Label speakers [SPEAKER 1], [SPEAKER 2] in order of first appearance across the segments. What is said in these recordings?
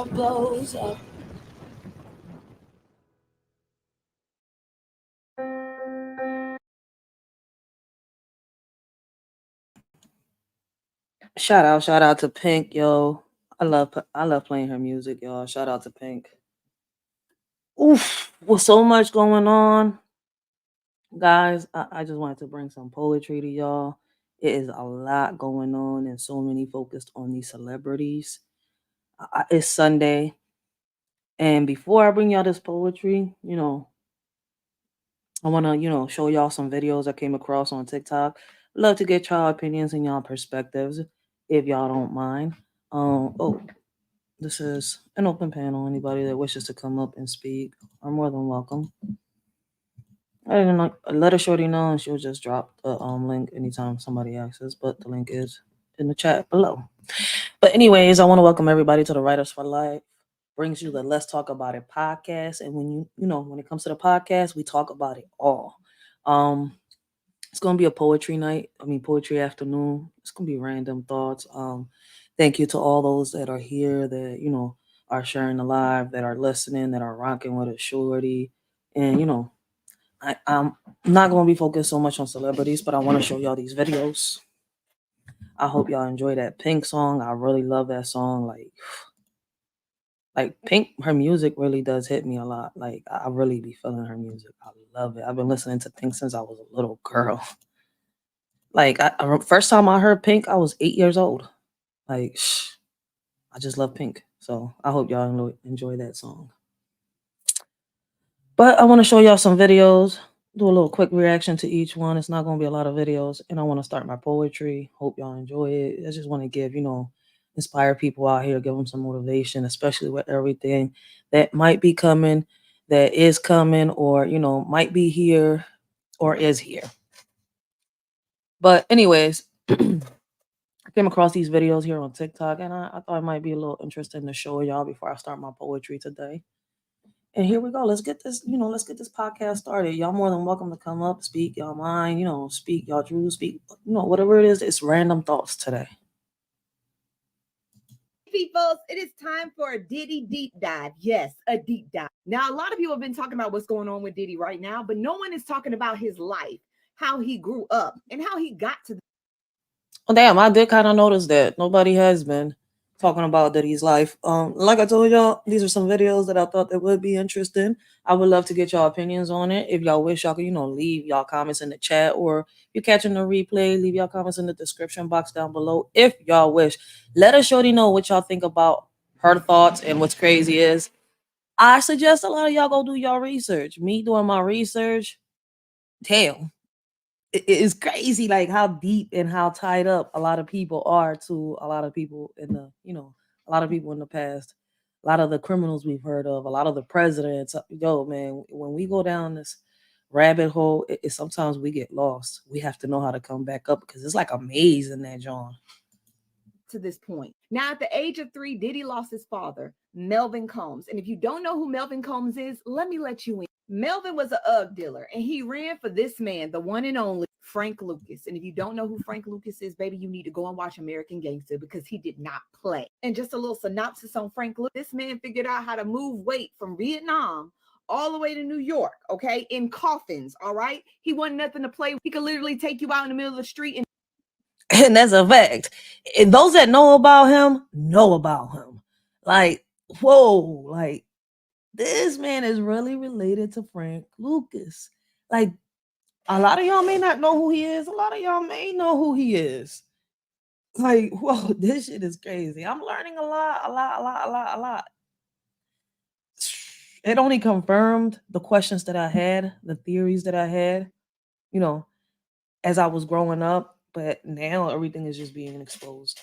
[SPEAKER 1] blows up. Shout out to Pink, yo. I love playing her music, y'all. Shout out to Pink. Oof, with so much going on, guys. I just wanted to bring some poetry to y'all. It is a lot going on, and so many focused on these celebrities. It's Sunday, and before I bring y'all this poetry, I want to, show y'all some videos I came across on TikTok. Love to get y'all opinions and y'all perspectives, if y'all don't mind. Oh, this is an open panel. Anybody that wishes to come up and speak are more than welcome. I didn't know, let a shorty know, and she'll just drop the link anytime somebody asks. But the link is in the chat below. But anyways, I want to welcome everybody to the Writers for Life. Brings you the Let's Talk About It podcast. And when it comes to the podcast, we talk about it all. It's gonna be a poetry night. Poetry afternoon. It's gonna be random thoughts. Thank you to all those that are here that are sharing the live, that are listening, that are rocking with a shorty, and I'm not gonna be focused so much on celebrities, but I want to show y'all these videos. I hope y'all enjoy that Pink song. I really love that song. Like Pink, her music really does hit me a lot. Like I really be feeling her music. I love it. I've been listening to Pink since I was a little girl. Like first time I heard Pink, I was 8 years old. Like I just love Pink. So I hope y'all enjoy that song. But I want to show y'all some videos. Do a little quick reaction to each one. It's not going to be a lot of videos, and I want to start my poetry. Hope y'all enjoy it. I just want to give inspire people out here, give them some motivation, especially with everything that might be coming, that is coming, or might be here or is here. But anyways, I came across these videos here on TikTok, and I thought it might be a little interesting to show y'all before I start my poetry today. And here we go. Let's get this podcast started. Y'all more than welcome to come up, speak y'all mind, speak y'all truth, speak, whatever it is. It's random thoughts today.
[SPEAKER 2] Peoples, it is time for a Diddy deep dive. Yes, a deep dive. Now, a lot of people have been talking about what's going on with Diddy right now, but no one is talking about his life, how he grew up, and how he got to.
[SPEAKER 1] Oh, damn, I did kind of notice that nobody has been talking about Diddy's life. Like I told y'all, these are some videos that I thought that would be interesting. I would love to get y'all opinions on it. If y'all wish, y'all could, leave y'all comments in the chat, or if you're catching the replay, leave y'all comments in the description box down below. If y'all wish, let us shorty know what y'all think about her thoughts. And what's crazy is, I suggest a lot of y'all go do y'all research. Me doing my research, damn, it's crazy like how deep and how tied up a lot of people are to a lot of people in a lot of people in the past, a lot of the criminals we've heard of, a lot of the presidents. Yo, man, when we go down this rabbit hole, sometimes we get lost. We have to know how to come back up, because it's like a maze in that John.
[SPEAKER 2] To this point. Now, at the age of 3, Diddy lost his father, Melvin Combs. And if you don't know who Melvin Combs is, let me let you in. Melvin was a UGG dealer, and he ran for this man, the one and only Frank Lucas. And if you don't know who Frank Lucas is, baby, you need to go and watch American Gangster, because he did not play. And just a little synopsis on Frank Lucas. This man figured out how to move weight from Vietnam all the way to New York, okay, in coffins, all right? He wasn't nothing to play with. He could literally take you out in the middle of the street
[SPEAKER 1] and that's a fact. And those that know about him know about him. Like, whoa, like this man is really related to Frank Lucas. Like, a lot of y'all may not know who he is. A lot of y'all may know who he is. Like, whoa, this shit is crazy. I'm learning a lot. It only confirmed the questions that I had, the theories that I had, as I was growing up. But now everything is just being exposed.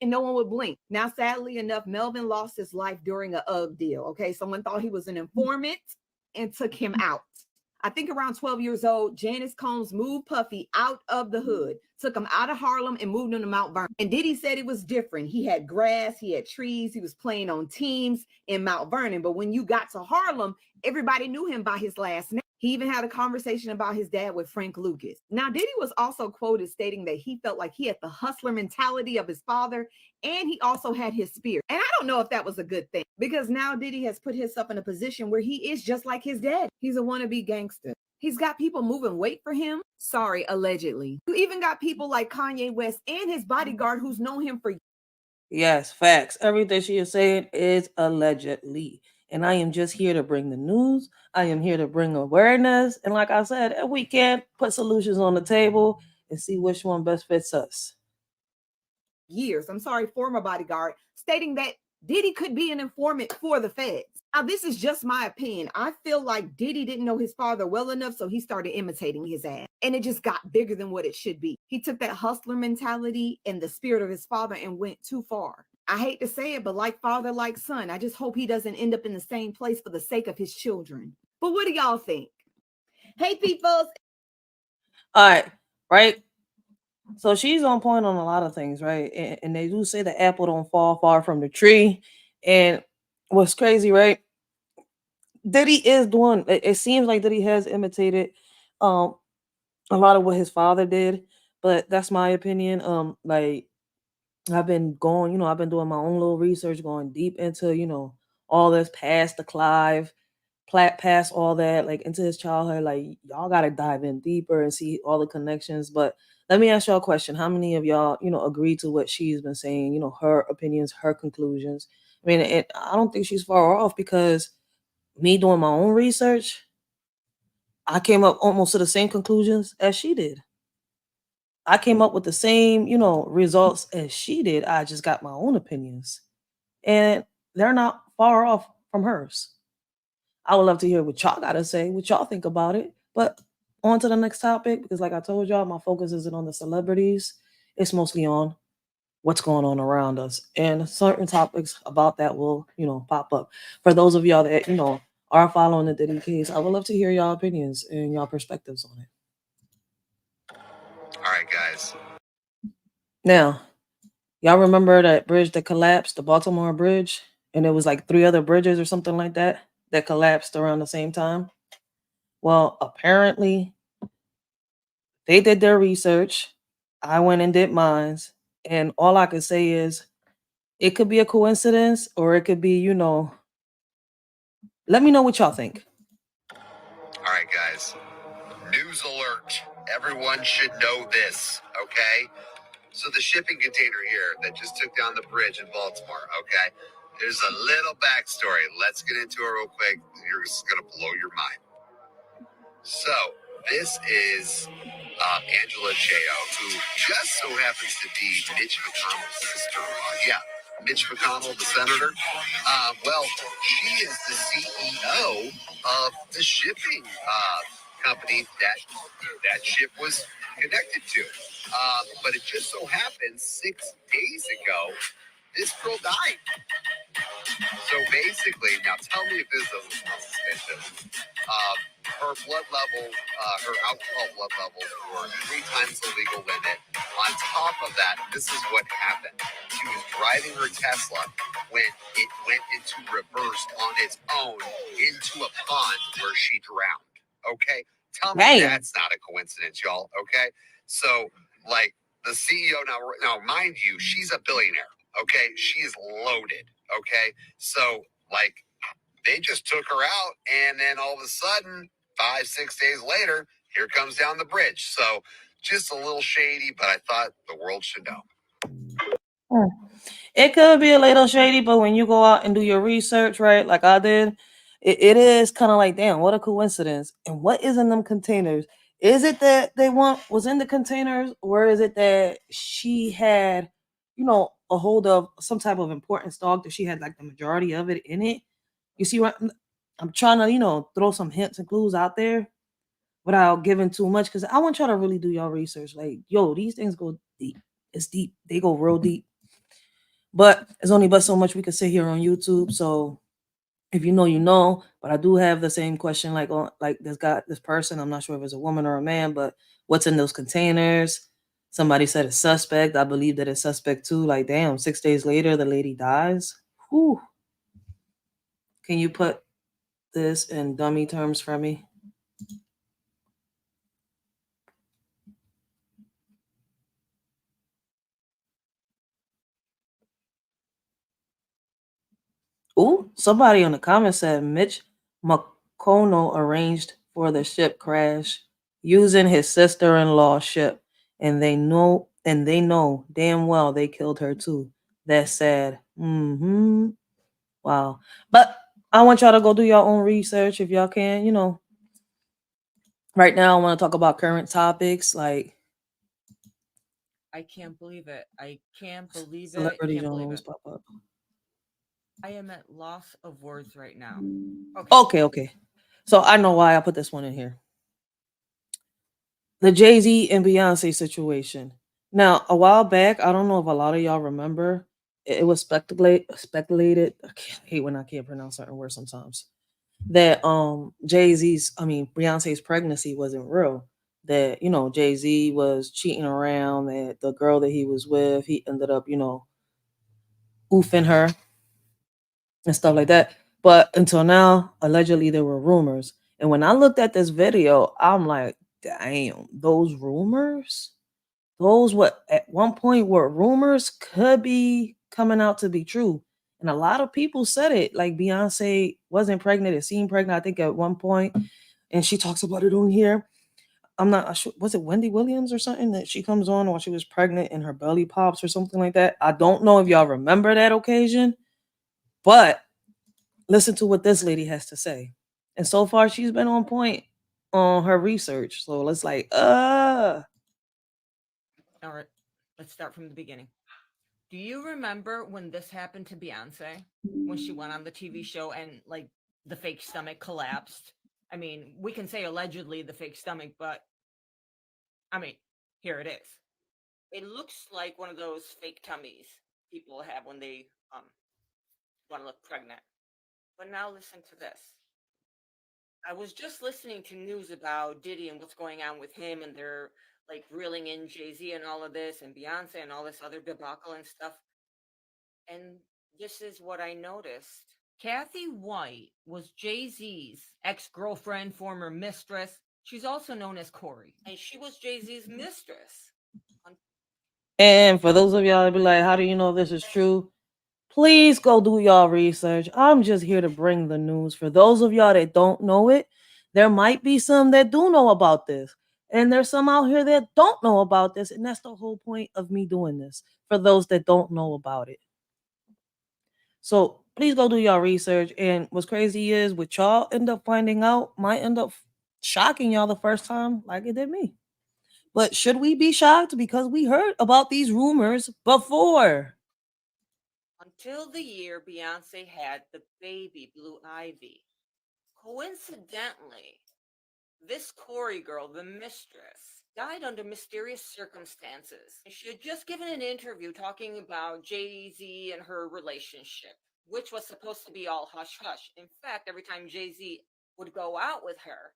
[SPEAKER 2] And no one would blink. Now, sadly enough, Melvin lost his life during a UGG deal. Okay, someone thought he was an informant and took him out. I think around 12 years old, Janice Combs moved Puffy out of the hood, took him out of Harlem and moved him to Mount Vernon. And Diddy said it was different. He had grass, he had trees, he was playing on teams in Mount Vernon. But when you got to Harlem, everybody knew him by his last name. He even had a conversation about his dad with Frank Lucas. Now, Diddy was also quoted stating that he felt like he had the hustler mentality of his father, and he also had his spirit. And I don't know if that was a good thing, because now Diddy has put himself in a position where he is just like his dad. He's a wannabe gangster. He's got people moving weight for him. Sorry, allegedly. You even got people like Kanye West and his bodyguard who's known him for.
[SPEAKER 1] Yes, facts. Everything she is saying is allegedly. And I am just here to bring the news. I am here to bring awareness. And like I said, if we can put solutions on the table and see which one best fits us.
[SPEAKER 2] Years, I'm sorry, former bodyguard, stating that Diddy could be an informant for the feds. Now, this is just my opinion. I feel like Diddy didn't know his father well enough, so he started imitating his ass. And it just got bigger than what it should be. He took that hustler mentality and the spirit of his father and went too far. I hate to say it, but like father, like son, I just hope he doesn't end up in the same place for the sake of his children. But what do y'all think? Hey, people.
[SPEAKER 1] All right, right? So she's on point on a lot of things, right? And they do say the apple don't fall far from the tree. And what's crazy, right? Diddy is doing. It seems like Diddy has imitated um a lot of what his father did, but that's my opinion. Like I've been going, I've been doing my own little research, going deep into, all this past the Clive, past all that, like into his childhood. Like y'all got to dive in deeper and see all the connections. But let me ask y'all a question: how many of y'all, agree to what she's been saying? Her opinions, her conclusions. I mean, I don't think she's far off because me doing my own research, I came up almost to the same conclusions as she did. I came up with the same, results as she did. I just got my own opinions. And they're not far off from hers. I would love to hear what y'all got to say, what y'all think about it. But on to the next topic, because like I told y'all, my focus isn't on the celebrities. It's mostly on what's going on around us. And certain topics about that will, pop up. For those of y'all that, are following the Diddy case, I would love to hear y'all opinions and y'all perspectives on it.
[SPEAKER 3] All right, guys.
[SPEAKER 1] Now, y'all remember that bridge that collapsed, the Baltimore Bridge? And it was like three other bridges or something like that collapsed around the same time? Well, apparently they did their research. I went and did mine. And all I could say is it could be a coincidence or it could be, let me know what y'all think.
[SPEAKER 3] All right, guys. News alert. Everyone should know this, okay? So the shipping container here that just took down the bridge in Baltimore, okay? There's a little backstory. Let's get into it real quick. You're just going to blow your mind. So this is Angela Chao, who just so happens to be Mitch McConnell's sister-in-law. Yeah, Mitch McConnell, the senator. Well, she is the CEO of the shipping company that ship was connected to. But it just so happened 6 days ago, this girl died. So basically, now tell me if this doesn't sound suspicious. Her blood level, her alcohol blood levels were 3 times the legal limit. On top of that, this is what happened. She was driving her Tesla when it went into reverse on its own into a pond where she drowned. Okay? Tell me
[SPEAKER 1] Damn.
[SPEAKER 3] that's not a coincidence, y'all. Okay? So, like, the CEO now, mind you, she's a billionaire. Okay? She is loaded. Okay? So, like, they just took her out, and then all of a sudden, 5-6 days later, here comes down the bridge. So just a little shady, but I thought the world should know.
[SPEAKER 1] It could be a little shady, but when you go out and do your research, right, like I did, it is kind of like, damn, what a coincidence. And what is in them containers? Is it that they want was in the containers, or is it that she had, a hold of some type of important stock that she had like the majority of it in it? You see what I'm trying to, throw some hints and clues out there without giving too much because I want y'all to really do your research. Like, yo, these things go deep. It's deep. They go real deep. But there's only but so much we can sit here on YouTube. So if you know, you know. But I do have the same question, like on like this person. I'm not sure if it's a woman or a man, but what's in those containers? Somebody said it's suspect. I believe that it's suspect too. Like, damn, 6 days later the lady dies. Whew. Can you put this in dummy terms for me? Ooh, somebody in the comments said Mitch McConnell arranged for the ship crash using his sister-in-law ship, and they know damn well they killed her too. That's sad. Mm-hmm. Wow. But I want y'all to go do your own research if y'all can. Right now I want to talk about current topics like
[SPEAKER 2] I can't believe it. I can't believe it.
[SPEAKER 1] celebrities
[SPEAKER 2] Can't
[SPEAKER 1] don't
[SPEAKER 2] believe
[SPEAKER 1] always
[SPEAKER 2] it.
[SPEAKER 1] pop up.
[SPEAKER 2] I am at loss of words right now. Okay.
[SPEAKER 1] Okay, okay. So I know why I put this one in here. The Jay Z and Beyonce situation. Now, a while back, I don't know if a lot of y'all remember, it was speculated. I hate when I can't pronounce certain words sometimes. That Beyonce's pregnancy wasn't real. That Jay Z was cheating around. That the girl that he was with, he ended up oofing her and stuff like that. But until now, allegedly there were rumors. And when I looked at this video, I'm like, damn, those rumors? Those what at one point were rumors could be coming out to be true. And a lot of people said it. Like Beyonce wasn't pregnant, it seemed pregnant, I think, at one point. And she talks about it on here. I'm not sure. Was it Wendy Williams or something that she comes on while she was pregnant and her belly pops or something like that? I don't know if y'all remember that occasion, but listen to what this lady has to say. And so far, she's been on point on her research. So let's
[SPEAKER 2] All right. Let's start from the beginning. Do you remember when this happened to Beyonce? When she went on the TV show and like the fake stomach collapsed? I mean, we can say allegedly the fake stomach, but I mean, here it is. It looks like one of those fake tummies people have when they want to look pregnant. But now listen to this. I was just listening to news about Diddy and what's going on with him, and they're like reeling in Jay Z and all of this, and Beyonce and all this other debacle and stuff. And this is what I noticed. Kathy White was Jay Z's ex girlfriend, former mistress. She's also known as Corey, and she was Jay Z's mistress.
[SPEAKER 1] And for those of y'all that be like, how do you know this is true? Please go do y'all research. I'm just here to bring the news. For those of y'all that don't know it, there might be some that do know about this. And there's some out here that don't know about this. And that's the whole point of me doing this for those that don't know about it. So please go do y'all research. And what's crazy is what y'all end up finding out might end up shocking y'all the first time, like it did me. But should we be shocked because we heard about these rumors before?
[SPEAKER 2] Until the year Beyonce had the baby Blue Ivy. Coincidentally, this Corey girl, the mistress, died under mysterious circumstances. She had just given an interview talking about Jay Z and her relationship, which was supposed to be all hush hush. In fact, every time Jay Z would go out with her,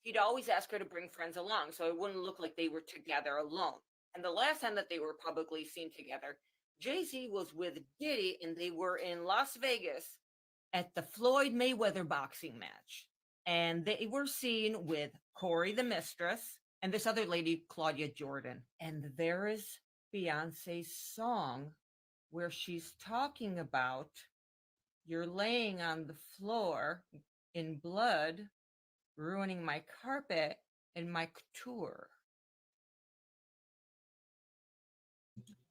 [SPEAKER 2] he'd always ask her to bring friends along so it wouldn't look like they were together alone. And the last time that they were publicly seen together, Jay Z was with Diddy and they were in Las Vegas at the Floyd Mayweather boxing match. And they were seen with Corey, the mistress, and this other lady, Claudia Jordan. And there is Beyonce's song where she's talking about you're laying on the floor in blood, ruining my carpet and my couture.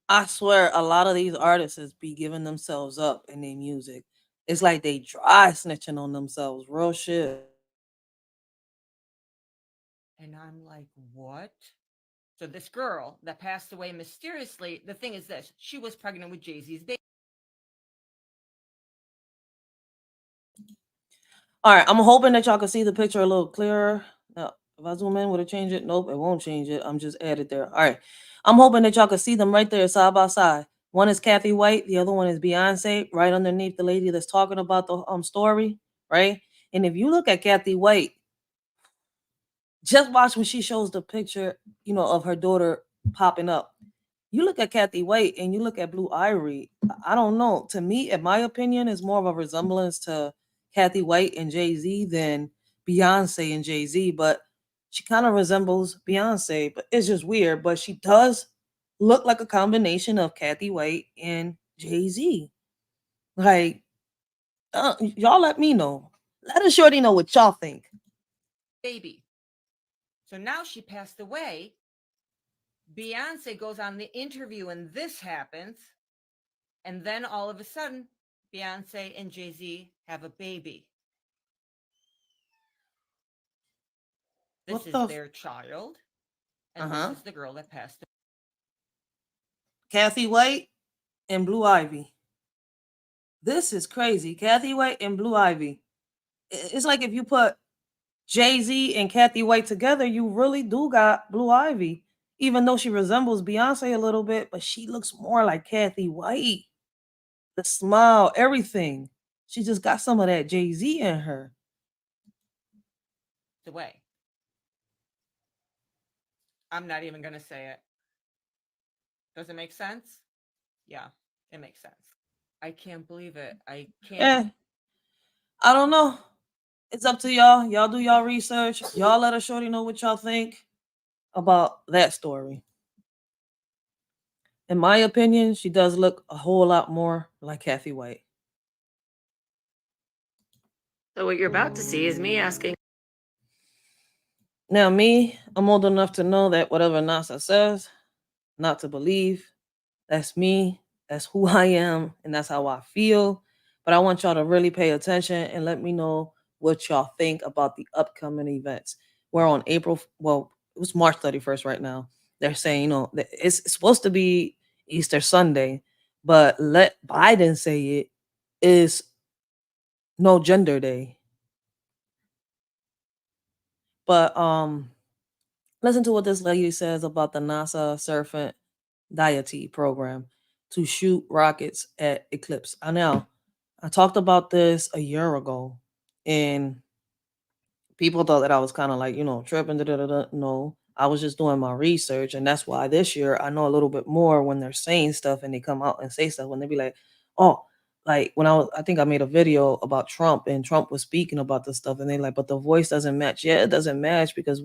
[SPEAKER 1] I swear a lot of these artists be giving themselves up in their music. It's like they dry snitching on themselves. Real shit.
[SPEAKER 2] And I'm like, what? So this girl that passed away mysteriously, the thing is this, she was pregnant with Jay-Z's baby.
[SPEAKER 1] All right, I'm hoping that y'all can see the picture a little clearer. Now, if I zoom in, would it change it? Nope, it won't change it. I'm just added there. All right. I'm hoping that y'all can see them right there side by side. One is Kathy White, the other one is Beyonce, right underneath the lady that's talking about the story, right? And if you look at Kathy White, just watch when she shows the picture, of her daughter popping up. You look at Kathy White and you look at Blue Ivory. I don't know. To me, in my opinion, is more of a resemblance to Kathy White and Jay Z than Beyonce and Jay Z. But she kind of resembles Beyonce, but it's just weird. But she does look like a combination of Kathy White and Jay Z. Like Y'all let me know. Let a shorty know what y'all think.
[SPEAKER 2] Baby. So now she passed away. Beyonce goes on the interview and this happens. And then all of a sudden, Beyonce and Jay-Z have a baby. This is their child. And this is the girl that passed away.
[SPEAKER 1] Kathy White and Blue Ivy. This is crazy. Kathy White and Blue Ivy. It's like if you put Jay-Z and Kathy White together, you really do got Blue Ivy. Even though she resembles Beyonce a little bit, but she looks more like Kathy White. The smile, everything. She just got some of that Jay-Z in her.
[SPEAKER 2] Away. I'm not even going to say it. Does it make sense? Yeah, it makes sense. I can't believe it. I can't.
[SPEAKER 1] I don't know. It's up to y'all. Y'all do y'all research. Y'all let a shorty know what y'all think about that story. In my opinion, she does look a whole lot more like Kathy White.
[SPEAKER 4] So what you're about to see is me asking.
[SPEAKER 1] Now, me, I'm old enough to know that whatever NASA says, not to believe. That's me. That's who I am, and that's how I feel. But I want y'all to really pay attention and let me know what y'all think about the upcoming events. We're on April, well, it was March 31st right now. They're saying, that it's supposed to be Easter Sunday, but let Biden say it is no gender day. But listen to what this lady says about the NASA Serpent deity program to shoot rockets at eclipse. I know I talked about this a year ago, and people thought that I was kind of like, tripping. No, I was just doing my research, and that's why this year I know a little bit more when they're saying stuff and they come out and say stuff. When they be like, oh, like when I think I made a video about Trump, and Trump was speaking about this stuff, and they like, but the voice doesn't match. Yeah, it doesn't match because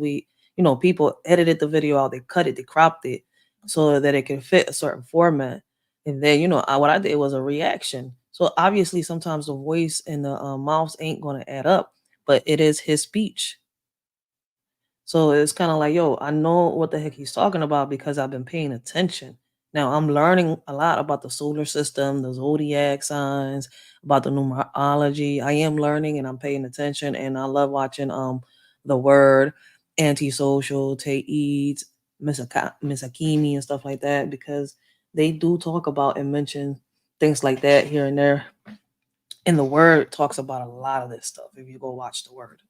[SPEAKER 1] people edited the video out, they cut it, they cropped it so that it can fit a certain format. And then, what I did was a reaction. So obviously, sometimes the voice and the mouths ain't going to add up, but it is his speech. So it's kind of like, yo, I know what the heck he's talking about because I've been paying attention. Now I'm learning a lot about the solar system, the zodiac signs, about the numerology. I am learning and I'm paying attention, and I love watching The Word, Antisocial, Tay Eads, Miss Akimi and stuff like that, because they do talk about and mention things like that here and there. And The Word talks about a lot of this stuff if you go watch The Word.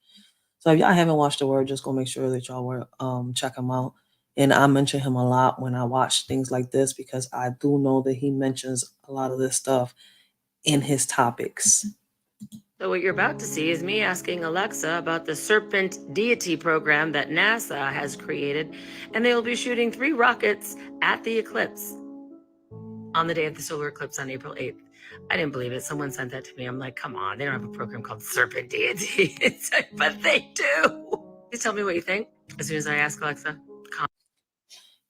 [SPEAKER 1] So if y'all haven't watched The Word, just go make sure that y'all were check him out. And I mention him a lot when I watch things like this because I do know that he mentions a lot of this stuff in his topics.
[SPEAKER 4] So what you're about to see is me asking Alexa about the Serpent Deity program that NASA has created, and they will be shooting 3 rockets at the eclipse on the day of the solar eclipse on April 8th. I didn't believe it. Someone sent that to me. I'm like, come on, they don't have a program called Serpent Deity. It's like, but they do. Please tell me what you think as soon as I ask Alexa.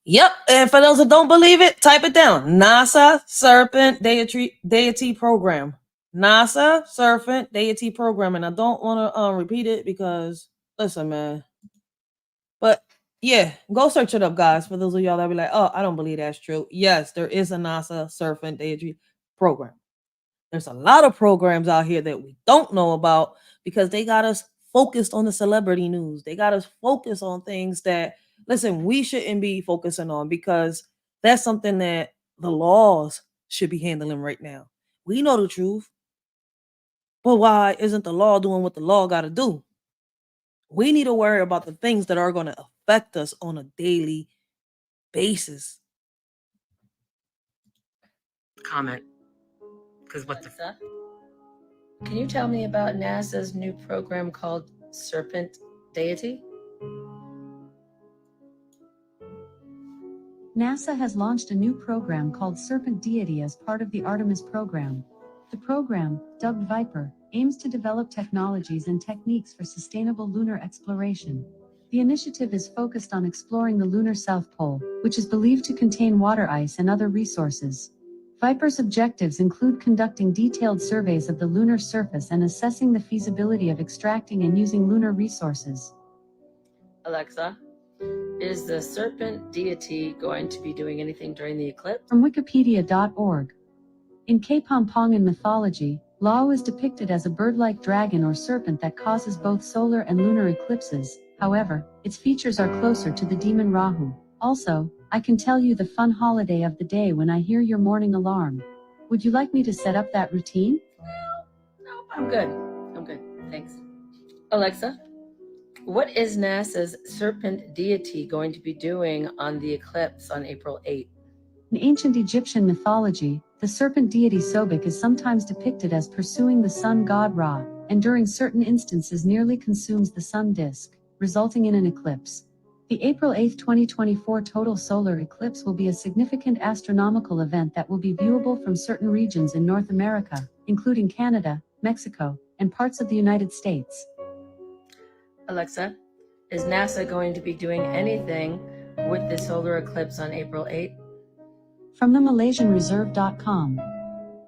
[SPEAKER 1] Yep, and for those that don't believe it, type it down. NASA Serpent Deity Program. NASA Serpent Deity Program. And I don't want to repeat it because, listen, man. But yeah, go search it up, guys. For those of y'all that be like, oh, I don't believe that's true. Yes, there is a NASA Serpent Deity Program. There's a lot of programs out here that we don't know about because they got us focused on the celebrity news. They got us focused on things that, listen, we shouldn't be focusing on because that's something that the laws should be handling right now. We know the truth, but why isn't the law doing what the law got to do? We need to worry about the things that are going to affect us on a daily basis.
[SPEAKER 4] Comment. Because what the fuck? Can you tell me about NASA's new program called Serpent Deity?
[SPEAKER 5] NASA has launched a new program called Serpent Deity as part of the Artemis program. The program, dubbed Viper, aims to develop technologies and techniques for sustainable lunar exploration. The initiative is focused on exploring the lunar South Pole, which is believed to contain water ice and other resources. Viper's objectives include conducting detailed surveys of the lunar surface and assessing the feasibility of extracting and using lunar resources.
[SPEAKER 4] Alexa, is the serpent deity going to be doing anything during the eclipse?
[SPEAKER 5] From Wikipedia.org. In Kapampangan mythology, Lao is depicted as a bird-like dragon or serpent that causes both solar and lunar eclipses. However, its features are closer to the demon Rahu. Also, I can tell you the fun holiday of the day when I hear your morning alarm. Would you like me to set up that routine?
[SPEAKER 4] Nope, I'm good. I'm good. Thanks. Alexa, what is NASA's serpent deity going to be doing on the eclipse on April 8th?
[SPEAKER 5] In ancient Egyptian mythology, the serpent deity Sobek is sometimes depicted as pursuing the sun god Ra, and during certain instances nearly consumes the sun disk, resulting in an eclipse. The April 8, 2024 total solar eclipse will be a significant astronomical event that will be viewable from certain regions in North America, including Canada, Mexico, and parts of the United States.
[SPEAKER 4] Alexa, is NASA going to be doing anything with the solar eclipse on April 8th?
[SPEAKER 5] From the MalaysianReserve.com.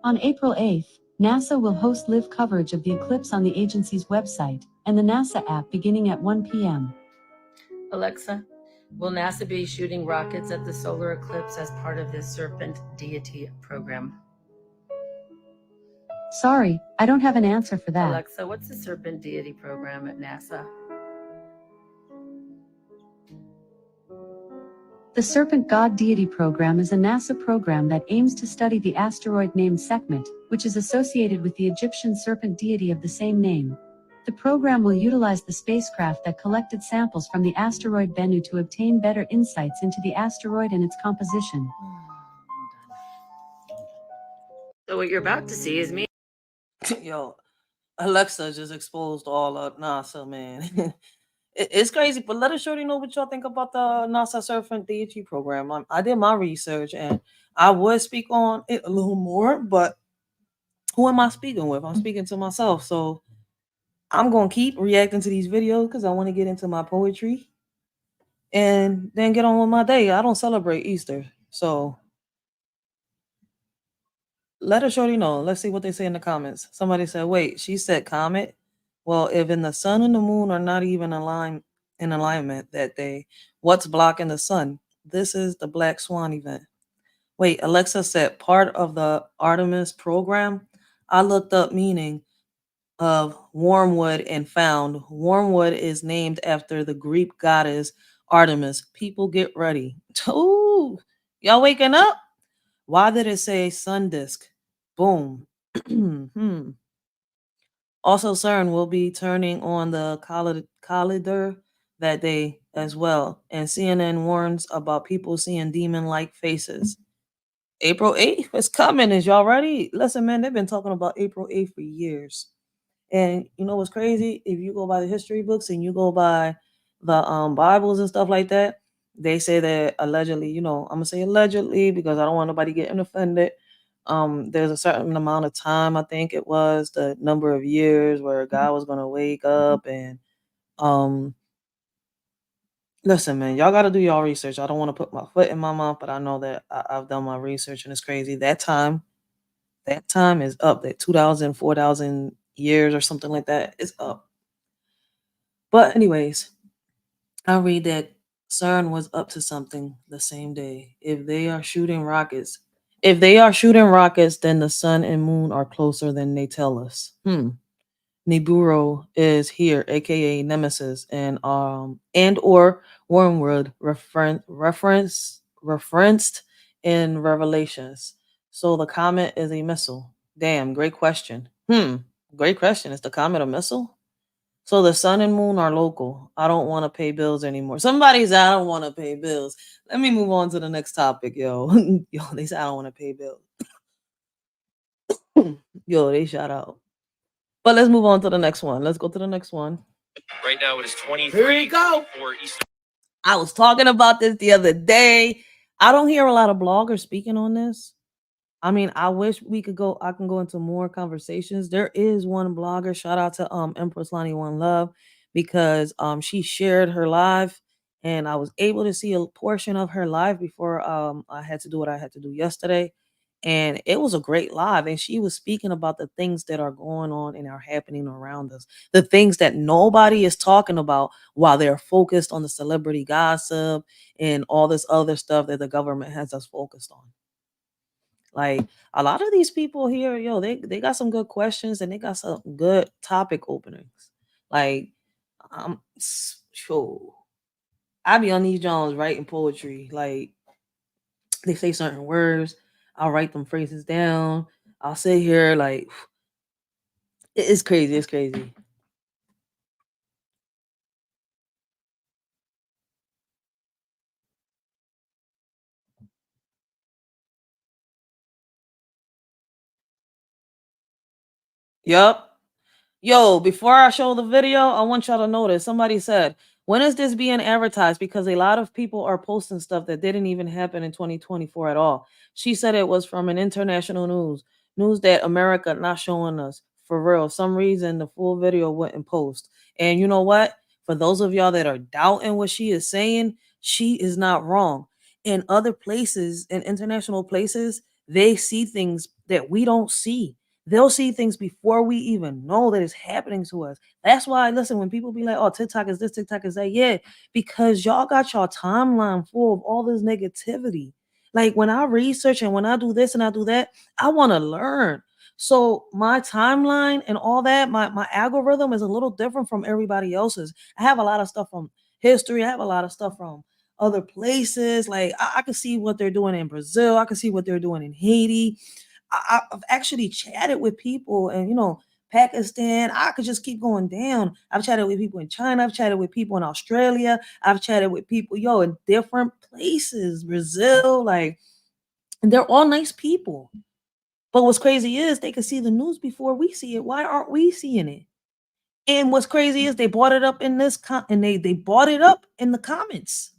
[SPEAKER 5] On April 8th, NASA will host live coverage of the eclipse on the agency's website and the NASA app beginning at 1 p.m.
[SPEAKER 4] Alexa, will NASA be shooting rockets at the solar eclipse as part of this serpent deity program?
[SPEAKER 5] Sorry, I don't have an answer for that.
[SPEAKER 4] Alexa, what's the serpent deity program at NASA?
[SPEAKER 5] The Serpent God Deity Program is a NASA program that aims to study the asteroid named Sekhmet, which is associated with the Egyptian serpent deity of the same name. The program will utilize the spacecraft that collected samples from the asteroid Bennu to obtain better insights into the asteroid and its composition.
[SPEAKER 4] So what you're about to see is me.
[SPEAKER 1] Yo, Alexa just exposed all of NASA, man. It's crazy, but let us shorty know what y'all think about the NASA Serpent deity program. I did my research and I would speak on it a little more, but who am I speaking with? I'm speaking to myself. So I'm going to keep reacting to these videos because I want to get into my poetry and then get on with my day. I don't celebrate Easter. So let us shorty know. Let's see what they say in the comments. Somebody said, wait, she said comet. Well, if in the sun and the moon are not even in alignment that day, what's blocking the sun? This is the Black Swan event. Wait, Alexa said part of the Artemis program. I looked up meaning of wormwood and found wormwood is named after the Greek goddess Artemis. People get ready. Ooh, y'all waking up? Why did it say sun disk? Boom. Also, CERN will be turning on the collider that day as well. And CNN warns about people seeing demon-like faces. April 8th is coming. Is y'all ready? Listen, man, they've been talking about April 8th for years. And you know what's crazy? If you go by the history books and you go by the Bibles and stuff like that, they say that allegedly, I'm gonna say allegedly because I don't want nobody getting offended. There's a certain amount of time, I think it was the number of years where God was gonna wake up and um listen, man, y'all gotta do y'all research. I don't want to put my foot in my mouth, but I know that I've done my research and it's crazy. That time is up. That 2,000, 4,000 years or something like that is up. But anyways, I read that CERN was up to something the same day. If they are shooting rockets, then the sun and moon are closer than they tell us. Nibiru is here, aka Nemesis, and or Wormwood referenced in Revelations. So the comet is a missile. Damn, great question. Great question. Is the comet a missile? So the sun and moon are local. I don't want to pay bills anymore. Somebody said I don't want to pay bills. Let me move on to the next topic, yo. Yo, they said I don't want to pay bills. Yo, they shout out. But let's move on to the next one. Let's go to the next one.
[SPEAKER 6] Right now it is 23.
[SPEAKER 1] Here we go.
[SPEAKER 6] Eastern.
[SPEAKER 1] I was talking about this the other day. I don't hear a lot of bloggers speaking on this. I mean, I wish I can go into more conversations. There is one blogger, shout out to Empress Lonnie One Love, because she shared her live and I was able to see a portion of her live before I had to do what I had to do yesterday. And it was a great live. And she was speaking about the things that are going on and are happening around us, the things that nobody is talking about while they're focused on the celebrity gossip and all this other stuff that the government has us focused on. Like a lot of these people here, yo, they got some good questions and they got some good topic openings. Like sure. I be on these Jones writing poetry. Like they say certain words, I'll write them phrases down. I'll sit here like it's crazy. It's crazy. Yup. Yo, before I show the video, I want y'all to notice somebody said, when is this being advertised? Because a lot of people are posting stuff that didn't even happen in 2024 at all. She said it was from an international news that America not showing us for real. Some reason the full video wouldn't post. And you know what? For those of y'all that are doubting what she is saying, she is not wrong. In other places, in international places, they see things that we don't see. They'll see things before we even know that it's happening to us. That's why, listen, when people be like, oh, TikTok is this, TikTok is that, yeah, because y'all got y'all timeline full of all this negativity. Like when I research and when I do this and I do that, I want to learn. So my timeline and all that, my algorithm is a little different from everybody else's. I have a lot of stuff from history. I have a lot of stuff from other places. Like I can see what they're doing in Brazil. I can see what they're doing in Haiti. I've actually chatted with people and, Pakistan. I could just keep going down. I've chatted with people in China. I've chatted with people in Australia. I've chatted with people, in different places, Brazil. Like, and they're all nice people. But what's crazy is they can see the news before we see it. Why aren't we seeing it? And what's crazy is they brought it up in this and they brought it up in the comments.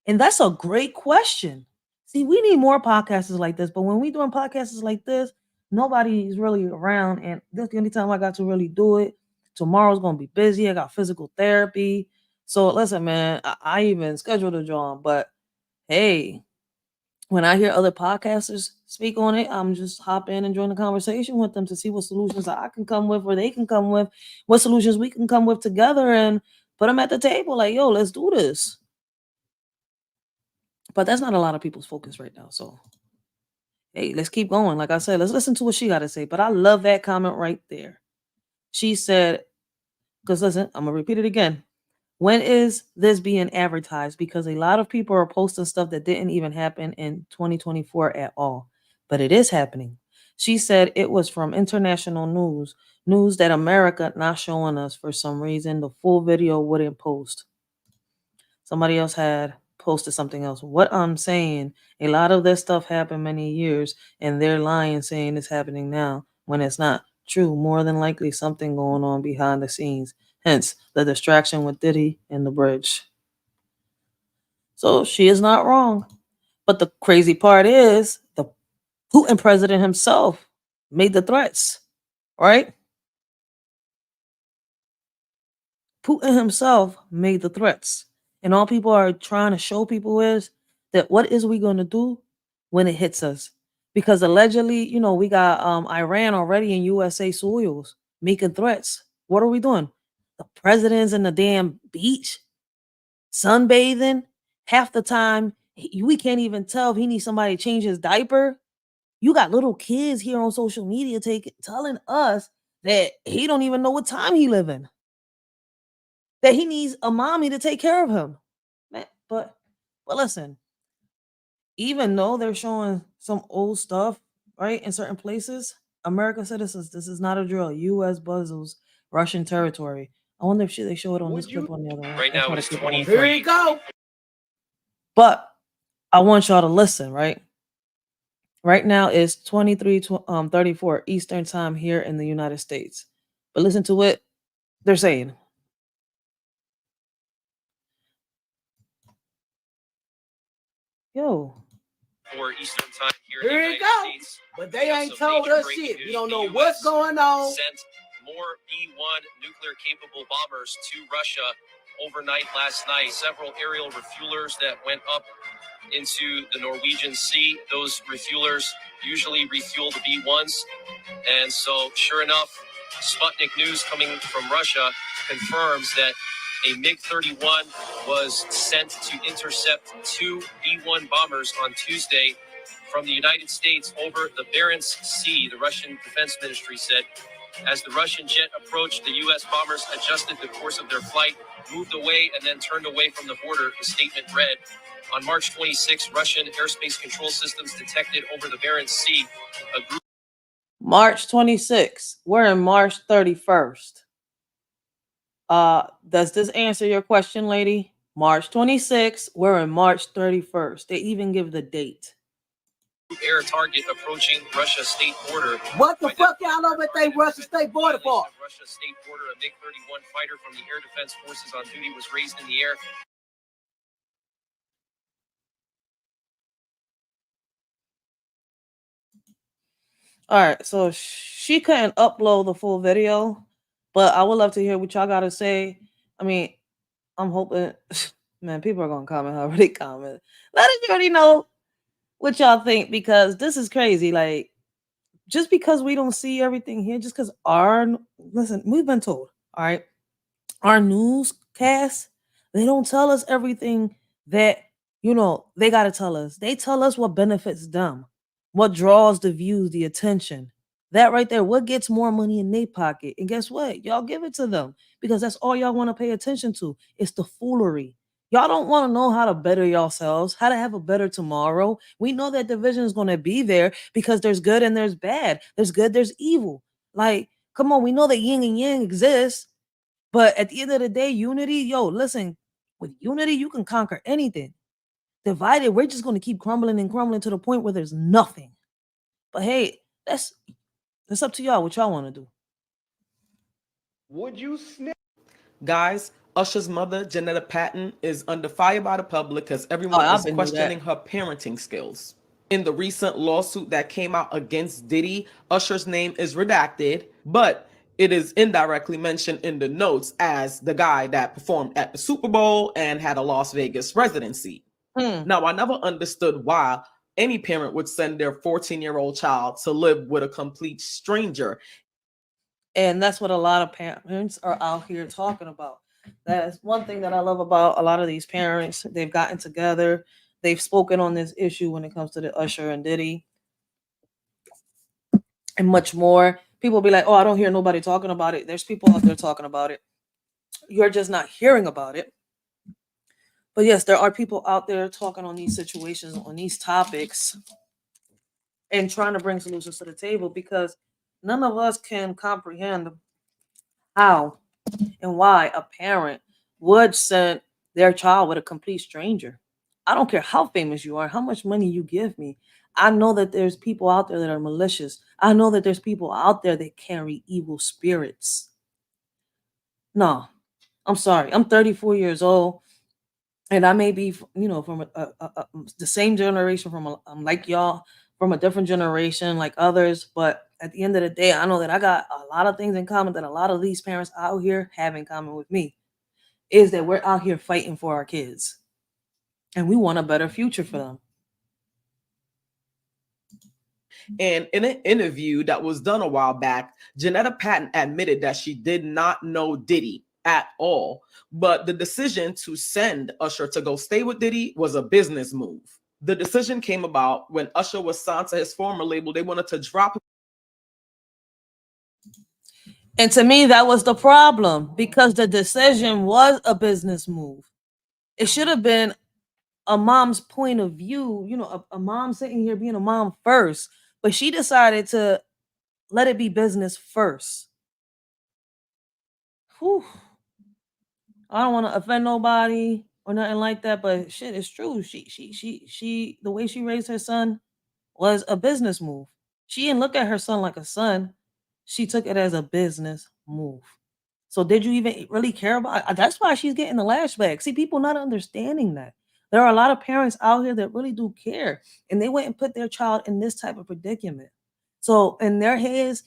[SPEAKER 1] And that's a great question. See, we need more podcasters like this, but when we doing podcasts like this, nobody's really around. And this is the only time I got to really do it. Tomorrow's gonna be busy. I got physical therapy. So listen, man, I even scheduled a job, but hey, when I hear other podcasters speak on it, I'm just hop in and join the conversation with them to see what solutions I can come with or they can come with, what solutions we can come with together and put them at the table. Like, yo, let's do this. But that's not a lot of people's focus right now. So, hey, let's keep going. Like I said, let's listen to what she got to say. But I love that comment right there. She said, because listen, I'm going to repeat it again. When is this being advertised? Because a lot of people are posting stuff that didn't even happen in 2024 at all. But it is happening. She said it was from international news that America not showing us for some reason. The full video wouldn't post. Somebody else had posted something else. What I'm saying, a lot of this stuff happened many years, and they're lying saying it's happening now when it's not true. More than likely, something going on behind the scenes. Hence, the distraction with Diddy and the bridge. So she is not wrong. But the crazy part is the Putin president himself made the threats, right? Putin himself made the threats. And all people are trying to show people is that what is we going to do when it hits us? Because allegedly, we got Iran already in USA soils making threats. What are we doing? The president's in the damn beach, sunbathing. Half the time, we can't even tell if he needs somebody to change his diaper. You got little kids here on social media telling us that he don't even know what time he live in, that he needs a mommy to take care of him. Man, but listen, even though they're showing some old stuff, right, in certain places, American citizens, this is not a drill. U.S. buzzles Russian territory. I wonder if they show it on this clip on the other one.
[SPEAKER 6] Right now it is 23.
[SPEAKER 2] Here you go.
[SPEAKER 1] But I want y'all to listen, right? Right now it's 34 Eastern time here in the United States. But listen to what they're saying.
[SPEAKER 6] For Eastern time here
[SPEAKER 2] Here
[SPEAKER 6] in the
[SPEAKER 2] you
[SPEAKER 6] United
[SPEAKER 2] go.
[SPEAKER 6] States.
[SPEAKER 2] But they ain't told us shit. We don't know what's going on.
[SPEAKER 6] Sent more B-1 nuclear-capable bombers to Russia overnight last night. Several aerial refuelers that went up into the Norwegian Sea. Those refuelers usually refuel the B-1s. And so, sure enough, Sputnik News coming from Russia confirms that a MiG-31 was sent to intercept two B-1 bombers on Tuesday from the United States over the Barents Sea, the Russian Defense Ministry said. As the Russian jet approached, the U.S. bombers adjusted the course of their flight, moved away, and then turned away from the border, the statement read. On March 26, Russian airspace control systems detected over the Barents Sea a group.
[SPEAKER 1] March 26th. We're in March 31st. Does this answer your question, lady? March 26th. We're in March 31st. They even give the date.
[SPEAKER 6] Air target approaching Russia state border.
[SPEAKER 7] What the fuck y'all over at they Russia state border for?
[SPEAKER 6] Russia state border, a MiG-31 fighter from the Air Defense Forces on duty was raised in the air.
[SPEAKER 1] All right, so she couldn't upload the full video, but I would love to hear what y'all got to say. I mean, I'm hoping, man, people are going to comment however they comment. Let us already know what y'all think, because this is crazy. Like, just because we don't see everything here, just because listen, we've been told, all right, our newscasts, they don't tell us everything that, they got to tell us. They tell us what benefits them, what draws the views, the attention. That right there, what gets more money in their pocket. And guess what? Y'all give it to them, because that's all y'all want to pay attention to. It's the foolery. Y'all don't want to know how to better yourselves, how to have a better tomorrow. We know that division is going to be there because there's good and there's bad. There's good, there's evil. Like, come on, we know that yin and yang exists. But at the end of the day, unity, listen, with unity, you can conquer anything. Divided, we're just going to keep crumbling and crumbling to the point where there's nothing. But hey, that's up to y'all what y'all want to do.
[SPEAKER 8] Would you snap? Guys, Usher's mother, Janetta Patton, is under fire by the public because everyone is questioning her parenting skills. In the recent lawsuit that came out against Diddy, Usher's name is redacted, but it is indirectly mentioned in the notes as the guy that performed at the Super Bowl and had a Las Vegas residency. Now, I never understood why any parent would send their 14-year-old child to live with a complete stranger.
[SPEAKER 1] And that's what a lot of parents are out here talking about. That's one thing that I love about a lot of these parents. They've gotten together. They've spoken on this issue when it comes to the Usher and Diddy and much more. People be like, oh, I don't hear nobody talking about it. There's people out there talking about it. You're just not hearing about it. But yes, there are people out there talking on these situations, on these topics, and trying to bring solutions to the table, because none of us can comprehend how and why a parent would send their child with a complete stranger. I don't care how famous you are, how much money you give me. I know that there's people out there that are malicious. I know that there's people out there that carry evil spirits. No, I'm sorry. I'm 34 years old. And I may be, from the same generation, from like y'all, from a different generation, like others. But at the end of the day, I know that I got a lot of things in common that a lot of these parents out here have in common with me. Is that we're out here fighting for our kids, and we want a better future for them.
[SPEAKER 8] And in an interview that was done a while back, Janetta Patton admitted that she did not know Diddy at all, but the decision to send Usher to go stay with Diddy was a business move. The decision came about when Usher was signed to his former label. They wanted to drop him.
[SPEAKER 1] And to me, that was the problem, because the decision was a business move. It should have been a mom's point of view, a mom sitting here being a mom first, but she decided to let it be business first. Whew. I don't want to offend nobody or nothing like that, but shit, it's true. She, the way she raised her son was a business move. She didn't look at her son like a son. She took it as a business move. So did you even really care about it? That's why she's getting the lashback. See, people not understanding that. There are a lot of parents out here that really do care, and they went and put their child in this type of predicament. So in their heads,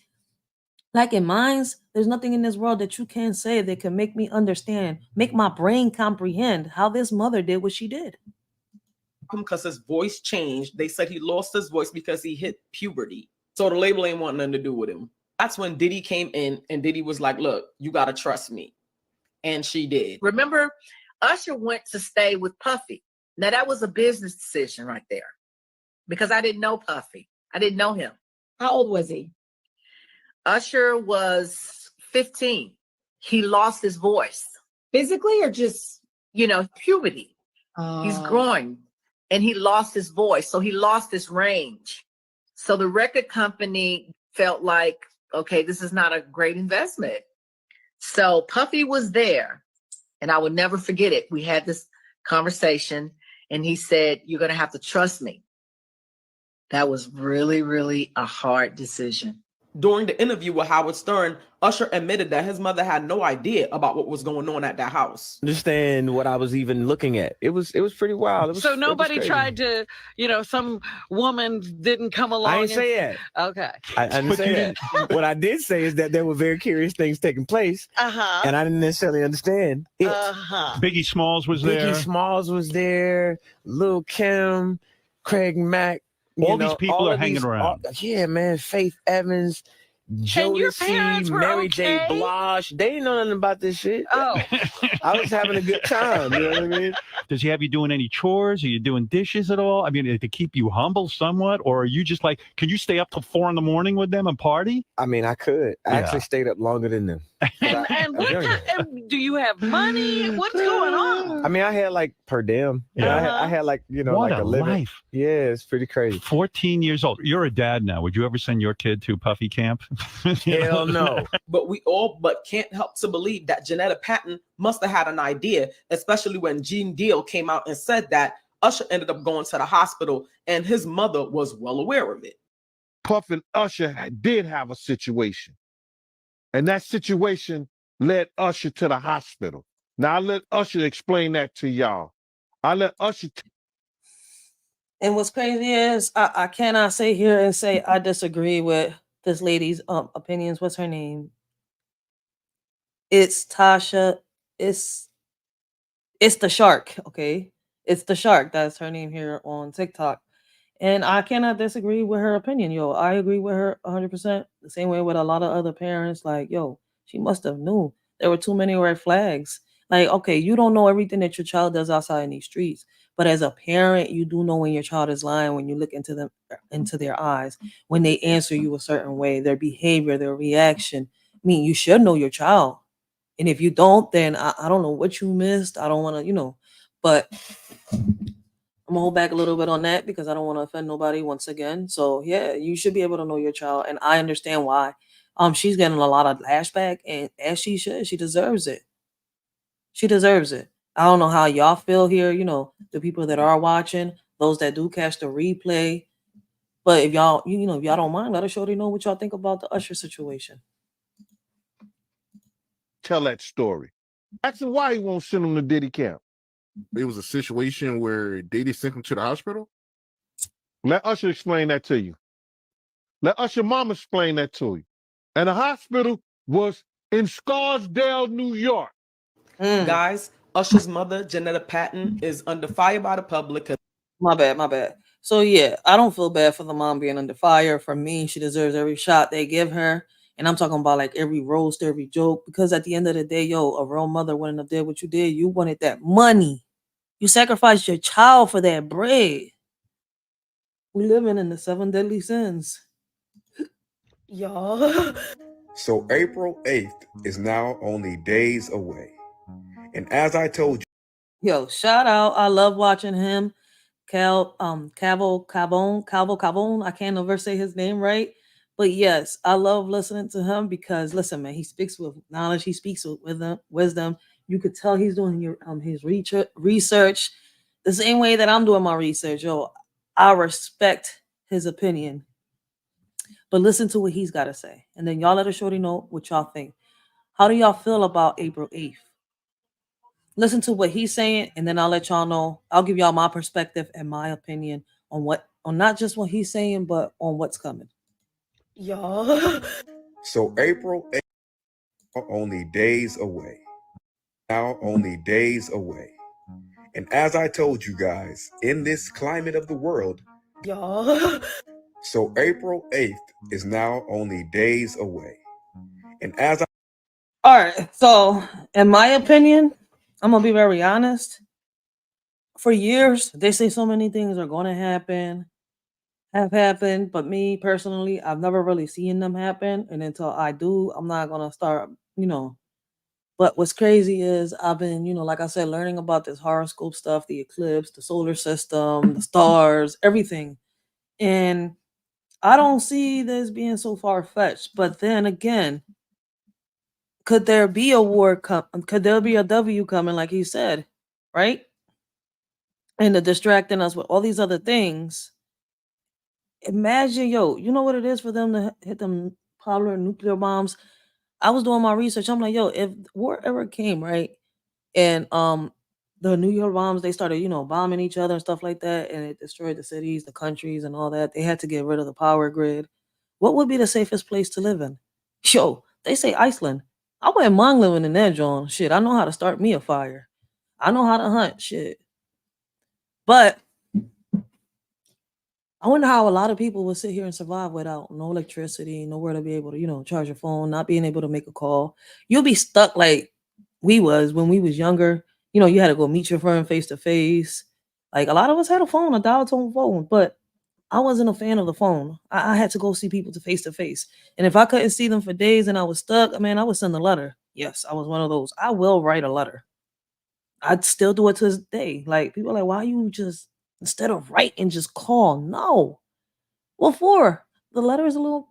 [SPEAKER 1] like in minds, there's nothing in this world that you can say that can make me understand, make my brain comprehend how this mother did what she did.
[SPEAKER 8] him because his voice changed. They said he lost his voice because he hit puberty. So the label ain't want nothing to do with him. That's when Diddy came in and Diddy was like, look, you got to trust me. And she did.
[SPEAKER 9] Remember, Usher went to stay with Puffy. Now, that was a business decision right there because I didn't know Puffy. I didn't know him.
[SPEAKER 2] How old was he?
[SPEAKER 9] Usher was 15. He lost his voice.
[SPEAKER 2] Physically or just?
[SPEAKER 9] Puberty. He's growing and he lost his voice. So he lost his range. So the record company felt like, okay, this is not a great investment. So Puffy was there and I would never forget it. We had this conversation and he said, you're going to have to trust me. That was really, really a hard decision.
[SPEAKER 8] During the interview with Howard Stern, Usher admitted that his mother had no idea about what was going on at that house.
[SPEAKER 10] Understand what I was even looking at. It was pretty wild.
[SPEAKER 11] So nobody tried to, some woman didn't come along.
[SPEAKER 10] I didn't say that.
[SPEAKER 11] Okay.
[SPEAKER 10] I didn't say that. What I did say is that there were very curious things taking place. And I didn't necessarily understand it.
[SPEAKER 12] Biggie Smalls was there.
[SPEAKER 10] Biggie Smalls was there. Lil' Kim, Craig Mack.
[SPEAKER 12] All these people are hanging around.
[SPEAKER 10] Yeah, man. Faith Evans, Jodeci, Mary J. Blige. They didn't know nothing about this shit.
[SPEAKER 11] Oh.
[SPEAKER 10] I was having a good time. You know what I mean?
[SPEAKER 12] Does he have you doing any chores? Are you doing dishes at all? I mean, to keep you humble somewhat? Or are you just like, can you stay up till 4 a.m. with them and party?
[SPEAKER 10] I mean, I could. I actually stayed up longer than them.
[SPEAKER 11] And do you have money? What's going on?
[SPEAKER 10] I mean, I had like per diem. I had like,
[SPEAKER 12] what
[SPEAKER 10] like
[SPEAKER 12] a
[SPEAKER 10] living.
[SPEAKER 12] life.
[SPEAKER 10] Yeah, it's pretty crazy.
[SPEAKER 12] 14 years old. You're a dad now. Would you ever send your kid to Puffy camp?
[SPEAKER 10] Hell no.
[SPEAKER 8] But we all can't help to believe that Janetta Patton must have had an idea, especially when Gene Deal came out and said that Usher ended up going to the hospital and his mother was well aware of it.
[SPEAKER 13] Puff and Usher did have a situation. And that situation led Usher to the hospital. Now, I let Usher explain that to y'all. I let Usher...
[SPEAKER 1] And what's crazy is I cannot sit here and say I disagree with this lady's opinions. What's her name? It's Tasha. It's the shark, okay? It's the shark. That's her name here on TikTok. And I cannot disagree with her opinion, yo. I agree with her 100%. The same way with a lot of other parents. Like, yo, she must have knew. There were too many red flags. Like, okay, you don't know everything that your child does outside in these streets. But as a parent, you do know when your child is lying, when you look into their eyes, when they answer you a certain way, their behavior, their reaction. I mean, you should know your child. And if you don't, then I don't know what you missed. I don't want to, but I'm gonna hold back a little bit on that because I don't want to offend nobody once again. So yeah, you should be able to know your child, and I understand why. She's getting a lot of lashback, and as she should, she deserves it. She deserves it. I don't know how y'all feel here. The people that are watching, those that do catch the replay. But if y'all, if y'all don't mind, let us shorty know what y'all think about the Usher situation.
[SPEAKER 13] Tell that story. Ask him why he won't send him to Diddy camp.
[SPEAKER 14] It was a situation where Diddy sent him to the hospital?
[SPEAKER 13] Let Usher explain that to you. Let Usher mama explain that to you. And the hospital was in Scarsdale, New York.
[SPEAKER 8] Guys, Usher's mother, Janetta Patton, is under fire by the public.
[SPEAKER 1] My bad. So yeah, I don't feel bad for the mom being under fire. For me, she deserves every shot they give her. And I'm talking about like every roast, every joke. Because at the end of the day, a real mother wouldn't have did what you did. You wanted that money. You sacrificed your child for that bread. We living in the 7 deadly sins. Y'all.
[SPEAKER 15] So April 8th is now only days away. And as I told you.
[SPEAKER 1] Yo, shout out. I love watching him. Calvo Cabone. I can't ever say his name right. But yes, I love listening to him because listen, man, he speaks with knowledge. He speaks with wisdom. You could tell he's doing his research the same way that I'm doing my research. Yo, I respect his opinion. But listen to what he's got to say. And then y'all let us shorty know what y'all think. How do y'all feel about April 8th? Listen to what he's saying, and then I'll let y'all know. I'll give y'all my perspective and my opinion on not just what he's saying, but on what's coming. Y'all.
[SPEAKER 15] So April 8th only days away. Now only days away. And as I told you guys, in this climate of the world,
[SPEAKER 1] Y'all.
[SPEAKER 15] so April 8th is now only days away. And as I All right, so in my opinion, I'm gonna be very honest. For years, they say so many things are gonna happen, have happened, but me personally, I've never really seen them happen. And until I do, I'm not gonna start, But what's crazy is I've been, like I said, learning about this horoscope stuff, the eclipse, the solar system, the stars, everything. And I don't see this being so far fetched. But then again, could there be a war come? Could there be a W coming, like he said, right? And they're distracting us with all these other things. Imagine, you know what it is for them to hit them polar nuclear bombs. I was doing my research. I'm like, if war ever came, right? And the New York bombs, they started, bombing each other and stuff like that, and it destroyed the cities, the countries, and all that. They had to get rid of the power grid. What would be the safest place to live in? They say Iceland. I wouldn't mind living in that, John. Shit, I know how to start me a fire. I know how to hunt. Shit, but I wonder how a lot of people would sit here and survive without no electricity, nowhere to be able to, charge your phone, not being able to make a call. You'll be stuck like we was when we was younger. You had to go meet your friend face to face. Like a lot of us had a phone, a dial tone phone, but I wasn't a fan of the phone. I had to go see people to face. And if I couldn't see them for days and I was stuck, man, I would send a letter. Yes, I was one of those. I will write a letter. I'd still do it to this day. Like people are like, why you just instead of write and just call? No. What for? The letter is a little,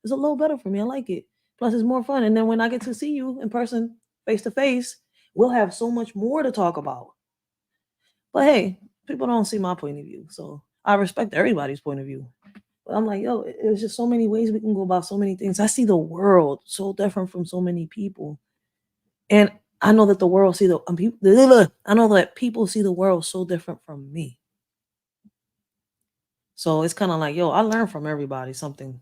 [SPEAKER 15] is a little better for me. I like it. Plus, it's more fun. And then when I get to see you in person, face to face, we'll have so much more to talk about. But hey, people don't see my point of view, so I respect everybody's point of view. But I'm like, there's just so many ways we can go about so many things. I see the world so different from so many people, and I know that the world see the I know that people see the world so different from me. So it's kind of like, I learn from everybody something.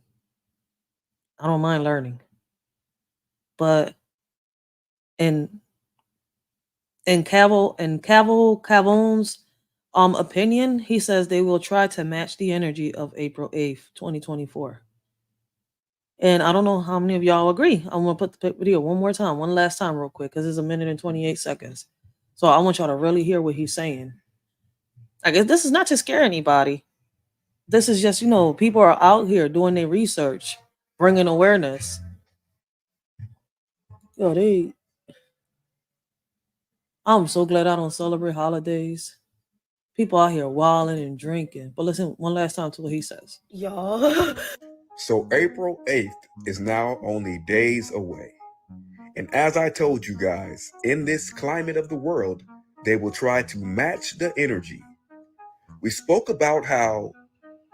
[SPEAKER 15] I don't mind learning. But in Cavon's opinion, he says they will try to match the energy of April 8th, 2024. And I don't know how many of y'all agree. I'm gonna put the video one more time, one last time, real quick, because it's a minute and 28 seconds. So I want y'all to really hear what he's saying. I guess this is not to scare anybody. This is just, people are out here doing their research, bringing awareness. I'm so glad I don't celebrate holidays. People out here wilding and drinking. But listen one last time to what he says. Y'all. So April 8th is now only days away. And as I told you guys, in this climate of the world, they will try to match the energy. We spoke about how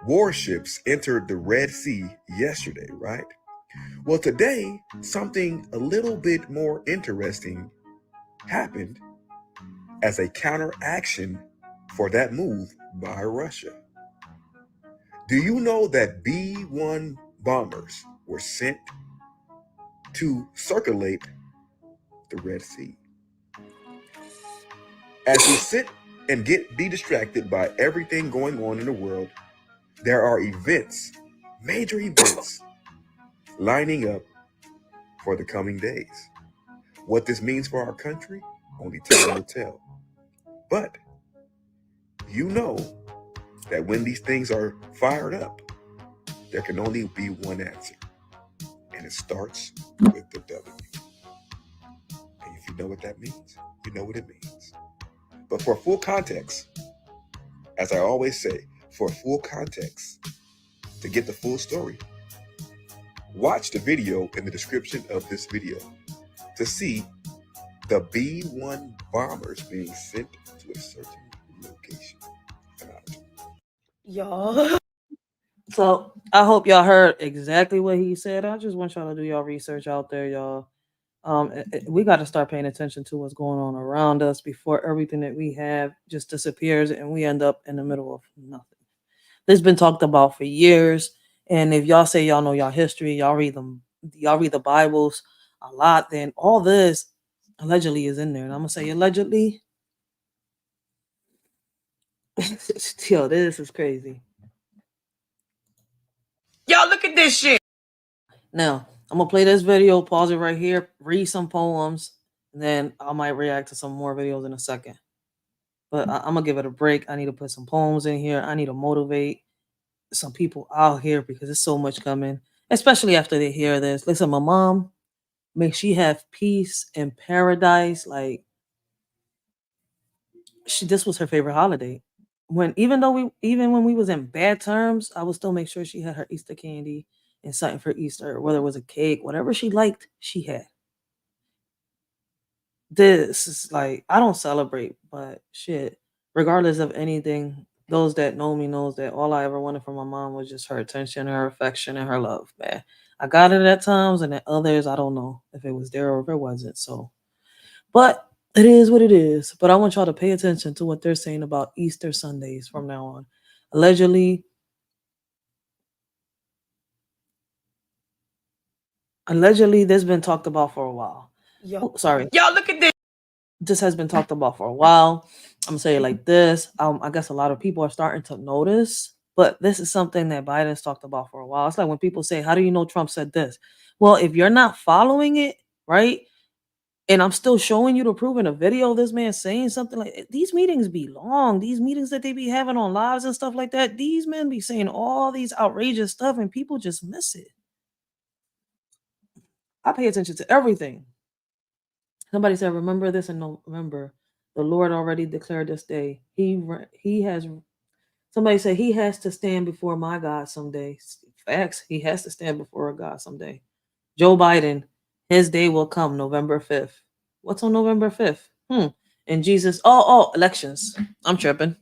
[SPEAKER 15] warships entered the Red Sea yesterday, right? Well, today, something a little bit more interesting happened as a counteraction for that move by Russia. Do you know that B-1 bombers were sent to circulate the Red Sea? As we sit and be distracted by everything going on in the world, there are events, major events, lining up for the coming days. What this means for our country, only time will tell. But you know that when these things are fired up, there can only be one answer. And it starts with the W. And if you know what that means, you know what it means. But for full context, as I always say, for full context, to get the full story, watch the video in the description of this video to see the B-1 bombers being sent to a certain location. Y'all. So I hope y'all heard exactly what he said. I just want y'all to do y'all research out there, y'all. We got to start paying attention to what's going on around us before everything that we have just disappears and we end up in the middle of nothing. This has been talked about for years. And if y'all say y'all know y'all history, y'all read the Bibles a lot, then all this allegedly is in there. And I'm gonna say allegedly
[SPEAKER 1] Yo, this is crazy.
[SPEAKER 11] Y'all look at this shit.
[SPEAKER 1] Now, I'm gonna play this video, pause it right here, read some poems, and then I might react to some more videos in a second. But I'm gonna give it a break. I need to put some poems in here. I need to motivate some people out here because there's so much coming, especially after they hear this. Listen, my mom, may she have peace and paradise. Like this was her favorite holiday. Even when we was in bad terms, I would still make sure she had her Easter candy and something for Easter, whether it was a cake, whatever she liked, she had. This is like I don't celebrate, but shit, regardless of anything, those that know me knows that all I ever wanted from my mom was just her attention, her affection, and her love, man. I got it at times, and at others, I don't know if it was there or if it wasn't. So, but it is what it is. But I want y'all to pay attention to what they're saying about Easter Sundays from now on. Allegedly, this has been talked about for a while. Sorry.
[SPEAKER 11] Y'all look at this.
[SPEAKER 1] This has been talked about for a while. I'm gonna say it like this. I guess a lot of people are starting to notice, but this is something that Biden's talked about for a while. It's like when people say, "How do you know Trump said this?" Well, if you're not following it, right? And I'm still showing you the proof in a video of this man saying something like these meetings be long. These meetings that they be having on lives and stuff like that, these men be saying all these outrageous stuff and people just miss it. I pay attention to everything. Somebody said, remember this in November. The Lord already declared this day. He has, somebody said he has to stand before my God someday. Facts. He has to stand before God someday. Joe Biden, his day will come November 5th. What's on November 5th? And Jesus, elections. I'm tripping.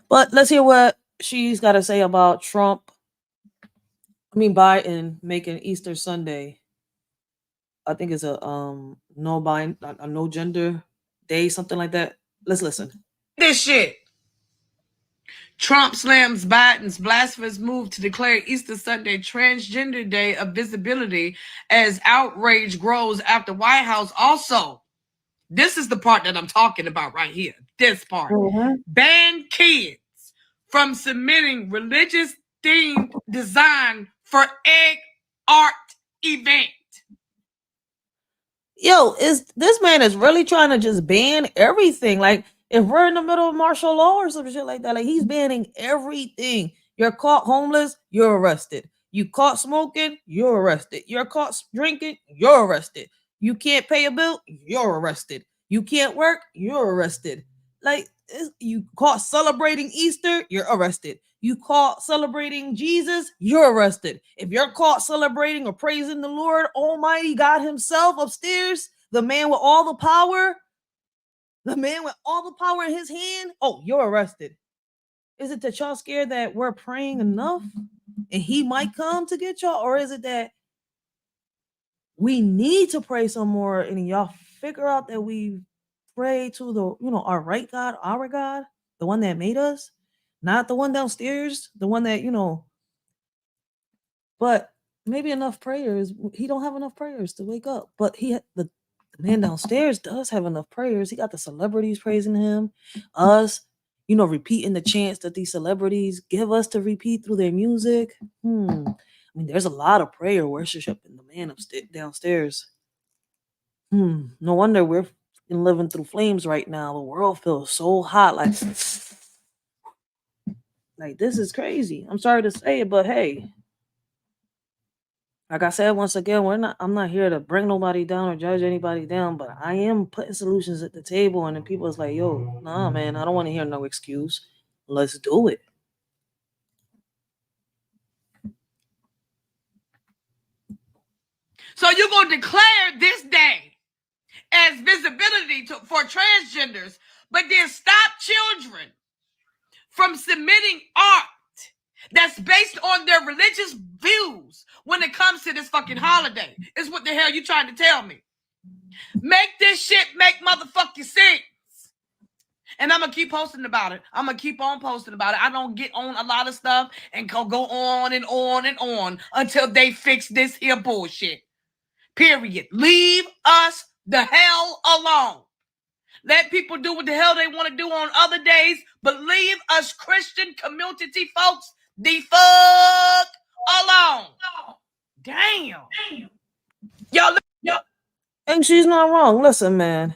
[SPEAKER 1] But let's hear what she's got to say about Biden making Easter Sunday. I think it's a no gender day, something like that. Let's listen.
[SPEAKER 11] This shit. Trump slams Biden's blasphemous move to declare Easter Sunday Transgender Day of Visibility as outrage grows after White House also. This is the part that I'm talking about right here. This part. Ban kids from submitting religious themed design for egg art event.
[SPEAKER 1] Yo, this man is really trying to just ban everything. Like if we're in the middle of martial law or some shit like that, like he's banning everything. You're caught homeless, you're arrested. You caught smoking, you're arrested. You're caught drinking, you're arrested. You can't pay a bill, you're arrested. You can't work, you're arrested. Like you caught celebrating Easter, you're arrested. You caught celebrating Jesus, you're arrested. If you're caught celebrating or praising the Lord Almighty God Himself upstairs, the man with all the power, in His hand, you're arrested. Is it that y'all scared that we're praying enough and He might come to get y'all? Or is it that we need to pray some more and y'all figure out that we pray to the, our right God, our God, the one that made us, not the one downstairs, the one that, but maybe enough prayers. He don't have enough prayers to wake up, but the man downstairs does have enough prayers. He got the celebrities praising him, us, repeating the chants that these celebrities give us to repeat through their music. There's a lot of prayer worship in the man downstairs. No wonder we're living through flames right now. The world feels so hot, like this is crazy. I'm sorry to say it, but hey, like I said, once again, I'm not here to bring nobody down or judge anybody down, but I am putting solutions at the table. And then people is like, yo, nah, man, I don't want to hear no excuse. Let's do it.
[SPEAKER 11] So you're going to declare this day as visibility for transgenders, but then stop children from submitting art that's based on their religious views when it comes to this fucking holiday. Is what the hell you trying to tell me? Make this shit make motherfucking sense. And I'm going to keep posting about it. I'm going to keep on posting about it. I don't get on a lot of stuff and go on and on and on until they fix this here bullshit. Period. Leave us the hell alone. Let people do what the hell they want to do on other days, but leave us Christian community folks the fuck alone. Damn. Y'all.
[SPEAKER 1] And she's not wrong. Listen, man.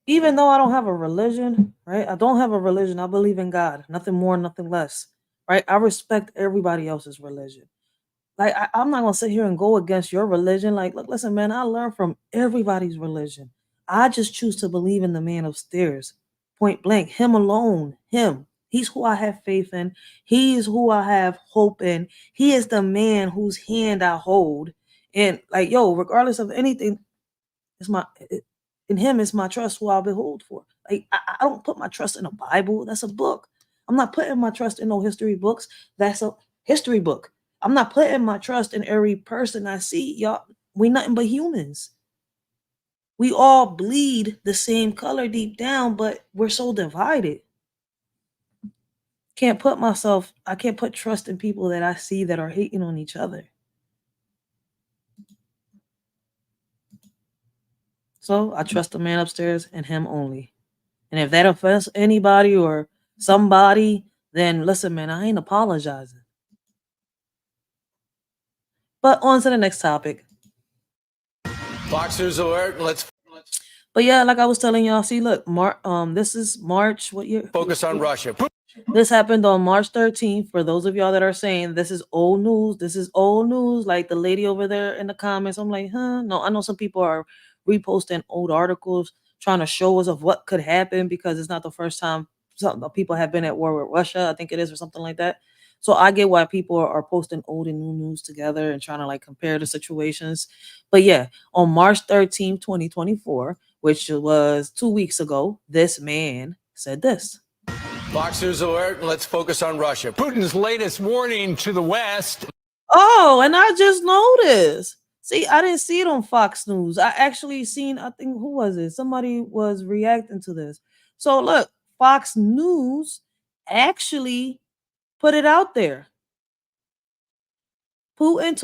[SPEAKER 1] Even though I don't have a religion, right? I don't have a religion. I believe in God. Nothing more, nothing less. Right? I respect everybody else's religion. Like, I'm not gonna sit here and go against your religion. Like, look, listen, man, I learn from everybody's religion. I just choose to believe in the man upstairs. Point blank. Him alone. Him. He's who I have faith in. He is who I have hope in. He is the man whose hand I hold. And like, yo, regardless of anything, in him is my trust who I'll behold for. Like, I don't put my trust in a Bible. That's a book. I'm not putting my trust in no history books. That's a history book. I'm not putting my trust in every person I see. Y'all, we nothing but humans. We all bleed the same color deep down, but we're so divided. I can't put trust in people that I see that are hating on each other. So I trust the man upstairs and him only. And if that offends anybody or somebody, then listen, man, I ain't apologizing. But on to the next topic.
[SPEAKER 16] Boxers alert.
[SPEAKER 1] But yeah, like I was telling y'all, see, look, this is March. What year?
[SPEAKER 16] Focus on Russia.
[SPEAKER 1] This happened on March 13th. For those of y'all that are saying this is old news, this is old news. Like the lady over there in the comments, I'm like, huh? No, I know some people are reposting old articles trying to show us of what could happen because it's not the first time some people have been at war with Russia. I think it is, or something like that. So I get why people are posting old and new news together and trying to like compare the situations. But yeah, on March 13th, 2024, which was 2 weeks ago, this man said this.
[SPEAKER 16] Boxers alert. Let's focus on Russia. Putin's latest warning to the West.
[SPEAKER 1] Oh, and I just noticed. See, I didn't see it on Fox News. I actually seen, I think, who was it? Somebody was reacting to this. So look, Fox News actually put it out there. Putin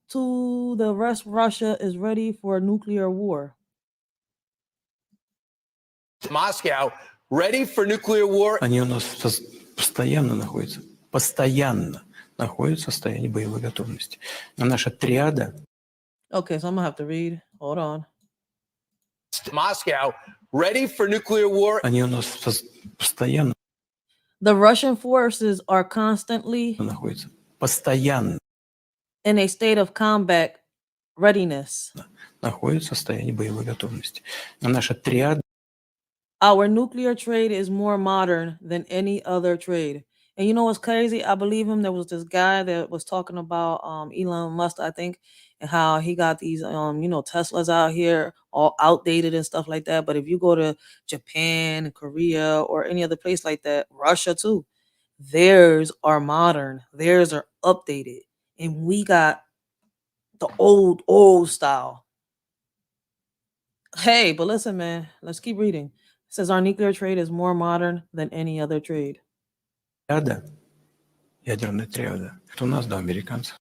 [SPEAKER 1] to the rest Russia is ready for a nuclear war.
[SPEAKER 16] Moscow ready for nuclear war.
[SPEAKER 17] Они у нас постоянно находятся в состоянии боевой готовности. А наша триада.
[SPEAKER 1] Okay, so I'm gonna have to read. Hold on.
[SPEAKER 16] Moscow ready for nuclear war.
[SPEAKER 17] Они у нас постоянно.
[SPEAKER 1] The Russian forces are constantly
[SPEAKER 17] находятся постоянно
[SPEAKER 1] in a state of combat readiness.
[SPEAKER 17] Находятся в состоянии боевой готовности. А наша триада.
[SPEAKER 1] Our nuclear trade is more modern than any other trade. And you know what's crazy? I believe him. There was this guy that was talking about Elon Musk, I think, and how he got these Teslas out here all outdated and stuff like that. But if you go to Japan, Korea, or any other place like that, Russia too, theirs are modern, theirs are updated, and we got the old style. Hey, but listen, man, let's keep reading. It says our nuclear trade is more modern than any other trade.
[SPEAKER 17] Ядерная триада. Это у нас, да, американцев.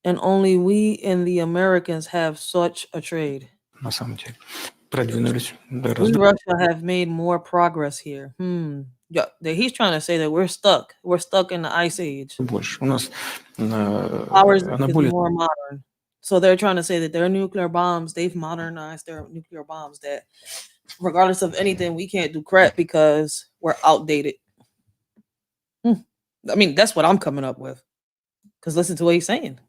[SPEAKER 1] And only we and the Americans have such a trade.
[SPEAKER 17] На самом деле. Продвинулись.
[SPEAKER 1] We Russia have made more progress here. Yeah, he's trying to say that we're stuck. We're stuck in the ice age.
[SPEAKER 17] Больше. У нас
[SPEAKER 1] ours is more modern. So they're trying to say that their nuclear bombs, they've modernized their nuclear bombs, that regardless of anything, we can't do crap because we're outdated. I mean, that's what I'm coming up with. Because listen to what he's saying.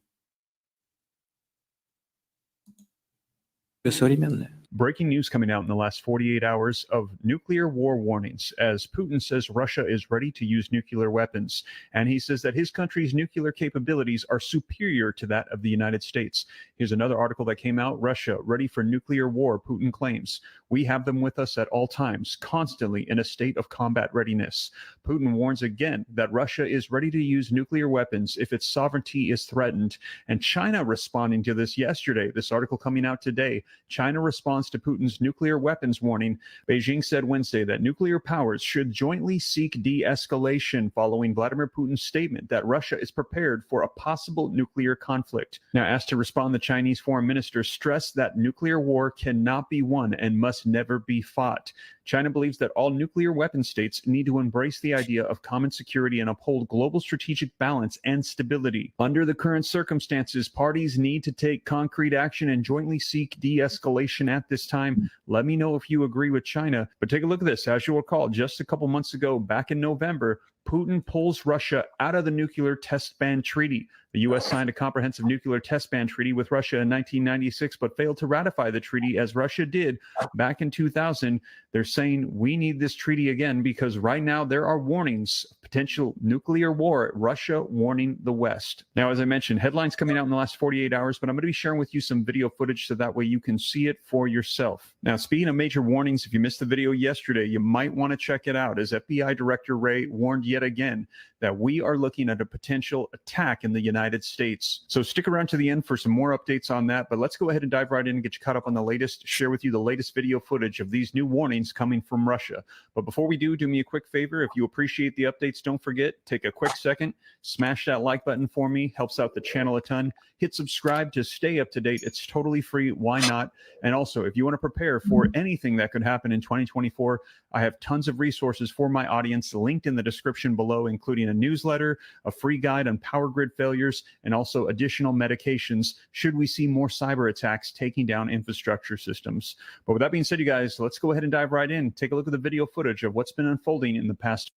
[SPEAKER 12] Breaking news coming out in the last 48 hours of nuclear war warnings, as Putin says Russia is ready to use nuclear weapons. And he says that his country's nuclear capabilities are superior to that of the United States. Here's another article that came out. Russia ready for nuclear war, Putin claims. We have them with us at all times, constantly in a state of combat readiness. Putin warns again that Russia is ready to use nuclear weapons if its sovereignty is threatened. And China responding to this yesterday. This article coming out today. China responds to Putin's nuclear weapons warning. Beijing said Wednesday that nuclear powers should jointly seek de-escalation following Vladimir Putin's statement that Russia is prepared for a possible nuclear conflict. Now, asked to respond, the Chinese foreign minister stressed that nuclear war cannot be won and must must never be fought. China believes that all nuclear weapon states need to embrace the idea of common security and uphold global strategic balance and stability. Under the current circumstances, parties need to take concrete action and jointly seek de-escalation at this time. Let me know if you agree with China. But take a look at this. As you'll recall, just a couple months ago, back in November, Putin pulls Russia out of the nuclear test ban treaty. The U.S. signed a comprehensive nuclear test ban treaty with Russia in 1996, but failed to ratify the treaty as Russia did back in 2000. They're saying we need this treaty again because right now there are warnings of potential nuclear war. Russia warning the West. Now, as I mentioned, headlines coming out in the last 48 hours, but I'm going to be sharing with you some video footage so that way you can see it for yourself. Now, speaking of major warnings, if you missed the video yesterday, you might want to check it out, as FBI Director Wray warned yet again that we are looking at a potential attack in the United States. So stick around to the end for some more updates on that, but let's go ahead and dive right in and get you caught up on the latest, share with you the latest video footage of these new warnings coming from Russia. But before we do me a quick favor. If you appreciate the updates, don't forget, take a quick second, smash that like button for me, helps out the channel a ton. Hit subscribe to stay up to date. It's totally free. Why not? And also, if you want to prepare for anything that could happen in 2024, I have tons of resources for my audience linked in the description below, including a newsletter, a free guide on power grid failures, and also additional medications should we see more cyber attacks taking down infrastructure systems. But with that being said, you guys, let's go ahead and dive right in. Take a look at the video footage of what's been unfolding in the past.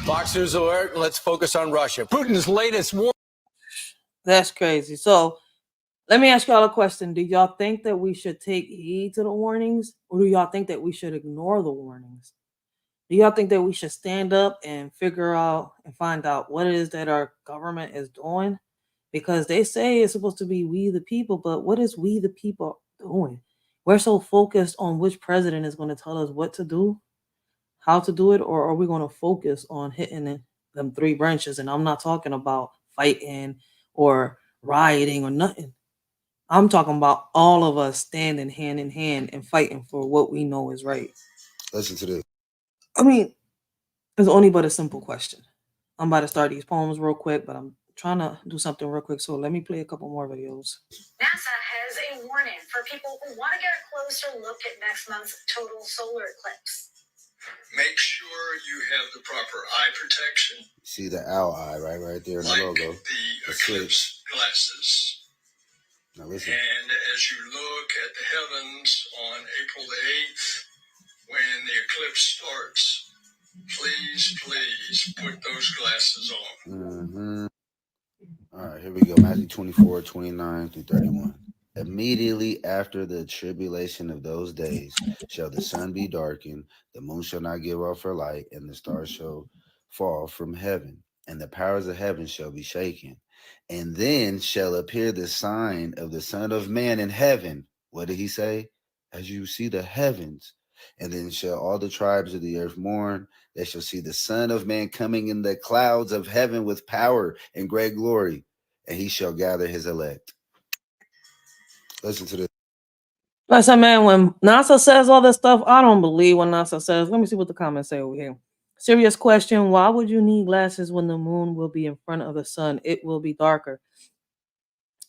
[SPEAKER 16] Fox News alert. Let's focus on Russia. Putin's latest war.
[SPEAKER 1] That's crazy. So let me ask y'all a question. Do y'all think that we should take heed to the warnings, or do y'all think that we should ignore the warnings? Do y'all think that we should stand up and figure out and find out what it is that our government is doing? Because they say it's supposed to be we the people, but what is we the people doing? We're so focused on which president is going to tell us what to do, how to do it, or are we going to focus on hitting them three branches? And I'm not talking about fighting or rioting or nothing. I'm talking about all of us standing hand in hand and fighting for what we know is right.
[SPEAKER 18] Listen to this.
[SPEAKER 1] I mean, it's only but a simple question. I'm about to start these poems real quick, but I'm trying to do something real quick. So let me play a couple more videos.
[SPEAKER 19] NASA has a warning for people who want to get a closer look at next month's total solar eclipse.
[SPEAKER 20] Make sure you have the proper eye protection.
[SPEAKER 18] See the owl eye right there in the logo.
[SPEAKER 20] The eclipse glasses.
[SPEAKER 18] Now listen.
[SPEAKER 20] And as you look at the heavens on April the 8th, when the eclipse starts, please put those glasses on.
[SPEAKER 18] Mm-hmm. All right, here we go. Matthew 24, 29 through 31. Immediately after the tribulation of those days shall the sun be darkened, the moon shall not give off her light, and the stars shall fall from heaven, and the powers of heaven shall be shaken. And then shall appear the sign of the Son of Man in heaven. What did he say? As you see the heavens. And then shall all the tribes of the earth mourn. They shall see the Son of Man coming in the clouds of heaven with power and great glory. And he shall gather his elect. Listen to this.
[SPEAKER 1] Listen, man, when NASA says all this stuff, I don't believe what NASA says. Let me see what the comments say over here. Serious question. Why would you need glasses when the moon will be in front of the sun? It will be darker.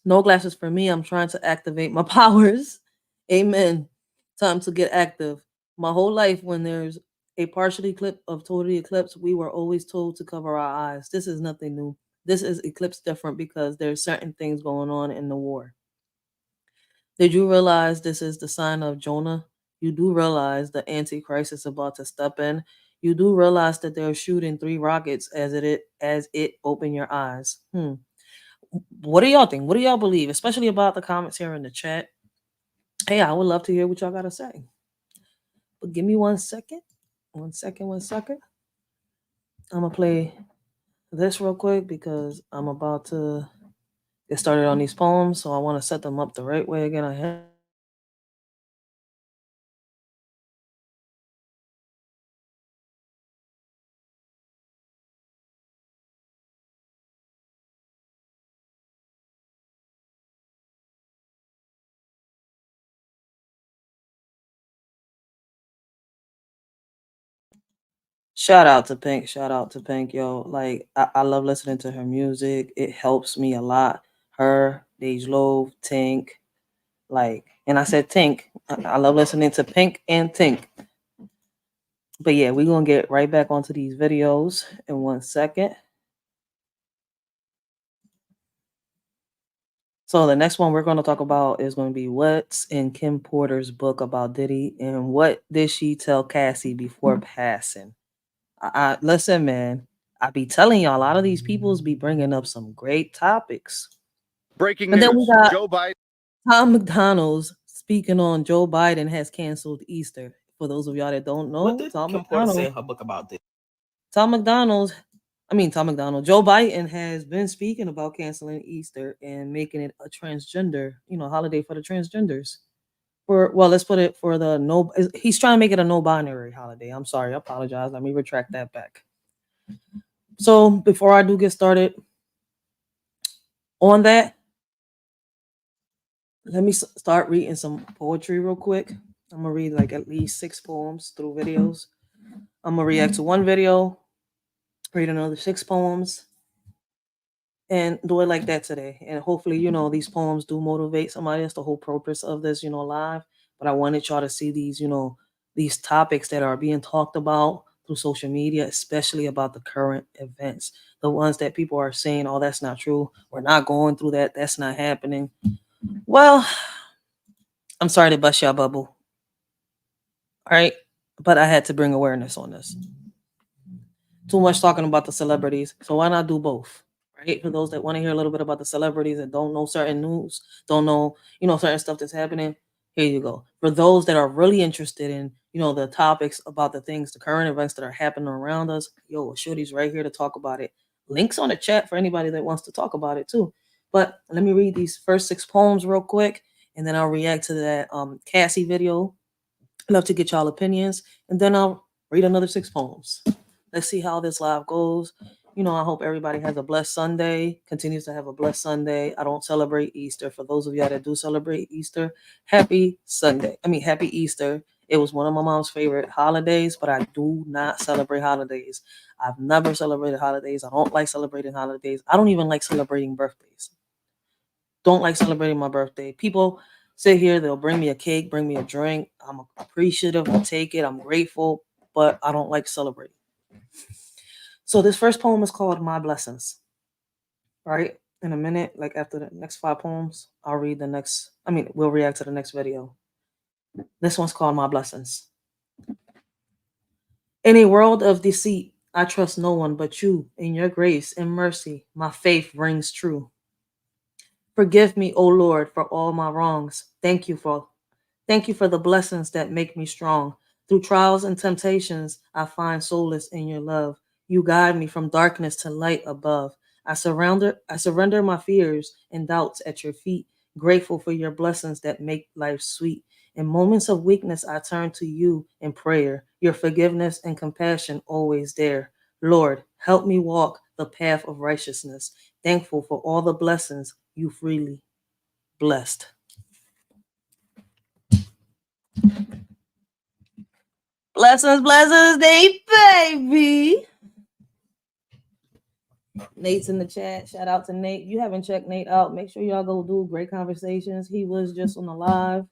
[SPEAKER 1] No glasses for me. I'm trying to activate my powers. Amen. Time to get active. My whole life, when there's a partial eclipse of total eclipse, we were always told to cover our eyes. This is nothing new. This is eclipse different because there's certain things going on in the war. Did you realize this is the sign of Jonah? You do realize the Antichrist is about to step in. You do realize that they're shooting 3 rockets as it open your eyes. What do y'all think? What do y'all believe? Especially about the comments here in the chat. Hey, I would love to hear what y'all got to say. But give me 1 second. 1 second, 1 second. I'm going to play this real quick because I'm about to get started on these poems. So I want to set them up the right way again. I have. Shout out to Pink. Shout out to Pink, yo. Like, I love listening to her music. It helps me a lot. Her, Dej Love, Tink. Like, And I said Tink. I love listening to Pink and Tink. But yeah, we're going to get right back onto these videos in 1 second. So the next one we're going to talk about is going to be what's in Kim Porter's book about Diddy and what did she tell Cassie before passing. Listen, man, I be telling y'all, a lot of these peoples be bringing up some great topics.
[SPEAKER 21] Breaking
[SPEAKER 1] And
[SPEAKER 21] news.
[SPEAKER 1] then we got
[SPEAKER 21] Joe Biden.
[SPEAKER 1] Tom McDonald's speaking on Joe Biden has canceled Easter. For those of y'all that don't know,
[SPEAKER 8] What did Kim Porter say in her book about this?
[SPEAKER 1] Tom McDonald, Joe Biden has been speaking about canceling Easter and making it a transgender, holiday for the transgenders. Let's put it for the no. He's trying to make it a no-binary holiday. I'm sorry, I apologize. Let me retract that back. So before I do get started on that, let me start reading some poetry real quick. I'm gonna read like at least 6 poems through videos. I'm gonna react to one video, read another 6 poems, and do it like that today. And hopefully, these poems do motivate somebody. That's the whole purpose of this, live. But I wanted y'all to see these, these topics that are being talked about through social media, especially about the current events. The ones that people are saying, oh, that's not true. We're not going through that. That's not happening. Well, I'm sorry to bust y'all bubble. All right. But I had to bring awareness on this. Too much talking about the celebrities. So why not do both? Right? For those that want to hear a little bit about the celebrities and don't know certain news, don't know, certain stuff that's happening, here you go. For those that are really interested in, the topics about the things, the current events that are happening around us, Shorty's right here to talk about it. Links on the chat for anybody that wants to talk about it too. But let me read these first 6 poems real quick, and then I'll react to that Cassie video. Love to get y'all opinions, and then I'll read another 6 poems. Let's see how this live goes. I hope everybody has a blessed Sunday, continues to have a blessed Sunday. I don't celebrate Easter. For those of y'all that do celebrate Easter, happy Easter. It was one of my mom's favorite holidays, but I do not celebrate holidays. I've never celebrated holidays. I don't like celebrating holidays. I don't even like celebrating birthdays. Don't like celebrating my birthday. People sit here, they'll bring me a cake, bring me a drink. I'm appreciative, I'll take it, I'm grateful, but I don't like celebrating. So this first poem is called My Blessings. Right? In a minute, like after the next 5 poems, we'll react to the next video. This one's called My Blessings. In a world of deceit, I trust no one but you. In your grace and mercy, my faith rings true. Forgive me, O Lord, for all my wrongs. Thank you for the blessings that make me strong. Through trials and temptations, I find solace in your love. You guide me from darkness to light above. I surrender my fears and doubts at your feet, grateful for your blessings that make life sweet. In moments of weakness, I turn to you in prayer, your forgiveness and compassion always there. Lord, help me walk the path of righteousness, thankful for all the blessings you freely blessed. Blessings, Nate, baby. Nate's in the chat. Shout out to Nate. You haven't checked Nate out. Make sure y'all go do Great Conversations. He was just on the live.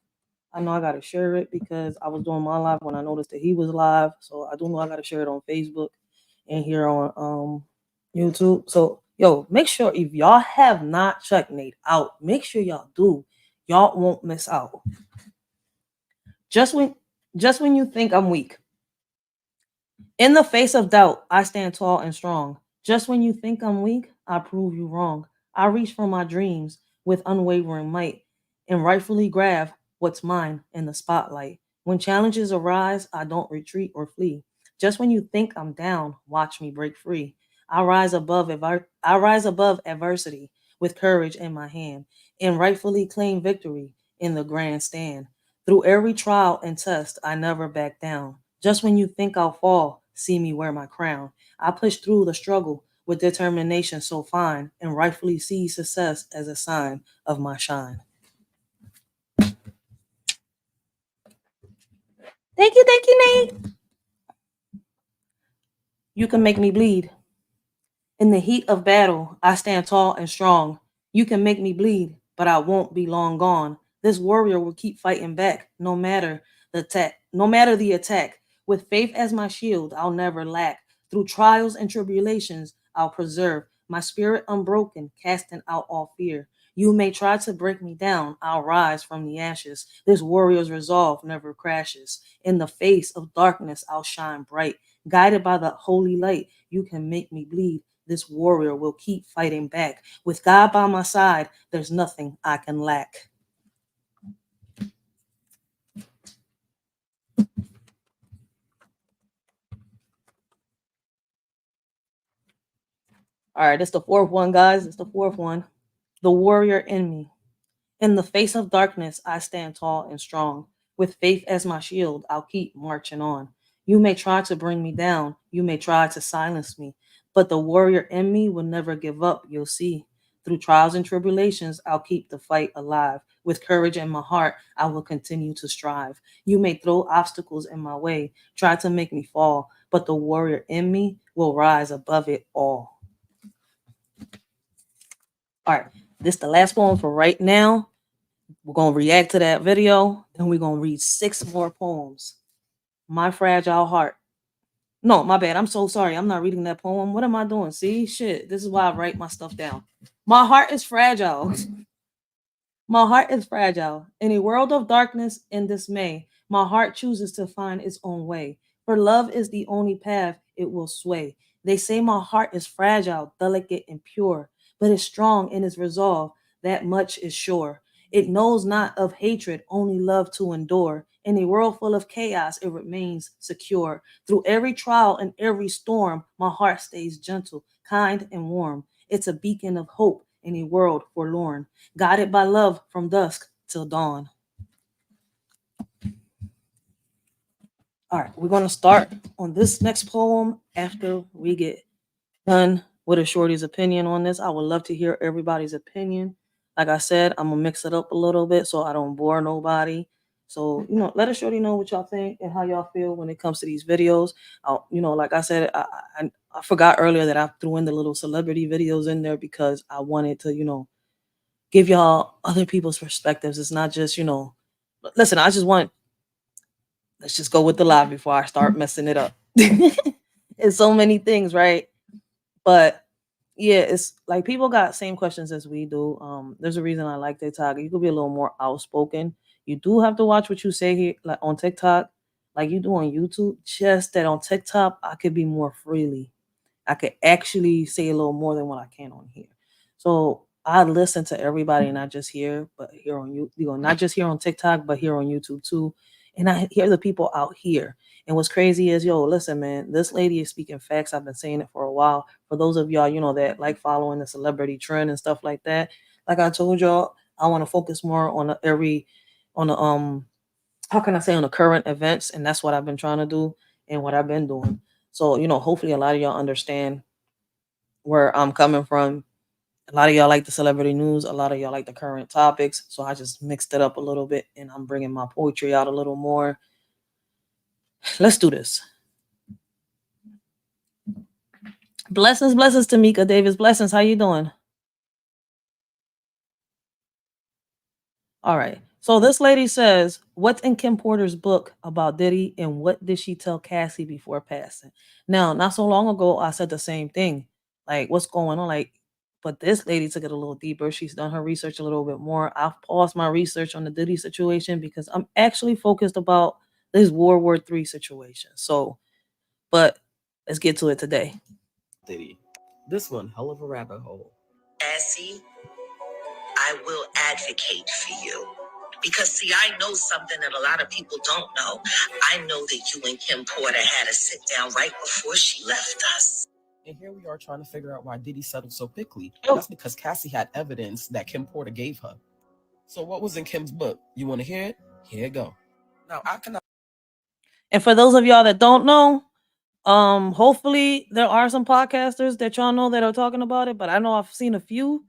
[SPEAKER 1] I know I got to share it because I was doing my live when I noticed that he was live. So I do know I got to share it on Facebook and here on YouTube. So, make sure if y'all have not checked Nate out, make sure y'all do. Y'all won't miss out. Just when you think I'm weak, in the face of doubt, I stand tall and strong. Just when you think I'm weak, I prove you wrong. I reach for my dreams with unwavering might and rightfully grab what's mine in the spotlight. When challenges arise, I don't retreat or flee. Just when you think I'm down, watch me break free. I rise above adversity with courage in my hand and rightfully claim victory in the grand stand. Through every trial and test, I never back down. Just when you think I'll fall, see me wear my crown. I push through the struggle with determination so fine and rightfully see success as a sign of my shine. Thank you, Nate. You can make me bleed. In the heat of battle, I stand tall and strong. You can make me bleed, but I won't be long gone. This warrior will keep fighting back, no matter the attack. With faith as my shield, I'll never lack. Through trials and tribulations, I'll preserve my spirit unbroken, casting out all fear. You may try to break me down, I'll rise from the ashes. This warrior's resolve never crashes. In the face of darkness, I'll shine bright. Guided by the holy light, you can make me bleed. This warrior will keep fighting back. With God by my side, there's nothing I can lack. All right, it's the fourth one, guys. It's the fourth one. The warrior in me. In the face of darkness, I stand tall and strong. With faith as my shield, I'll keep marching on. You may try to bring me down, you may try to silence me, but the warrior in me will never give up, you'll see. Through trials and tribulations, I'll keep the fight alive. With courage in my heart, I will continue to strive. You may throw obstacles in my way, try to make me fall, but the warrior in me will rise above it all. All right, this is the last poem for right now. We're going to react to that video. Then we're going to read 6 more poems. My Fragile Heart. No, my bad. I'm so sorry. I'm not reading that poem. What am I doing? See, shit. This is why I write my stuff down. My heart is fragile. My heart is fragile. In a world of darkness and dismay, my heart chooses to find its own way. For love is the only path it will sway. They say my heart is fragile, delicate, and pure, but it's strong in its resolve. That much is sure. It knows not of hatred, only love to endure. In a world full of chaos, it remains secure. Through every trial and every storm, my heart stays gentle, kind, and warm. It's a beacon of hope in a world forlorn, guided by love from dusk till dawn. All right, we're going to start on this next poem after we get done with a shorty's opinion on this. I would love to hear everybody's opinion. Like I said, I'm going to mix it up a little bit so I don't bore nobody. So, let a shorty know what y'all think and how y'all feel when it comes to these videos. Like I said, I forgot earlier that I threw in the little celebrity videos in there because I wanted to, give y'all other people's perspectives. It's not just, listen, let's just go with the lie before I start messing it up. It's so many things, right? But yeah, it's like people got same questions as we do. There's a reason I like TikTok. You could be a little more outspoken. You do have to watch what you say here, like on TikTok, like you do on YouTube. Just that on TikTok, I could be more freely. I could actually say a little more than what I can on here. So I listen to everybody, not just here, but here on not just here on TikTok, but here on YouTube too. And I hear the people out here. And what's crazy is, listen, man, this lady is speaking facts. I've been saying it for a while. For those of y'all, that like following the celebrity trend and stuff like that, like I told y'all, I want to focus more on how can I say, on the current events, and that's what I've been trying to do and what I've been doing. So, hopefully a lot of y'all understand where I'm coming from. A lot of y'all like the celebrity news. A lot of y'all like the current topics. So I just mixed it up a little bit and I'm bringing my poetry out a little more. Let's do this. Blessings, blessings, Tamika Davis. Blessings. How you doing? All right. So this lady says, what's in Kim Porter's book about Diddy and what did she tell Cassie before passing? Now, not so long ago, I said the same thing. Like, what's going on? But this lady took it a little deeper. She's done her research a little bit more. I've paused my research on the Diddy situation because I'm actually focused about this World War III situation. So, but let's get to it today.
[SPEAKER 21] Diddy. This one, hell of a rabbit hole.
[SPEAKER 22] Cassie, I will advocate for you. Because, see, I know something that a lot of people don't know. I know that you and Kim Porter had a sit down right before she left us.
[SPEAKER 21] And here we are trying to figure out why Diddy settled so quickly. That's because Cassie had evidence that Kim Porter gave her. So what was in Kim's book? You want to hear it? Here it go. Now, I cannot.
[SPEAKER 1] And for those of y'all that don't know, hopefully there are some podcasters that y'all know that are talking about it, but I know I've seen a few.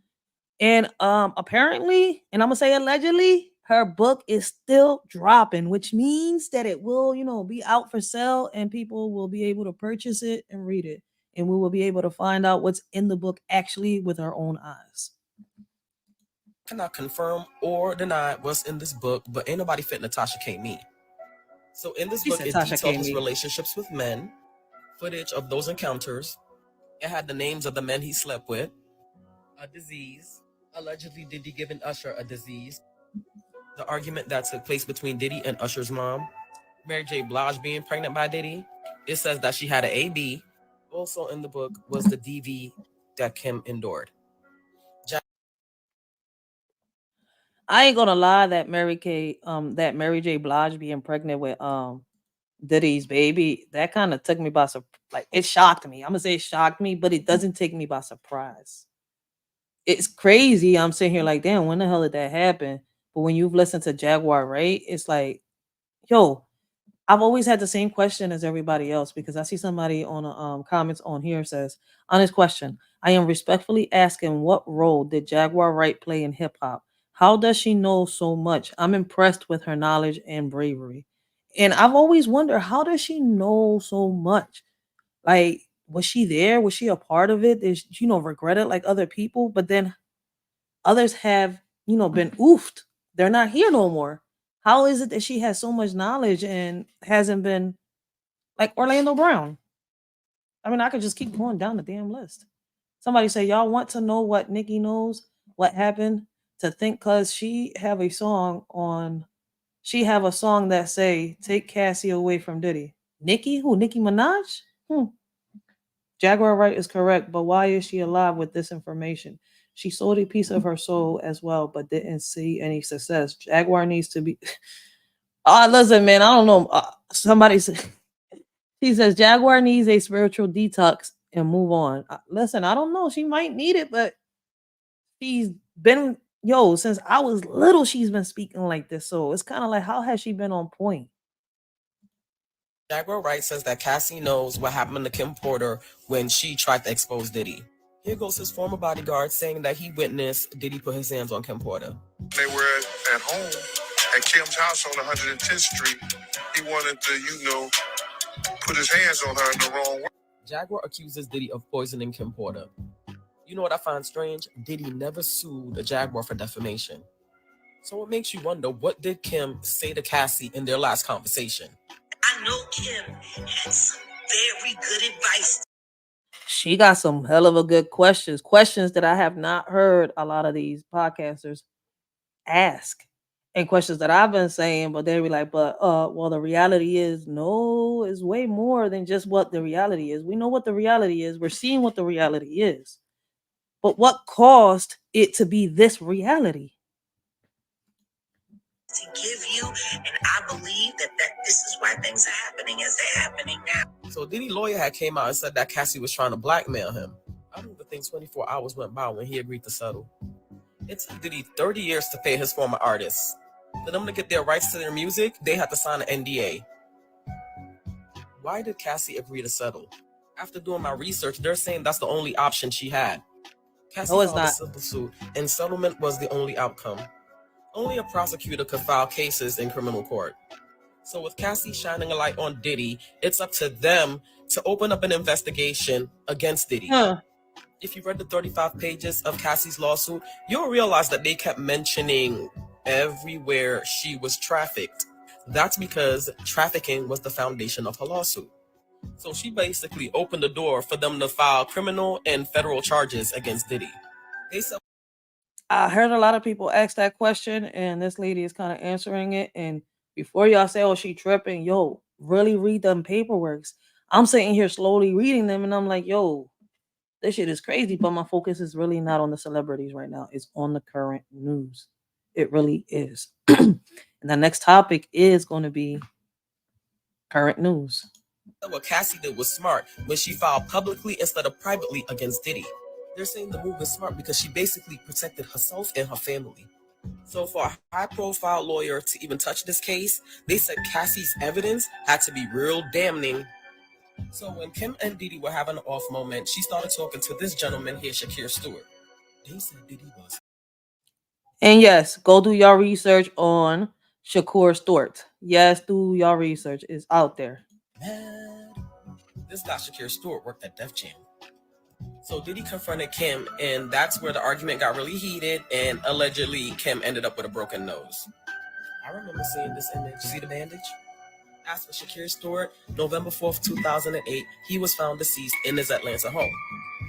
[SPEAKER 1] And apparently, and I'm gonna say allegedly, her book is still dropping, which means that it will, be out for sale and people will be able to purchase it and read it. And we will be able to find out what's in the book actually with our own eyes.
[SPEAKER 21] cannot confirm or deny what's in this book, but ain't nobody fit Natasha K. Me. So in this book, it detailed his relationships with men, footage of those encounters. It had the names of the men he slept with, a disease. Allegedly, Diddy giving Usher a disease. The argument that took place between Diddy and Usher's mom. Mary J. Blige being pregnant by Diddy. It says that she had an AB. Also in the book was the DV that Kim endured.
[SPEAKER 1] I ain't gonna lie that Mary J. Blige being pregnant with Diddy's baby, that kind of took me by like it shocked me. I'm gonna say it shocked me, but it doesn't take me by surprise. It's crazy. I'm sitting here like, damn, when the hell did that happen? But when you've listened to Jaguar, right? It's like, yo, I've always had the same question as everybody else because I see somebody on the comments on here says, honest question. I am respectfully asking what role did Jaguar Wright play in hip hop? How does she know so much? I'm impressed with her knowledge and bravery. And I've always wondered, how does she know so much? Like, was she there? Was she a part of it? Is regret it like other people? But then others have, been oofed. They're not here no more. How is it that she has so much knowledge and hasn't been like Orlando Brown? I mean, I could just keep going down the damn list. Somebody say, y'all want to know what Nicki knows? What happened? To think cause she have a song that say, take Cassie away from Diddy. Nicki? Who? Nicki Minaj? Jaguar Wright is correct, but why is she alive with this information? She sold a piece of her soul as well, but didn't see any success. Jaguar needs to be. Listen, man, I don't know. Somebody said he says Jaguar needs a spiritual detox and move on. Listen, I don't know. She might need it, but she's been since I was little. She's been speaking like this, so it's kind of like, how has she been on point?
[SPEAKER 21] Jaguar Wright says that Cassie knows what happened to Kim Porter when she tried to expose Diddy. Here goes his former bodyguard saying that he witnessed Diddy put his hands on Kim Porter.
[SPEAKER 3] They were at home at Kim's house on 110th Street. He wanted to, put his hands on her in the wrong way.
[SPEAKER 21] Jaguar accuses Diddy of poisoning Kim Porter. You know what I find strange? Diddy never sued a Jaguar for defamation. So it makes you wonder, what did Kim say to Cassie in their last conversation?
[SPEAKER 22] I know Kim had some very good advice.
[SPEAKER 1] She got some hell of a good questions that I have not heard a lot of these podcasters ask, and questions that I've been saying, but they be like, but well, the reality is, no, it's way more than just what the reality is. We know what the reality is. We're seeing what the reality is, but what caused it to be this reality?
[SPEAKER 22] To give you, and I believe that this is why things are happening as they're happening now.
[SPEAKER 21] So Diddy's lawyer had came out and said that Cassie was trying to blackmail him. I don't even think 24 hours went by when he agreed to settle. It took Diddy 30 years to pay his former artists. For them to get their rights to their music, they had to sign an NDA. Why did Cassie agree to settle? After doing my research, they're saying that's the only option she had. Cassie filed a civil suit, and settlement was the only outcome. Only a prosecutor could file cases in criminal court. So with Cassie shining a light on Diddy, it's up to them to open up an investigation against Diddy. If you read the 35 pages of Cassie's lawsuit, you'll realize that they kept mentioning everywhere she was trafficked. That's because trafficking was the foundation of her lawsuit. So she basically opened the door for them to file criminal and federal charges against Diddy.
[SPEAKER 1] I heard a lot of people ask that question, and this lady is kind of answering it. And before y'all say, oh, she tripping, yo, really read them paperworks. I'm sitting here slowly reading them, and I'm like, yo, this shit is crazy. But my focus is really not on the celebrities right now. It's on the current news. It really is. And the next topic is going to be current news.
[SPEAKER 21] What Cassie did was smart when she filed publicly instead of privately against Diddy. They're saying the move is smart because she basically protected herself and her family. So for a high-profile lawyer to even touch this case, they said Cassie's evidence had to be real damning. So when Kim and Diddy were having an off moment, she started talking to this gentleman here, Shakir Stewart. They said Diddy was.
[SPEAKER 1] And yes, go do your research on Shakur Stewart. Yes, do your research. It's out there.
[SPEAKER 21] Mad. This guy, Shakir Stewart, worked at Def Jam. So Diddy confronted Kim, and that's where the argument got really heated, and allegedly Kim ended up with a broken nose. I remember seeing this image. See the bandage? As for Shakir Stewart, November 4th, 2008, he was found deceased in his Atlanta home.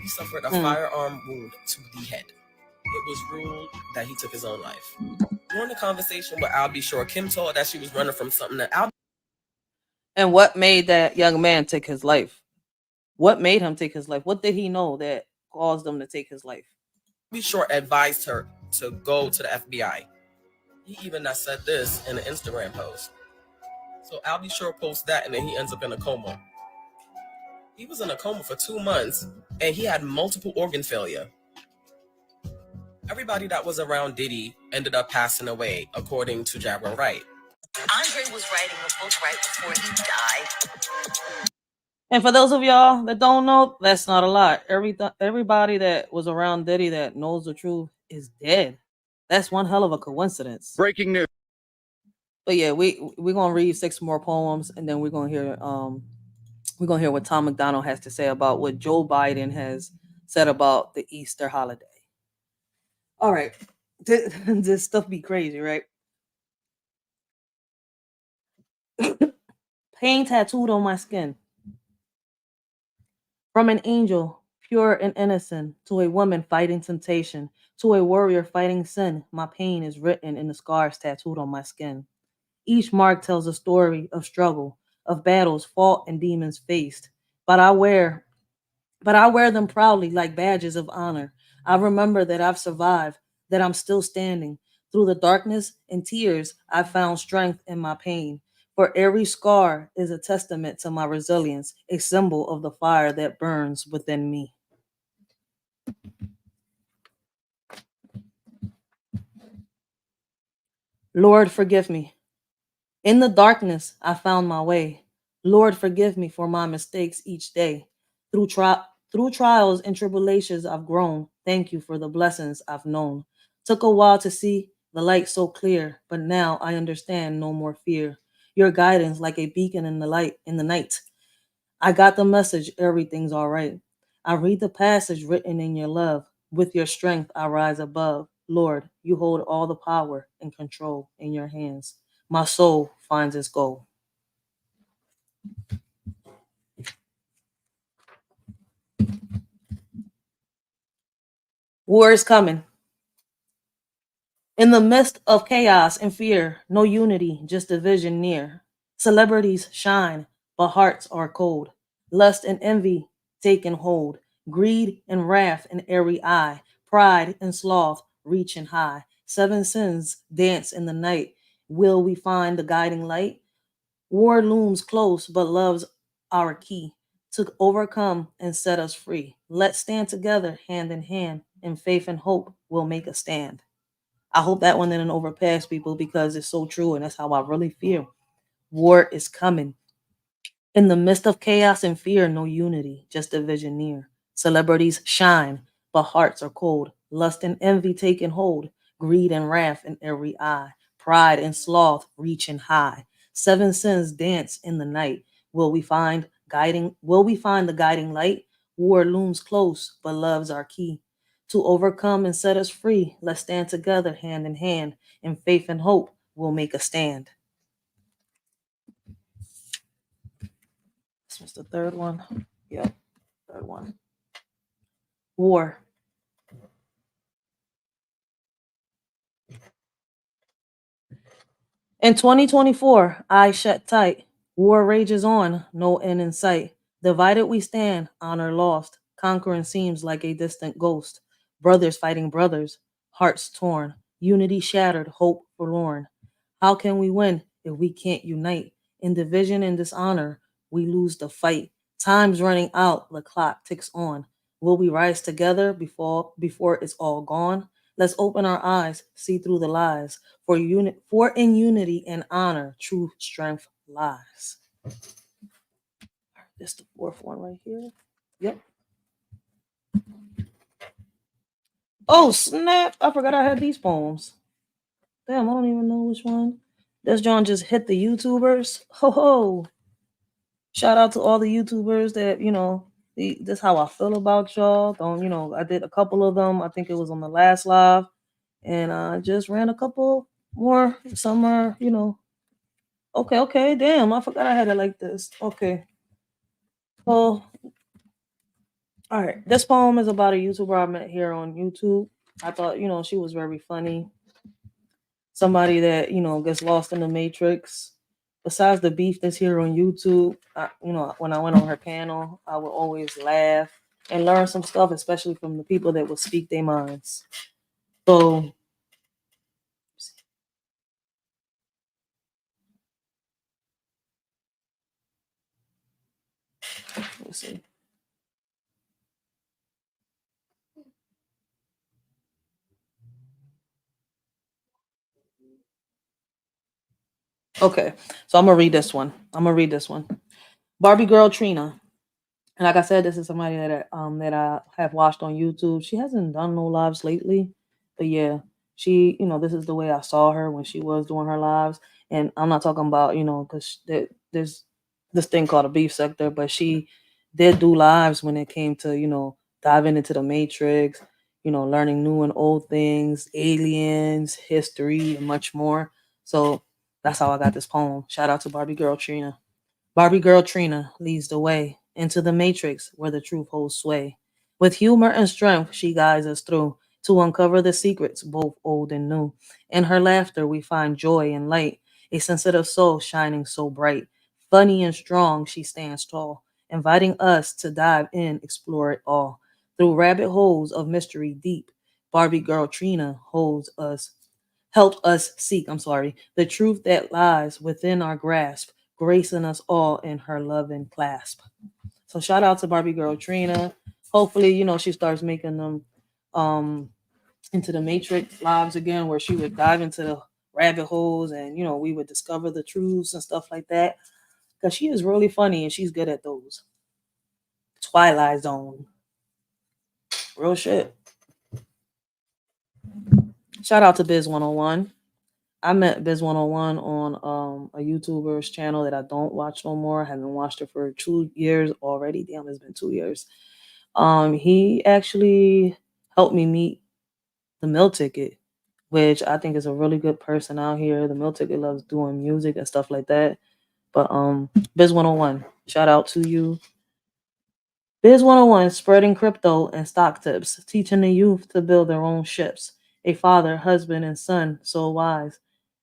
[SPEAKER 21] He suffered a firearm wound to the head. It was ruled that he took his own life. During the conversation with Al B. Shore, Kim told that she was running from something that Al.
[SPEAKER 1] And what made that young man take his life? What made him take his life? What did he know that caused him to take his life?
[SPEAKER 21] B. Shore advised her to go to the FBI. He even said this in an Instagram post. So Al B. Shore posts that, and then he ends up in a coma. He was in a coma for 2 months, and he had multiple organ failure. Everybody that was around Diddy ended up passing away, according to Jaguar Wright.
[SPEAKER 22] Andre was writing a book right before he died.
[SPEAKER 1] And for those of y'all that don't know, that's not a lot. Everybody that was around Diddy that knows the truth is dead. That's one hell of a coincidence.
[SPEAKER 4] Breaking news.
[SPEAKER 1] But yeah, we're gonna read 6 more poems, and then we're gonna hear what Tom McDonald has to say about what Joe Biden has said about the Easter holiday. All right, this stuff be crazy, right? Pain tattooed on my skin. From an angel, pure and innocent, to a woman fighting temptation, to a warrior fighting sin, my pain is written in the scars tattooed on my skin. Each mark tells a story of struggle, of battles fought and demons faced. But I wear them proudly like badges of honor. I remember that I've survived, that I'm still standing. Through the darkness and tears, I found strength in my pain. For every scar is a testament to my resilience, a symbol of the fire that burns within me. Lord, forgive me. In the darkness, I found my way. Lord, forgive me for my mistakes each day. Through trials and tribulations, I've grown. Thank you for the blessings I've known. Took a while to see the light so clear, but now I understand no more fear. Your guidance like a beacon in the night. I got the message, everything's all right. I read the passage written in your love. With your strength, I rise above. Lord, you hold all the power and control in your hands. My soul finds its goal. War is coming. In the midst of chaos and fear, no unity, just division near. Celebrities shine, but hearts are cold. Lust and envy taking hold. Greed and wrath in every eye. Pride and sloth reaching high. 7 sins dance in the night. Will we find the guiding light? War looms close, but love's our key to overcome and set us free. Let's stand together, hand in hand, and faith and hope will make a stand. I hope that one didn't overpass people because it's so true, and that's how I really feel. War is coming. In the midst of chaos and fear, no unity, just division near. Celebrities shine, but hearts are cold. Lust and envy taking hold. Greed and wrath in every eye. Pride and sloth reaching high. 7 sins dance in the night. Will we find the guiding light? War looms close, but love's our key. To overcome and set us free, let's stand together hand in hand. In faith and hope, we'll make a stand. This was the third one. Yep, third one. War. In 2024, eyes shut tight. War rages on, no end in sight. Divided we stand, honor lost. Conquering seems like a distant ghost. Brothers fighting brothers, hearts torn. Unity shattered, hope forlorn. How can we win if we can't unite? In division and dishonor, we lose the fight. Time's running out, the clock ticks on. Will we rise together before it's all gone? Let's open our eyes, see through the lies. For in unity and honor, true strength lies. This is the fourth one right here. Yep. Oh snap! I forgot I had these poems. Damn, I don't even know which one. This John just hit the YouTubers. Ho ho! Shout out to all the YouTubers that This how I feel about y'all. Don't I did a couple of them. I think it was on the last live, and I just ran a couple more. Some are okay. Damn, I forgot I had it like this. Okay. Well, all right. This poem is about a YouTuber I met here on YouTube. I thought she was very funny. Somebody that gets lost in the matrix. Besides the beef that's here on YouTube, when I went on her panel, I would always laugh and learn some stuff, especially from the people that would speak their minds. So, let's see. Okay, so I'm gonna read this one. Barbie Girl Trina. And like I said, this is somebody that I have watched on YouTube. She hasn't done no lives lately, but yeah, she this is the way I saw her when she was doing her lives. And I'm not talking about because there's this thing called a beef sector, but she did do lives when it came to diving into the matrix, learning new and old things, aliens, history, and much more. So that's how I got this poem. Shout out to Barbie Girl Trina. Barbie Girl Trina leads the way into the matrix where the truth holds sway. With humor and strength, she guides us through to uncover the secrets, both old and new. In her laughter, we find joy and light, a sensitive soul shining so bright. Funny and strong, she stands tall, inviting us to dive in, explore it all. Through rabbit holes of mystery deep, Barbie Girl Trina helped us seek, the truth that lies within our grasp, gracing us all in her loving clasp. So shout out to Barbie Girl Trina. Hopefully, she starts making them into the Matrix lives again, where she would dive into the rabbit holes and we would discover the truths and stuff like that. Because she is really funny and she's good at those. Twilight Zone. Real shit. Shout out to Biz 101. I met Biz 101 on a YouTuber's channel that I don't watch no more. I haven't watched her for 2 years already. Damn, it's been 2 years. He actually helped me meet the Mill Ticket, which I think is a really good person out here. The Mill Ticket loves doing music and stuff like that. But Biz 101, shout out to you. Biz 101, spreading crypto and stock tips, teaching the youth to build their own ships. A father, husband, and son so wise,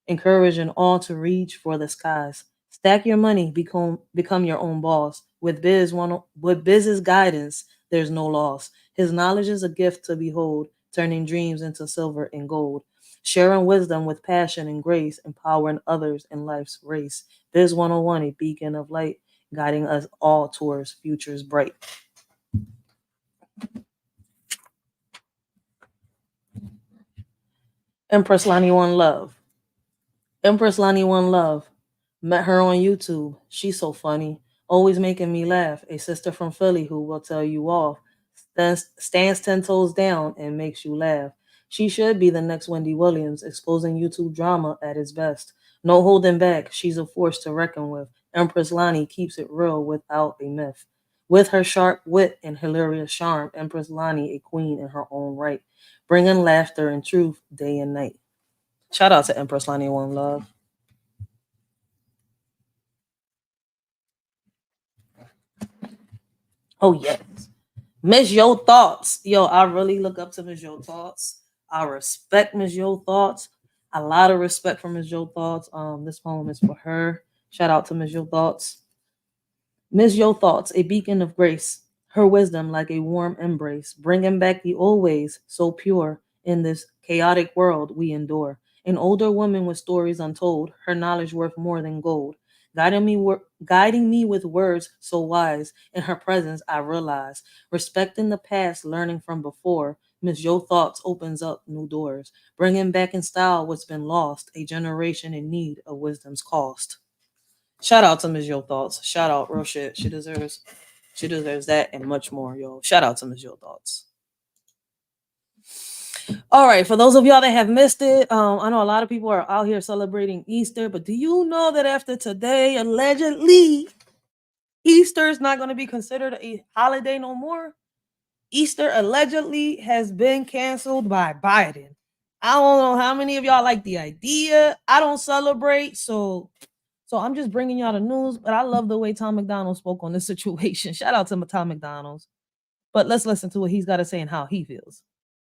[SPEAKER 1] encouraging all to reach for the skies. Stack your money, become your own boss. With Biz's guidance, there's no loss. His knowledge is a gift to behold, turning dreams into silver and gold. Sharing wisdom with passion and grace, empowering others in life's race. Biz 101, a beacon of light, guiding us all towards futures bright. Empress Lani One Love. Empress Lani One Love. Met her on YouTube. She's so funny. Always making me laugh. A sister from Philly who will tell you off. Stands 10 toes down and makes you laugh. She should be the next Wendy Williams, exposing YouTube drama at its best. No holding back. She's a force to reckon with. Empress Lani keeps it real without a myth. With her sharp wit and hilarious charm, Empress Lani a queen in her own right, bringing laughter and truth day and night. Shout out to Empress Lani One Love. Oh yes. Miss Yo Thoughts. Yo, I really look up to Miss Yo Thoughts. I respect Miss Yo Thoughts. A lot of respect for Miss Yo Thoughts. This poem is for her. Shout out to Miss Yo Thoughts. Miss Yo Thoughts, a beacon of grace. Her wisdom like a warm embrace, bringing back the old ways so pure in this chaotic world we endure. An older woman with stories untold, her knowledge worth more than gold. Guiding me with words so wise. In her presence, I realize, respecting the past, learning from before. Miss Yo Thoughts opens up new doors, bringing back in style what's been lost. A generation in need of wisdom's cost. Shout out to Miss Yo Thoughts. Shout out, real shit. She deserves that and much more, yo. Shout out to Miss Yo Thoughts. All right, for those of y'all that have missed it, I know a lot of people are out here celebrating Easter, but do you know that after today, allegedly, Easter is not going to be considered a holiday no more. Easter allegedly has been canceled by Biden. I don't know how many of y'all like the idea. I don't celebrate, so I'm just bringing y'all the news. But I love the way Tom McDonald spoke on this situation. Shout out to Tom McDonald. But let's listen to what he's got to say and how he feels.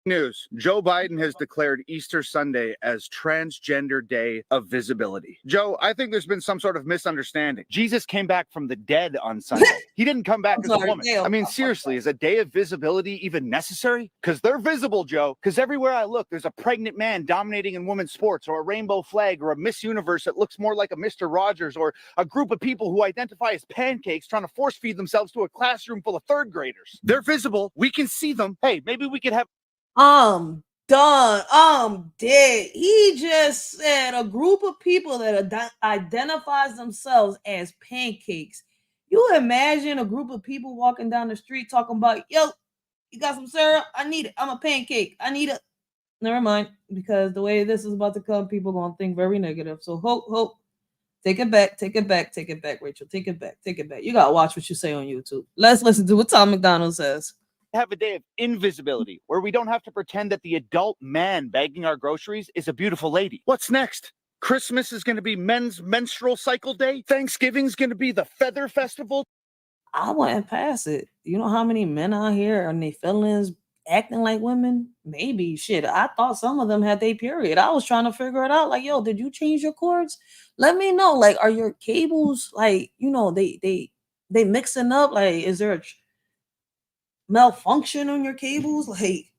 [SPEAKER 4] News. Joe Biden has declared Easter Sunday as Transgender Day of Visibility. Joe, I think there's been some sort of misunderstanding. Jesus came back from the dead on Sunday. He didn't come back as a woman. I mean, seriously, is a day of visibility even necessary? Because they're visible, Joe. Because everywhere I look, there's a pregnant man dominating in women's sports, or a rainbow flag, or a Miss Universe that looks more like a Mr. Rogers, or a group of people who identify as pancakes trying to force feed themselves to a classroom full of third graders. They're visible. We can see them. Hey, maybe we could have
[SPEAKER 1] I'm done. I'm dead. He just said a group of people that identifies themselves as pancakes. You imagine a group of people walking down the street talking about, yo, you got some syrup? I need it. I'm a pancake. I need it. Never mind, because the way this is about to come, people going to think very negative. So hope. Take it back, Racheal. Take it back. You got to watch what you say on YouTube. Let's listen to what Tom McDonald says.
[SPEAKER 4] Have a day of invisibility where we don't have to pretend that the adult man bagging our groceries is a beautiful lady. What's next? Christmas is going to be men's menstrual cycle day. Thanksgiving's going to be the feather festival.
[SPEAKER 1] I wouldn't pass it. You know how many men out here and they feelings acting like women? Maybe shit. I thought some of them had their period. I was trying to figure it out. Like, yo, did you change your cords? Let me know. Like, are your cables like, they mixing up? Like, is there a malfunction on your cables? Like,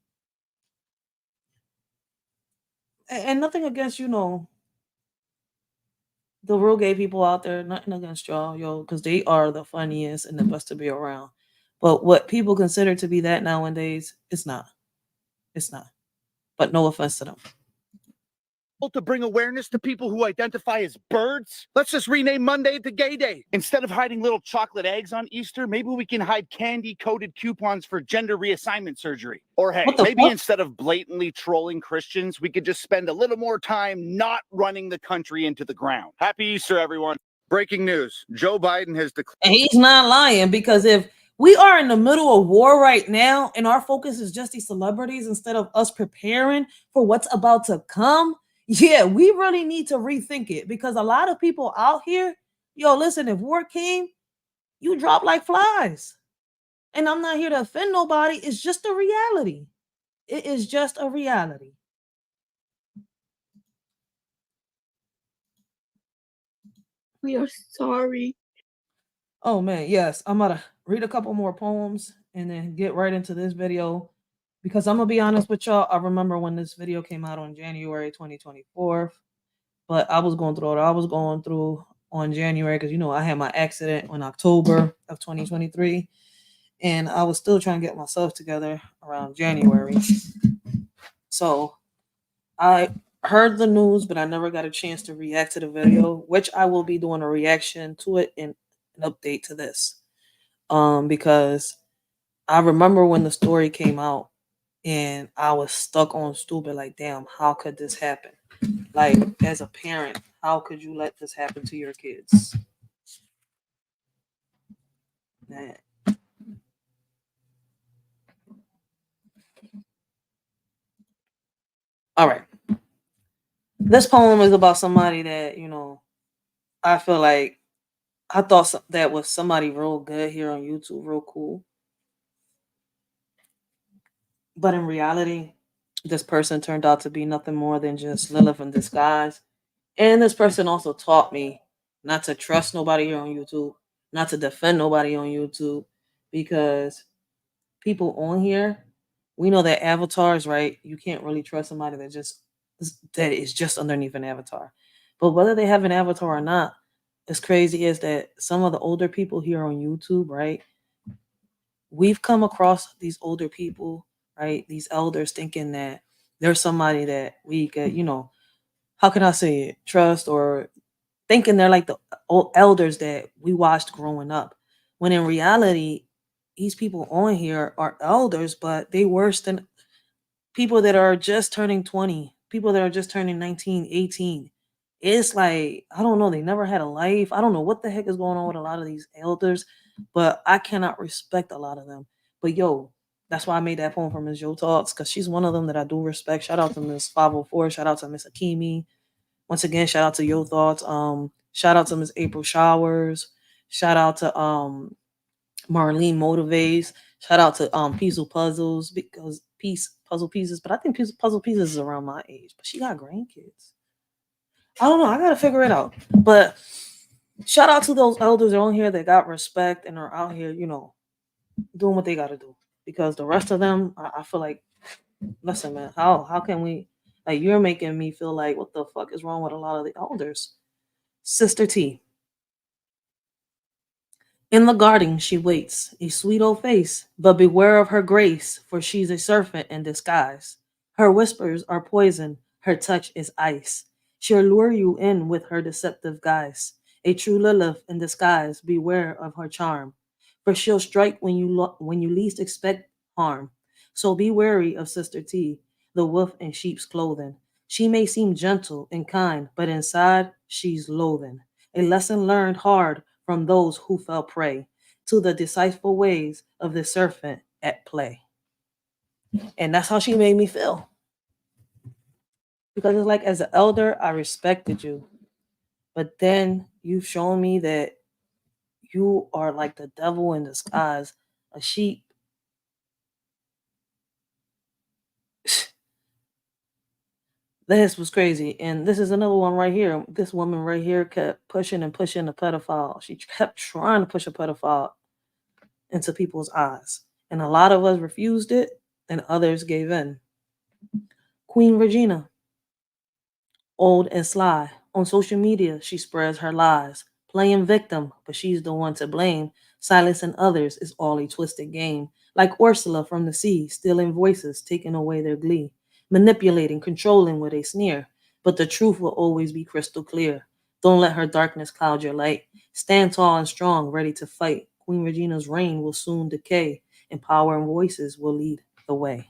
[SPEAKER 1] and nothing against, the real gay people out there, nothing against y'all, yo, because they are the funniest and the best to be around. But what people consider to be that nowadays, it's not. It's not. But no offense to them.
[SPEAKER 4] To bring awareness to people who identify as birds. Let's just rename Monday to Gay Day. Instead of hiding little chocolate eggs on Easter, maybe we can hide candy-coated coupons for gender reassignment surgery. Or hey, maybe instead of blatantly trolling Christians, we could just spend a little more time not running the country into the ground. Happy Easter, everyone. Breaking news. Joe Biden has declared...
[SPEAKER 1] And he's not lying, because if we are in the middle of war right now and our focus is just these celebrities instead of us preparing for what's about to come, yeah, we really need to rethink it, because a lot of people out here, yo, listen, if war came, you drop like flies. And I'm not here to offend nobody. It's just a reality. It is just a reality.
[SPEAKER 5] We are sorry.
[SPEAKER 1] Oh man, yes. I'm gonna read a couple more poems and then get right into this video, because I'm gonna be honest with y'all. I remember when this video came out on January 2024, but I was going through what I was going through on January, because I had my accident in October of 2023, and I was still trying to get myself together around January. So I heard the news, but I never got a chance to react to the video, which I will be doing a reaction to it and an update to this. Because I remember when the story came out and I was stuck on stupid, like, damn, how could this happen? Like, as a parent, how could you let this happen to your kids? Man. All right. This poem is about somebody that, I feel like I thought that was somebody real good here on YouTube, real cool. But in reality, this person turned out to be nothing more than just Lilith in disguise. And this person also taught me not to trust nobody here on YouTube, not to defend nobody on YouTube, because people on here, we know that avatars, right? You can't really trust somebody that is just underneath an avatar. But whether they have an avatar or not, as crazy is that some of the older people here on YouTube, right? We've come across these older people, right? These elders, thinking that there's somebody that we could, how can I say it? Trust, or thinking they're like the old elders that we watched growing up. When in reality, these people on here are elders, but they worse than people that are just turning 20, people that are just turning 19, 18. It's like, I don't know, they never had a life. I don't know what the heck is going on with a lot of these elders. but I cannot respect a lot of them. But yo, that's why I made that poem for Miss Joe Talks, because she's one of them that I do respect. Shout out to Miss 504. Shout out to Miss Akimi. Once again, shout out to Yo Thoughts. Shout out to Miss April Showers. Shout out to Marlene Motivates. Shout out to Peaceful Puzzles, because Peace Puzzle Pieces. But I think Puzzle Pieces is around my age. But she got grandkids. I don't know. I gotta figure it out. But shout out to those elders on here that got respect and are out here, doing what they gotta do. Because the rest of them, I feel like, listen, man, how can we, like, you're making me feel like, what the fuck is wrong with a lot of the elders? Sister T. In the garden she waits, a sweet old face, but beware of her grace, for she's a serpent in disguise. Her whispers are poison, her touch is ice. She'll lure you in with her deceptive guise. A true Lilith in disguise, beware of her charm, for she'll strike when when you least expect harm. So be wary of Sister T, the wolf in sheep's clothing. She may seem gentle and kind, but inside she's loathing. A lesson learned hard from those who fell prey to the deceitful ways of the serpent at play. And that's how she made me feel. Because it's like, as an elder, I respected you. But then you've shown me that you are like the devil in disguise, a sheep. This was crazy. And this is another one right here. This woman right here kept pushing and pushing a pedophile. She kept trying to push a pedophile into people's eyes. And a lot of us refused it, and others gave in. Queen Regina, old and sly. On social media, she spreads her lies, playing victim, but she's the one to blame. Silencing others is all a twisted game. Like Ursula from the sea, stealing voices, taking away their glee, manipulating, controlling with a sneer. But the truth will always be crystal clear. Don't let her darkness cloud your light. Stand tall and strong, ready to fight. Queen Regina's reign will soon decay, and power and voices will lead the way.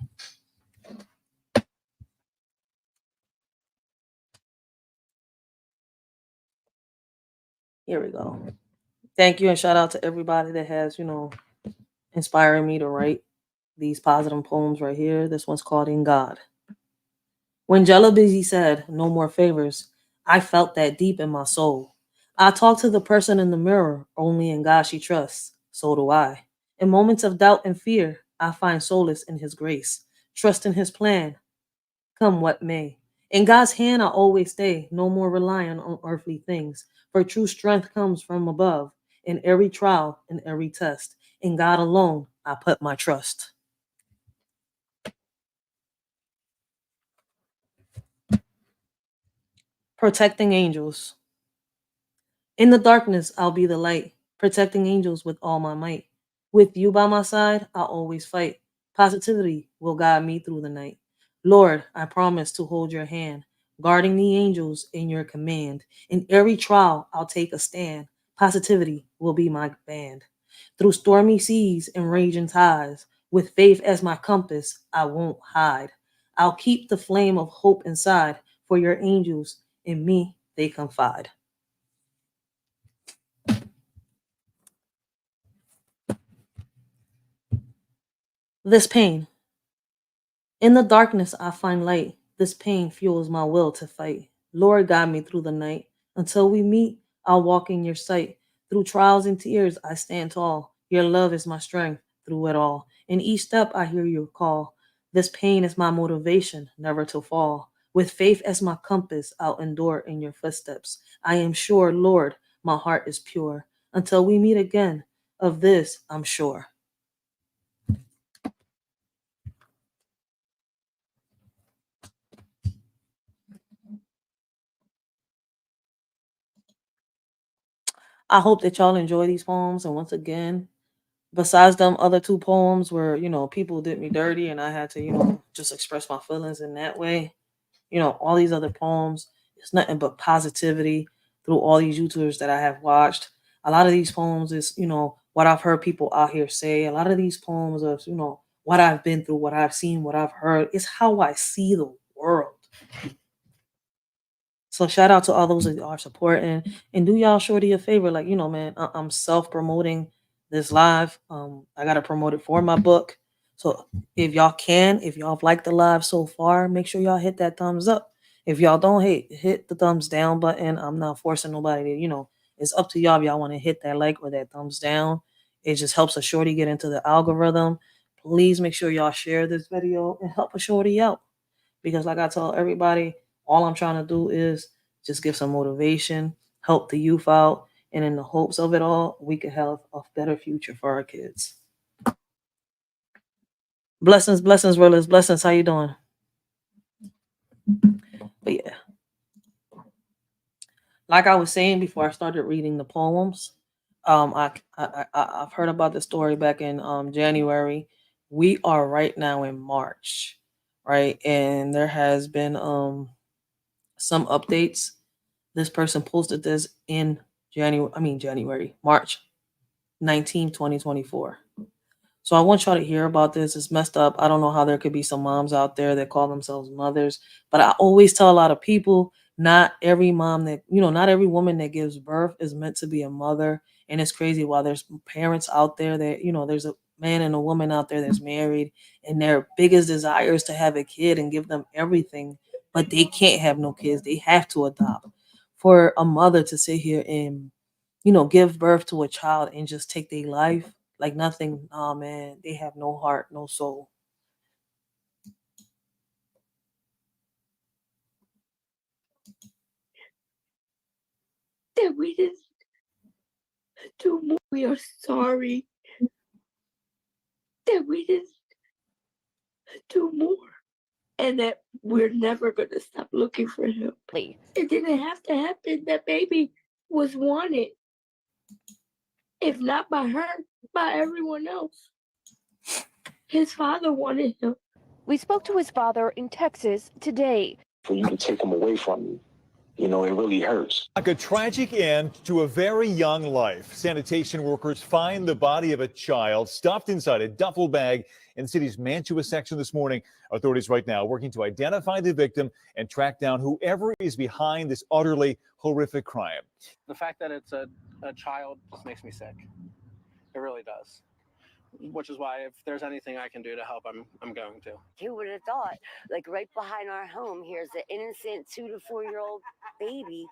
[SPEAKER 1] Here we go. Thank you, and shout out to everybody that has, inspiring me to write these positive poems right here. This one's called In God. When Busy said, "No more favors," I felt that deep in my soul. I talk to the person in the mirror, only in God she trusts. So do I. In moments of doubt and fear, I find solace in His grace, trust in His plan, come what may. In God's hand I always stay, no more relying on earthly things, for true strength comes from above. In every trial and every test, in God alone I put my trust. Protecting angels. In the darkness, I'll be the light, protecting angels with all my might. With you by my side, I'll always fight. Positivity will guide me through the night. Lord, I promise to hold your hand, guarding the angels in your command. In every trial, I'll take a stand. Positivity will be my band. Through stormy seas and raging tides, with faith as my compass, I won't hide. I'll keep the flame of hope inside, for your angels in me they confide. This pain. In the darkness, I find light. This pain fuels my will to fight. Lord, guide me through the night. Until we meet, I'll walk in your sight. Through trials and tears, I stand tall. Your love is my strength through it all. In each step, I hear your call. This pain is my motivation, never to fall. With faith as my compass, I'll endure in your footsteps. I am sure, Lord, my heart is pure. Until we meet again, of this I'm sure. I hope that y'all enjoy these poems. And once again, besides them other two poems where, people did me dirty and I had to, just express my feelings in that way, all these other poems, it's nothing but positivity through all these YouTubers that I have watched. A lot of these poems is, what I've heard people out here say. A lot of these poems are, what I've been through, what I've seen, what I've heard. It's how I see the world. So shout out to all those that are supporting, and do y'all shorty a favor. Like, man, I'm self-promoting this live. I gotta promote it for my book. So if y'all like the live so far, make sure y'all hit that thumbs up. If y'all don't hit the thumbs down button. I'm not forcing nobody to, it's up to y'all if y'all want to hit that like or that thumbs down. It just helps a shorty get into the algorithm. Please make sure y'all share this video and help a shorty out. Because like I tell everybody, all I'm trying to do is just give some motivation, help the youth out, and in the hopes of it all, we can have a better future for our kids. Blessings, blessings, brothers, blessings. How you doing? But yeah, like I was saying before I started reading the poems, I've heard about the story back in January. We are right now in March, right? And there has been some updates. This person posted this in March 19, 2024. So I want y'all to hear about this. It's messed up. I don't know how there could be some moms out there that call themselves mothers, but I always tell a lot of people, not every mom that, not every woman that gives birth is meant to be a mother. And it's crazy while there's parents out there that, there's a man and a woman out there that's married and their biggest desire is to have a kid and give them everything, but they can't have no kids. They have to adopt. For a mother to sit here and, give birth to a child and just take their life like nothing. Oh man, they have no heart, no soul.
[SPEAKER 5] That we didn't do more. We are sorry that we didn't do more. And that we're never going to stop looking for him. It didn't have to happen. That baby was wanted. If not by her, by everyone else. His father wanted him.
[SPEAKER 6] We spoke to his father in Texas today.
[SPEAKER 7] For you to take him away from me, it really hurts.
[SPEAKER 23] Like a tragic end to a very young life. Sanitation workers find the body of a child stuffed inside a duffel bag in the city's Mantua section this morning. Authorities right now working to identify the victim and track down whoever is behind this utterly horrific crime.
[SPEAKER 24] The fact that it's a child just makes me sick. It really does. Which is why if there's anything I can do to help, I'm going to.
[SPEAKER 25] Who would have thought? Like right behind our home, here's an innocent 2 to 4 year old baby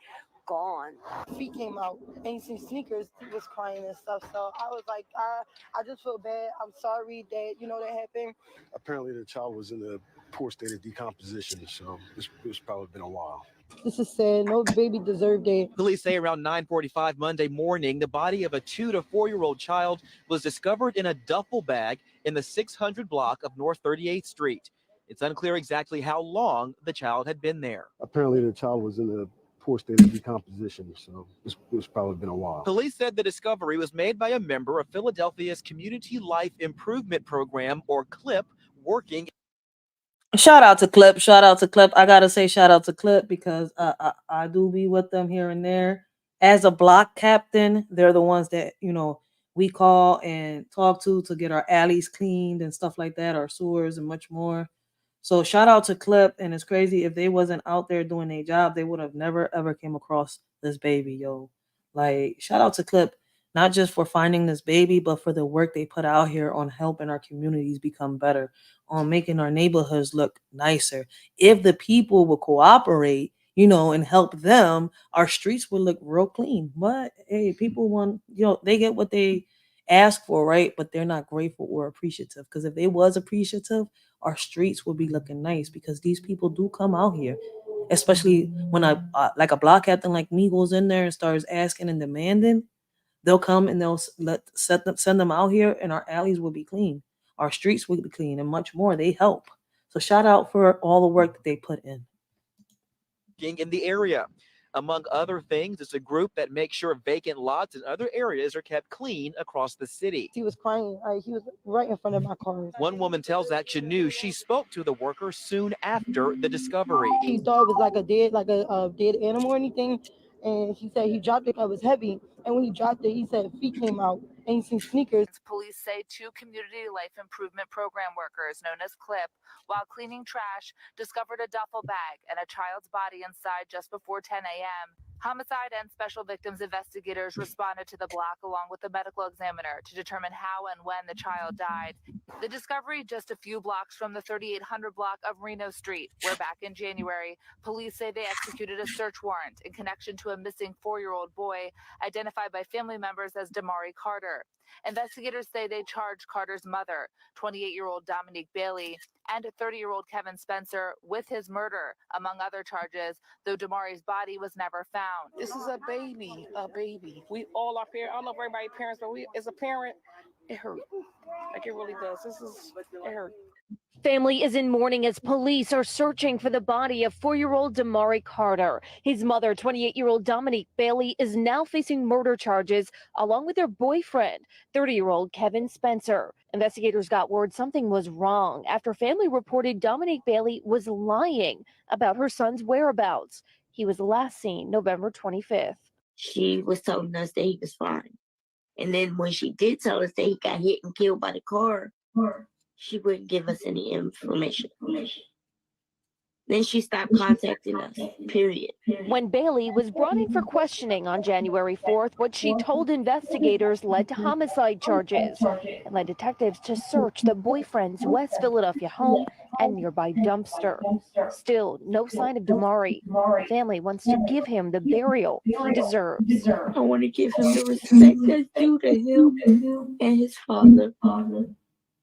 [SPEAKER 25] gone.
[SPEAKER 26] Feet came out and he seen sneakers. He was crying and stuff. So I was like, I just feel bad. I'm sorry that that happened.
[SPEAKER 27] Apparently, the child was in a poor state of decomposition, so it's probably been a while.
[SPEAKER 26] This is sad. No baby deserved it.
[SPEAKER 28] Police say around 9:45 Monday morning, the body of a 2 to 4 year old child was discovered in a duffel bag in the 600 block of North 38th Street. It's unclear exactly how long the child had been there.
[SPEAKER 27] Apparently, the child was in a poor state of decomposition, so it's probably been a while.
[SPEAKER 28] Police said the discovery was made by a member of Philadelphia's Community Life Improvement Program, or CLIP, working.
[SPEAKER 1] Shout out to Clip. Shout out to Clip. I gotta say shout out to Clip because I do be with them here and there. As a block captain, they're the ones that we call and talk to get our alleys cleaned and stuff like that, our sewers and much more. So shout out to Clip. And it's crazy, if they wasn't out there doing their job, they would have never ever came across this baby, yo. Like shout out to Clip, not just for finding this baby, but for the work they put out here on helping our communities become better, on making our neighborhoods look nicer. If the people would cooperate, and help them, our streets would look real clean. But hey, people want, they get what they ask for, right? But they're not grateful or appreciative. Because if they was appreciative, our streets would be looking nice, because these people do come out here, especially when like a block captain like me goes in there and starts asking and demanding. They'll come and they'll send them out here, and our alleys will be clean. Our streets will be clean and much more. They help. So shout out for all the work that they put in.
[SPEAKER 28] In the area. Among other things, it's a group that makes sure vacant lots and other areas are kept clean across the city.
[SPEAKER 26] He was crying. He was right in front of my car.
[SPEAKER 28] One woman tells Action News she spoke to the worker soon after the discovery.
[SPEAKER 26] He thought it was like a dead animal or anything. And he said he dropped it because it was heavy. And when he dropped it, he said feet came out and he seen sneakers.
[SPEAKER 29] Police say 2 Community Life Improvement Program workers, known as CLIP, while cleaning trash, discovered a duffel bag and a child's body inside just before 10 a.m. Homicide and special victims investigators responded to the block along with the medical examiner to determine how and when the child died. The discovery just a few blocks from the 3800 block of Reno Street, where back in January, police say they executed a search warrant in connection to a missing 4-year-old boy identified by family members as Damari Carter. Investigators say they charged Carter's mother, 28-year-old Dominique Bailey, and 30-year-old Kevin Spencer with his murder, among other charges, though Damari's body was never found.
[SPEAKER 2] This is a baby. We all are parents. I don't know if everybody parents, but as a parent, it hurt. Like it really does. It hurt.
[SPEAKER 6] Family is in mourning as police are searching for the body of 4-year-old Damari Carter. His mother, 28-year-old Dominique Bailey, is now facing murder charges along with her boyfriend, 30-year-old Kevin Spencer. Investigators got word something was wrong after family reported Dominique Bailey was lying about her son's whereabouts. He was last seen November 25th.
[SPEAKER 5] She was telling us that he was fine. And then when she did tell us that he got hit and killed by the car, she wouldn't give us any information. Then she stopped contacting us, period.
[SPEAKER 6] When Bailey was brought in for questioning on January 4th, what she told investigators led to homicide charges and led detectives to search the boyfriend's West Philadelphia home and nearby dumpster. Still, no sign of Damari. Family wants to give him the burial he deserves.
[SPEAKER 5] I want to give him the respect that's due to him and his father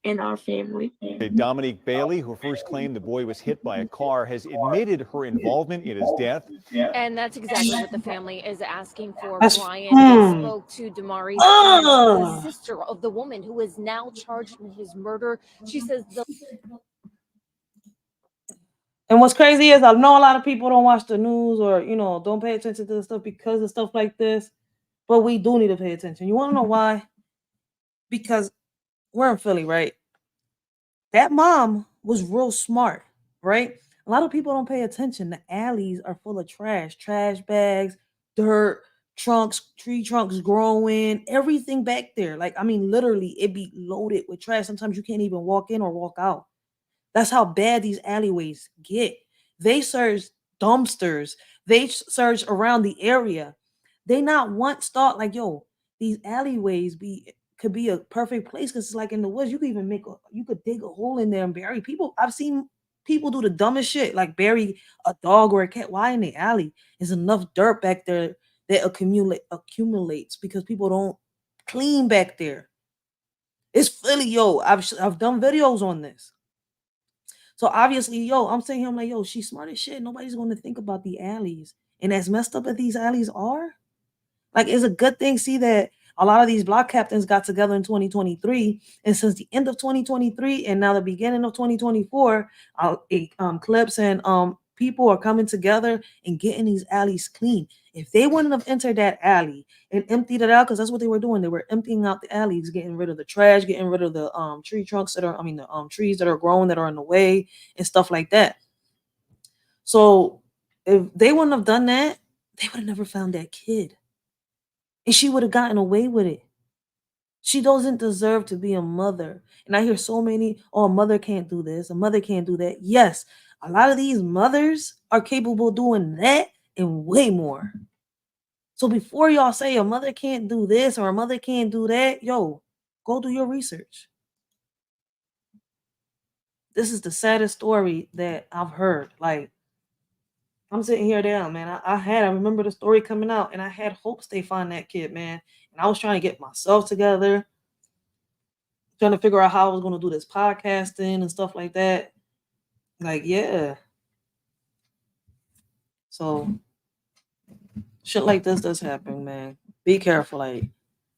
[SPEAKER 5] and our family.
[SPEAKER 23] Dominique Bailey, who first claimed the boy was hit by a car, has admitted her involvement in his death.
[SPEAKER 6] And that's exactly what the family is asking for.
[SPEAKER 1] That's-
[SPEAKER 6] Brian spoke to Damari's aunt, the sister of the woman who is now charged in his murder. She says the
[SPEAKER 1] And what's crazy is I know a lot of people don't watch the news or, don't pay attention to the stuff because of stuff like this, but we do need to pay attention. You want to know why? Because we're in Philly, right? That mom was real smart, right? A lot of people don't pay attention. The alleys are full of trash bags, dirt, trunks, tree trunks growing, everything back there. Like, I mean, literally, it be loaded with trash. Sometimes you can't even walk in or walk out. That's how bad these alleyways get. They search dumpsters. They search around the area. They not once thought like, yo, these alleyways could be a perfect place because it's like in the woods. You could even you could dig a hole in there and bury people. I've seen people do the dumbest shit, like bury a dog or a cat. Why in the alley? There's enough dirt back there that accumulates because people don't clean back there. It's Philly, yo. I've done videos on this. So obviously, yo, I'm saying, I'm like, yo, she's smart as shit. Nobody's going to think about the alleys. And as messed up as these alleys are, like, it's a good thing, see, that a lot of these block captains got together in 2023. And since the end of 2023 and now the beginning of 2024, clips and people are coming together and getting these alleys clean. If they wouldn't have entered that alley and emptied it out, because that's what they were doing, they were emptying out the alleys, getting rid of the trash, getting rid of the tree trunks the trees that are growing that are in the way and stuff like that. So if they wouldn't have done that, they would have never found that kid. And she would have gotten away with it. She doesn't deserve to be a mother. And I hear so many, oh, a mother can't do this, a mother can't do that. Yes, a lot of these mothers are capable of doing that and way more. So before y'all say a mother can't do this or a mother can't do that, yo, go do your research. This is the saddest story that I've heard. Like, I'm sitting here down, man. I remember the story coming out and I had hopes they find that kid, man. And I was trying to get myself together, trying to figure out how I was going to do this podcasting and stuff like that. Like, yeah. So shit like this does happen, man. Be careful. Like,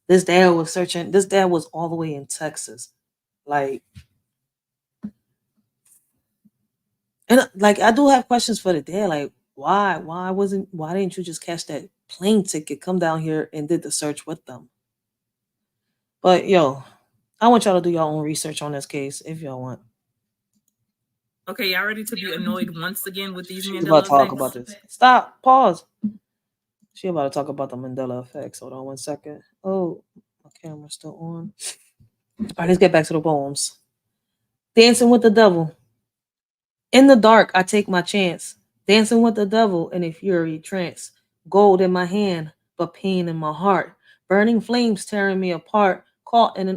[SPEAKER 1] this dad was all the way in Texas. Like, and like, I do have questions for the dad. Like, why didn't you just catch that plane ticket, come down here and did the search with them? But yo, I want y'all to do your own research on this case if y'all want.
[SPEAKER 9] Okay, y'all ready to be annoyed once again with these
[SPEAKER 1] She's
[SPEAKER 9] Mandela
[SPEAKER 1] about to talk
[SPEAKER 9] effects?
[SPEAKER 1] about this. Stop. Pause. She about to talk about the Mandela effects. Hold on 1 second. Oh, my camera's still on. All right, let's get back to the poems. Dancing with the devil. In the dark, I take my chance. Dancing with the devil in a fury trance. Gold in my hand, but pain in my heart. Burning flames tearing me apart. Caught in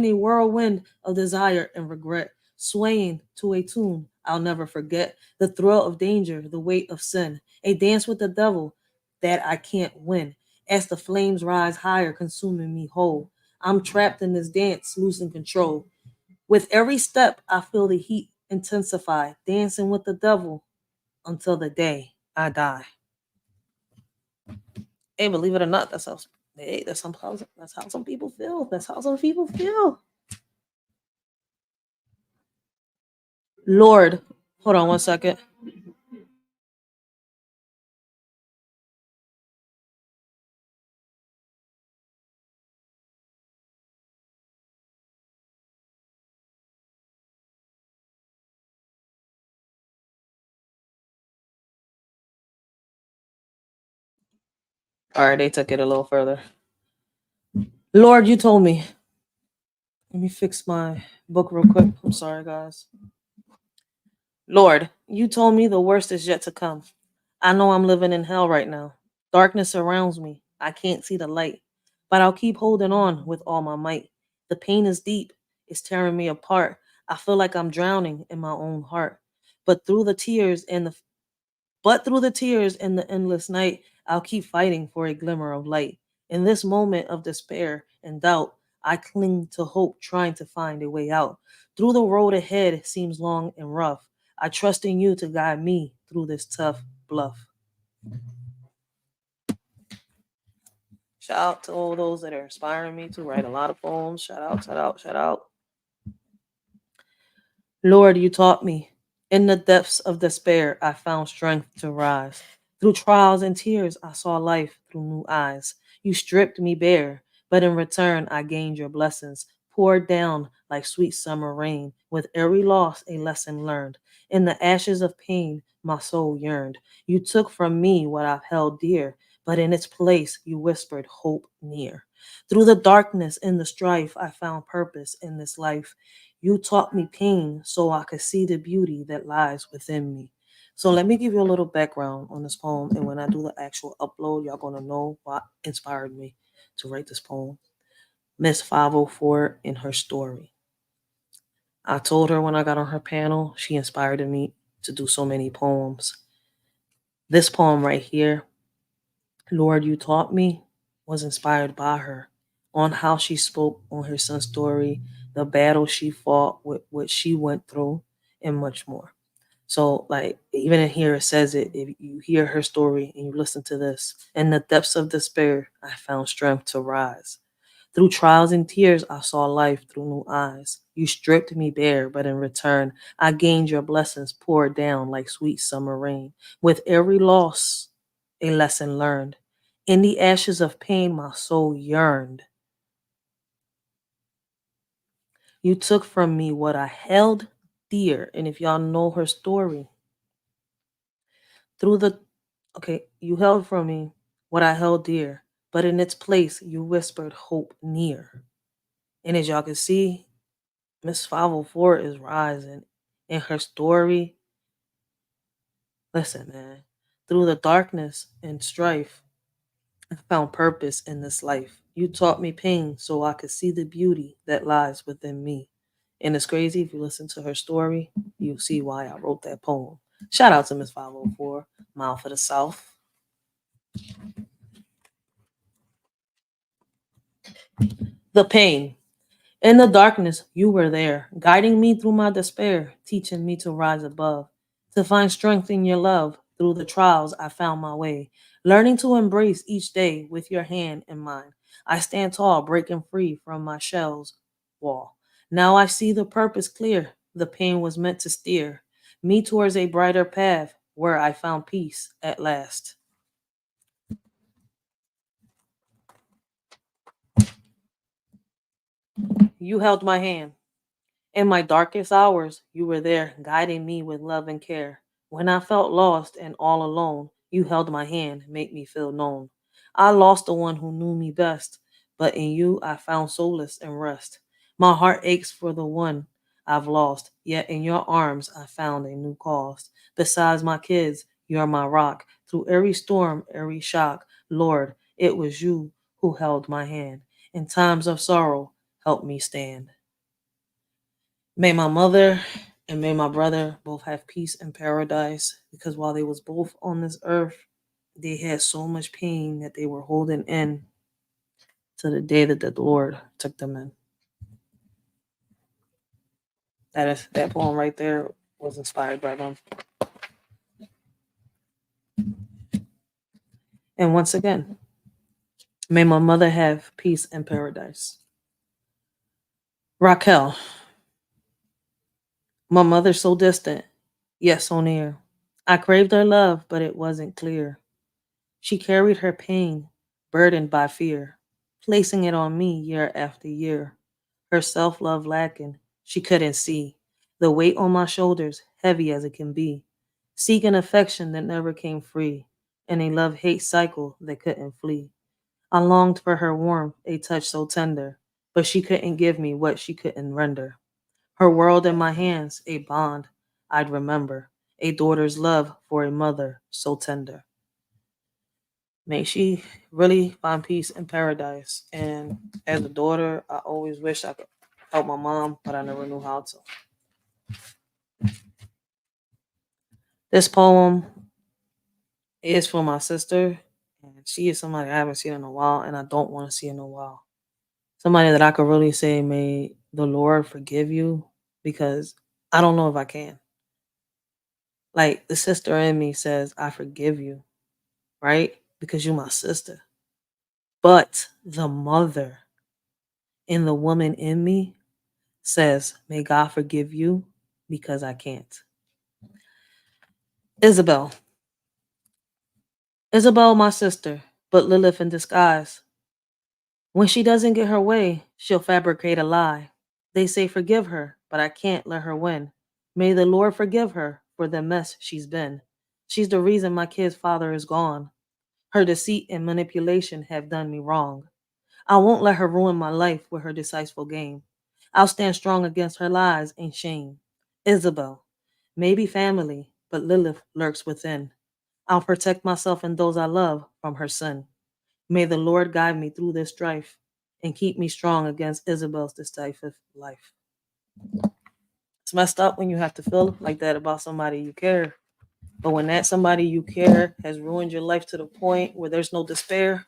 [SPEAKER 1] a whirlwind of desire and regret. Swaying to a tune I'll never forget. The thrill of danger, the weight of sin. A dance with the devil that I can't win. As the flames rise higher, consuming me whole. I'm trapped in this dance, losing control. With every step, I feel the heat intensify, dancing with the devil until the day I die. Hey, believe it or not, that's how some people feel. That's how some people feel. Lord, hold on one second. All right, they took it a little further. Lord, you told me. Let me fix my book real quick. I'm sorry, guys. Lord, you told me the worst is yet to come. I know I'm living in hell right now. Darkness surrounds me. I can't see the light. But I'll keep holding on with all my might. The pain is deep. It's tearing me apart. I feel like I'm drowning in my own heart. But through the tears and the but through the tears and the endless night, I'll keep fighting for a glimmer of light. In this moment of despair and doubt, I cling to hope, trying to find a way out. Through the road ahead seems long and rough. I trust in you to guide me through this tough bluff. Shout out to all those that are inspiring me to write a lot of poems. Shout out, shout out, shout out. Lord, you taught me. In the depths of despair, I found strength to rise. Through trials and tears, I saw life through new eyes. You stripped me bare, but in return, I gained your blessings, poured down like sweet summer rain. With every loss, a lesson learned. In the ashes of pain, my soul yearned. You took from me what I've held dear, but in its place, you whispered hope near. Through the darkness and the strife, I found purpose in this life. You taught me pain so I could see the beauty that lies within me. So let me give you a little background on this poem, and when I do the actual upload, y'all gonna know what inspired me to write this poem. Miss 504 in her story. I told her when I got on her panel, she inspired me to do so many poems. This poem right here, Lord, You Taught Me, was inspired by her on how she spoke on her son's story, the battle she fought, with what she went through, and much more. So, like, even in here, it says it. If you hear her story and you listen to this, in the depths of despair, I found strength to rise. Through trials and tears, I saw life through new eyes. You stripped me bare, but in return, I gained your blessings poured down like sweet summer rain. With every loss, a lesson learned. In the ashes of pain, my soul yearned. You took from me what I held dear. And if y'all know her story, through the okay, you held from me what I held dear, but in its place, you whispered hope near. And as y'all can see, Miss 504 is rising. In her story, listen, man, through the darkness and strife, I found purpose in this life. You taught me pain so I could see the beauty that lies within me. And it's crazy, if you listen to her story, you'll see why I wrote that poem. Shout out to Miss 504, Mile for the South. The pain. In the darkness, you were there, guiding me through my despair, teaching me to rise above, to find strength in your love. Through the trials, I found my way, learning to embrace each day with your hand in mine. I stand tall, breaking free from my shell's wall. Now I see the purpose clear. The pain was meant to steer me towards a brighter path where I found peace at last. You held my hand. In my darkest hours, you were there, guiding me with love and care. When I felt lost and all alone, you held my hand, made me feel known. I lost the one who knew me best, but in you I found solace and rest. My heart aches for the one I've lost, yet in your arms I found a new cause. Besides my kids, you're my rock. Through every storm, every shock, Lord, it was you who held my hand. In times of sorrow, help me stand. May my mother and may my brother both have peace and paradise, because while they was both on this earth, they had so much pain that they were holding in to the day that the Lord took them in. That poem right there was inspired by them. And once again, may my mother have peace and paradise. Raquel, my mother so distant, yet so near. I craved her love, but it wasn't clear. She carried her pain, burdened by fear, placing it on me year after year. Her self love lacking, she couldn't see. The weight on my shoulders, heavy as it can be. Seeking affection that never came free, and a love hate cycle that couldn't flee. I longed for her warmth, a touch so tender, but she couldn't give me what she couldn't render. Her world in my hands, a bond I'd remember, a daughter's love for a mother so tender. May she really find peace in paradise. And as a daughter, I always wish I could help my mom, but I never knew how to. This poem is for my sister, and she is somebody I haven't seen in a while, and I don't want to see in a while. Somebody that I could really say, may the Lord forgive you, because I don't know if I can. Like, the sister in me says, I forgive you, right? Because you're my sister. But the mother in the woman in me says, may God forgive you, because I can't. Isabel. Isabel, my sister, but Lilith in disguise. When she doesn't get her way, she'll fabricate a lie. They say forgive her, but I can't let her win. May the Lord forgive her for the mess she's been. She's the reason my kid's father is gone. Her deceit and manipulation have done me wrong. I won't let her ruin my life with her decisive game. I'll stand strong against her lies and shame. Isabel, maybe family, but Lilith lurks within. I'll protect myself and those I love from her sin. May the Lord guide me through this strife and keep me strong against Isabel's decisive life. It's messed up when you have to feel like that about somebody you care. But when that somebody you care has ruined your life to the point where there's no despair,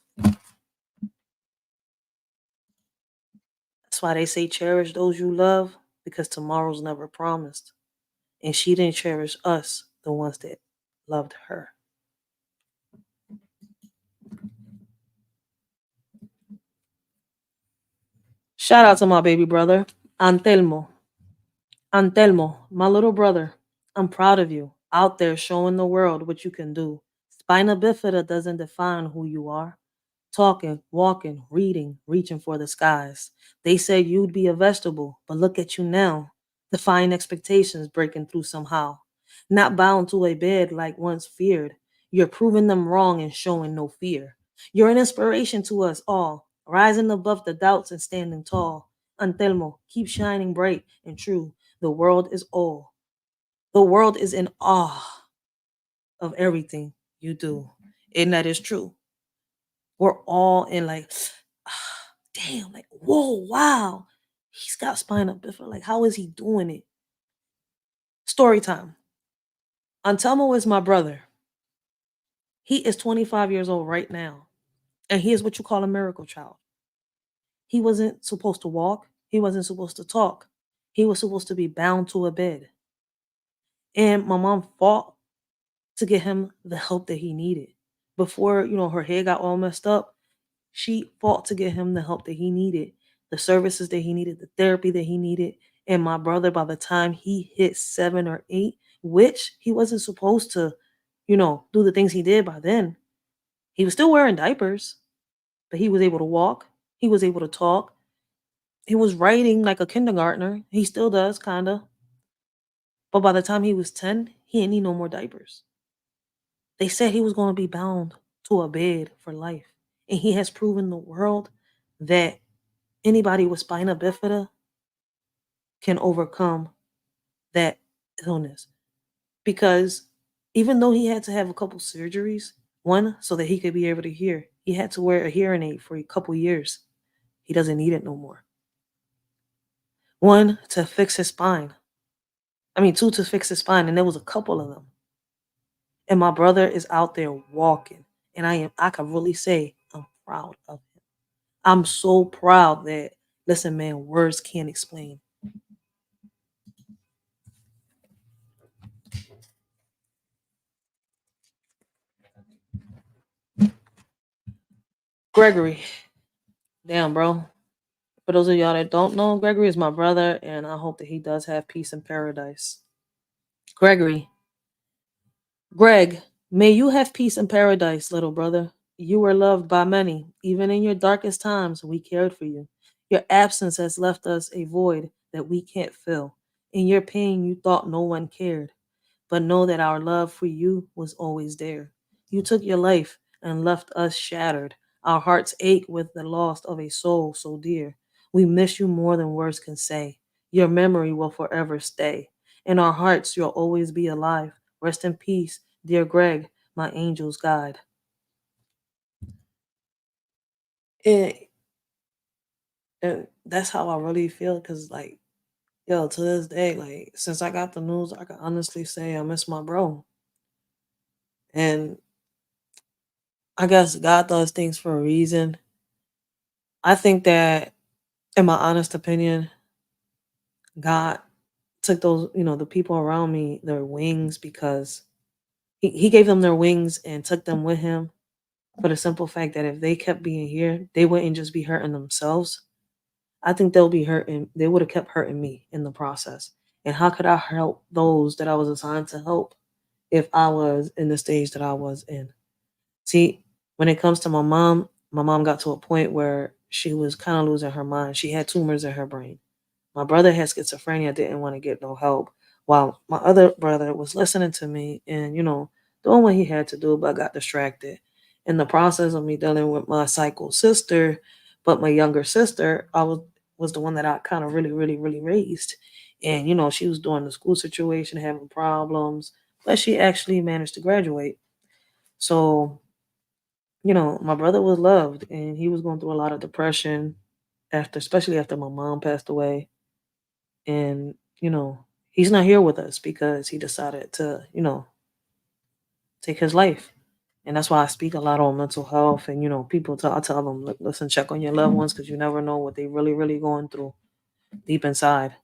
[SPEAKER 1] that's why they say cherish those you love, because tomorrow's never promised. And she didn't cherish us, the ones that loved her. Shout out to my baby brother, Antelmo. Antelmo, my little brother, I'm proud of you. Out there showing the world what you can do. Spina bifida doesn't define who you are. Talking, walking, reading, reaching for the skies. They said you'd be a vegetable, but look at you now. Defying expectations, breaking through somehow. Not bound to a bed like once feared. You're proving them wrong and showing no fear. You're an inspiration to us all, rising above the doubts and standing tall. Antelmo, keep shining bright and true. The world is all. The world is in awe of everything you do. And that is true. We're all in like, damn, like, whoa, wow. He's got spina bifida. Like, how is he doing it? Story time. Antelmo is my brother. He is 25 years old right now. And he is what you call a miracle child. He wasn't supposed to walk. He wasn't supposed to talk. He was supposed to be bound to a bed. And my mom fought to get him the help that he needed. Before, her head got all messed up, she fought to get him the help that he needed, the services that he needed, the therapy that he needed. And my brother, by the time he hit 7 or 8, which he wasn't supposed to, do the things he did by then, he was still wearing diapers, but he was able to walk. He was able to talk. He was writing like a kindergartner. He still does, kind of. But by the time he was 10, he didn't need no more diapers. They said he was going to be bound to a bed for life. And he has proven the world that anybody with spina bifida can overcome that illness. Because Even though he had to have a couple surgeries, one so that he could be able to hear, he had to wear a hearing aid for a couple years. He doesn't need it no more. One to fix his spine. I mean, two to fix his spine, and there was a couple of them. And my brother is out there walking, and I can really say I'm proud of him. I'm so proud that, listen, man, words can't explain. Gregory, damn, bro. For those of y'all that don't know, Gregory is my brother, and I hope that he does have peace in paradise. Gregory, Greg, may you have peace in paradise, little brother. You were loved by many. Even in your darkest times, we cared for you. Your absence has left us a void that we can't fill. In your pain, you thought no one cared. But know that our love for you was always there. You took your life and left us shattered. Our hearts ache with the loss of a soul so dear. We miss you more than words can say. Your memory will forever stay. In our hearts, you'll always be alive. Rest in peace, dear Greg, my angel's guide. And, and that's how I really feel because, like, yo, to this day, like, since I got the news, I can honestly say I miss my bro. And I guess God does things for a reason. I think that, in my honest opinion, God took those, the people around me, their wings because he gave them their wings and took them with him for the simple fact that if they kept being here, they wouldn't just be hurting themselves. I think they'll be hurting, they would have kept hurting me in the process. And how could I help those that I was assigned to help if I was in the stage that I was in? See, when it comes to my mom got to a point where she was kind of losing her mind. She had tumors in her brain. My brother had schizophrenia, didn't want to get no help, while my other brother was listening to me and, doing what he had to do, but got distracted. In the process of me dealing with my psycho sister, but my younger sister, I was the one that I kind of really, really, really raised. And, she was doing the school situation, having problems, but she actually managed to graduate. So my brother was loved and he was going through a lot of depression after, especially after my mom passed away. And, he's not here with us because he decided to, take his life. And that's why I speak a lot on mental health. And, I tell them, "Look, listen, check on your loved ones because you never know what they really, really going through deep inside."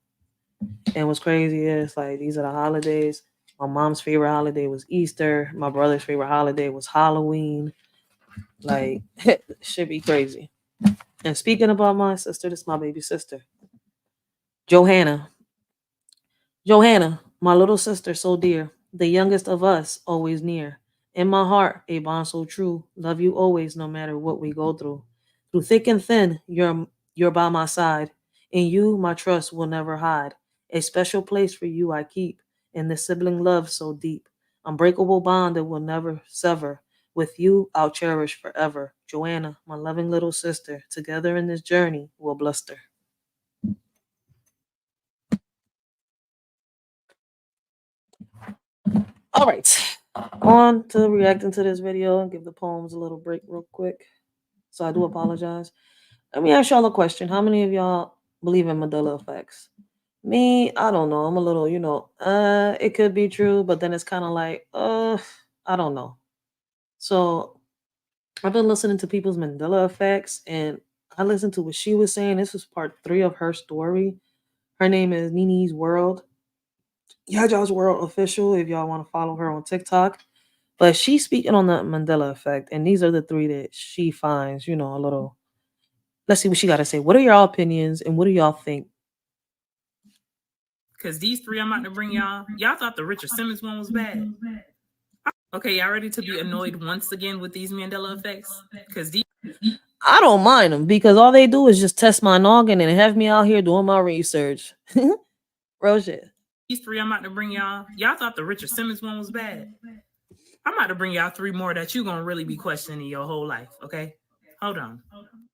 [SPEAKER 1] And what's crazy is, like, these are the holidays. My mom's favorite holiday was Easter. My brother's favorite holiday was Halloween. Like, it should be crazy. And speaking about my sister, this is my baby sister, Johanna. Johanna, my little sister so dear, the youngest of us, always near. In my heart, a bond so true. Love you always, no matter what we go through. Through thick and thin, you're by my side. In you, my trust will never hide. A special place for you I keep. In the sibling love so deep. Unbreakable bond that will never sever. With you, I'll cherish forever. Joanna, my loving little sister. Together in this journey, we'll bluster. All right. On to reacting to this video and give the poems a little break real quick. So I do apologize. Let me ask y'all a question. How many of y'all believe in Mandela effects? Me, I don't know. I'm a little, it could be true, but then it's kind of like, I don't know. So I've been listening to people's Mandela effects and I listened to what she was saying. This was part 3 of her story. Her name is Nini's World. Yaja's World Official, if y'all want to follow her on TikTok. But she's speaking on the Mandela effect, and these are the 3 that she finds, a little. Let's see what she got to say. What are y'all opinions, and what do y'all think?
[SPEAKER 9] Because these 3 I'm about to bring y'all thought the Richard Simmons one was bad. Okay, y'all ready to be annoyed once again with these Mandela effects? Because
[SPEAKER 1] I don't mind them because all they do is just test my noggin and have me out here doing my research. Real shit.
[SPEAKER 9] These 3 I'm about to bring y'all thought the Richard Simmons one was bad. I'm about to bring y'all 3 more that you're gonna really be questioning your whole life. Okay, hold on.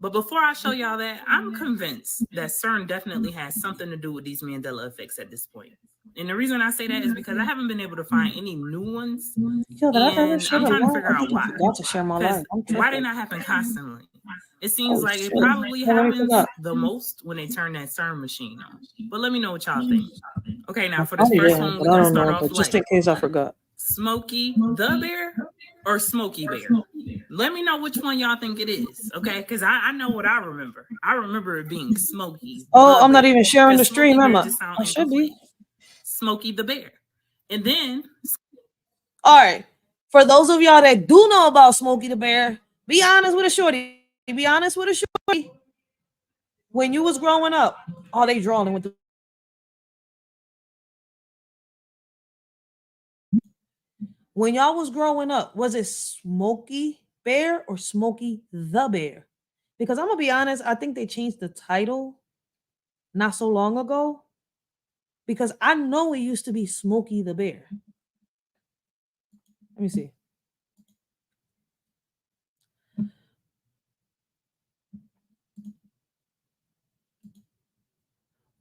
[SPEAKER 9] But before I show y'all that, I'm convinced that CERN definitely has something to do with these Mandela effects at this point. And the reason I say that is because I haven't been able to find any new ones.
[SPEAKER 1] Yo, did I ever
[SPEAKER 9] And
[SPEAKER 1] share
[SPEAKER 9] I'm
[SPEAKER 1] a
[SPEAKER 9] trying to
[SPEAKER 1] live?
[SPEAKER 9] figure
[SPEAKER 1] I
[SPEAKER 9] out
[SPEAKER 1] think I
[SPEAKER 9] why.
[SPEAKER 1] forgot to share my
[SPEAKER 9] Because
[SPEAKER 1] live. I'm
[SPEAKER 9] why they
[SPEAKER 1] tripping.
[SPEAKER 9] not happen constantly? It seems
[SPEAKER 1] Oh,
[SPEAKER 9] like
[SPEAKER 1] shit.
[SPEAKER 9] it probably
[SPEAKER 1] I already
[SPEAKER 9] happens
[SPEAKER 1] forgot.
[SPEAKER 9] the most when they turn that CERN machine on. But let me know what y'all think. Okay, now
[SPEAKER 1] I
[SPEAKER 9] for this
[SPEAKER 1] probably
[SPEAKER 9] first
[SPEAKER 1] didn't,
[SPEAKER 9] one,
[SPEAKER 1] but
[SPEAKER 9] we're
[SPEAKER 1] I
[SPEAKER 9] gonna
[SPEAKER 1] don't
[SPEAKER 9] start
[SPEAKER 1] know.
[SPEAKER 9] off
[SPEAKER 1] But just
[SPEAKER 9] light.
[SPEAKER 1] in case I forgot.
[SPEAKER 9] Smokey the Bear or Smokey Bear? Let me know which one y'all think it is, okay? Because I know what I remember. I remember it being Smokey
[SPEAKER 1] Oh,
[SPEAKER 9] the
[SPEAKER 1] I'm not
[SPEAKER 9] Bear.
[SPEAKER 1] even sharing the
[SPEAKER 9] Because Smokey
[SPEAKER 1] stream, am
[SPEAKER 9] Bear
[SPEAKER 1] I?
[SPEAKER 9] just sounds
[SPEAKER 1] I should
[SPEAKER 9] incomplete.
[SPEAKER 1] be.
[SPEAKER 9] Smokey the Bear. And then
[SPEAKER 1] All right. For those of y'all that do know about Smokey the Bear, be honest with a shorty. Be honest with a shorty. When you was growing up, are they drawing with the when y'all was growing up, was it Smokey Bear or Smokey the Bear? Because I'm gonna be honest, I think they changed the title not so long ago. Because I know it used to be Smokey the Bear. Let me see.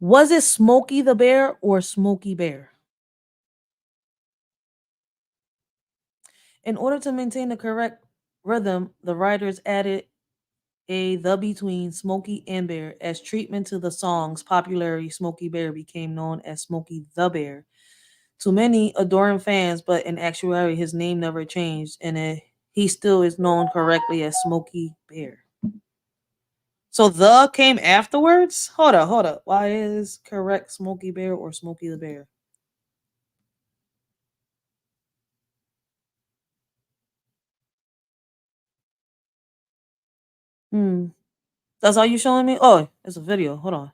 [SPEAKER 1] Was it Smokey the Bear or Smokey Bear? In order to maintain the correct rhythm, the writers added a the between Smokey and Bear as treatment to the song's popularity. Smokey Bear became known as Smokey the Bear to many adoring fans, but in actuality, his name never changed, and he still is known correctly as Smokey Bear. So the came afterwards? Hold up. Why is correct Smokey Bear or Smokey the Bear? That's all you showing me? Oh, it's a video. Hold on.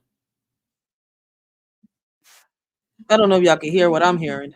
[SPEAKER 1] I don't know if y'all can hear what I'm hearing.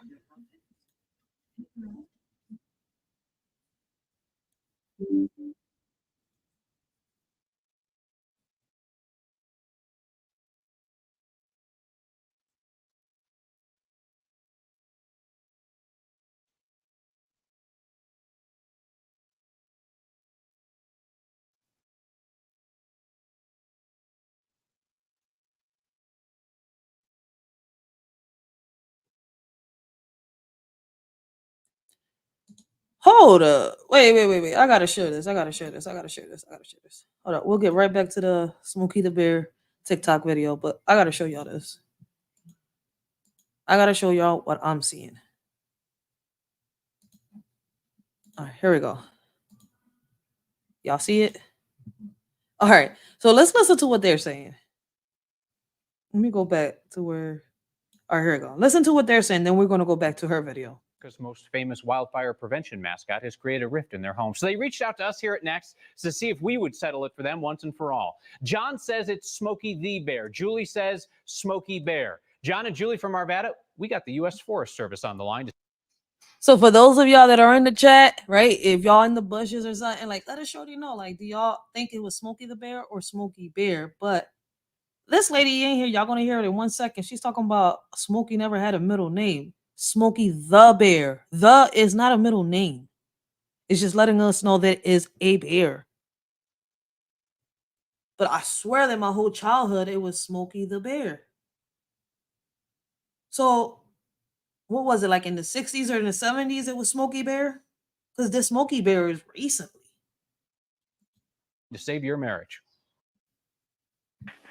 [SPEAKER 1] Hold up. Wait. I gotta share this. Hold up. We'll get right back to the Smokey the Bear TikTok video, but I gotta show y'all this. I gotta show y'all what I'm seeing. All right, here we go. Y'all see it? All right. So let's listen to what they're saying. Let me go back to where. All right, here we go. Listen to what they're saying, then we're gonna go back to her video.
[SPEAKER 10] America's most famous wildfire prevention mascot has created a rift in their home. So they reached out to us here at Next to see if we would settle it for them once and for all. John says it's Smokey the Bear. Julie says Smokey Bear. John and Julie from Arvada, we got the U.S. Forest Service on the line.
[SPEAKER 1] So for those of y'all that are in the chat, right? If y'all in the bushes or something, like let us shorty know. Like, do y'all think it was Smokey the Bear or Smokey Bear? But this lady in here, y'all gonna hear it in 1 second. She's talking about Smokey never had a middle name. Smokey the Bear. The is not a middle name. It's just letting us know that it is a bear. But I swear that my whole childhood it was Smokey the Bear. So what was it like in the 60s or in the 70s? It was Smokey Bear? Because this Smokey Bear is recently.
[SPEAKER 10] To save your marriage.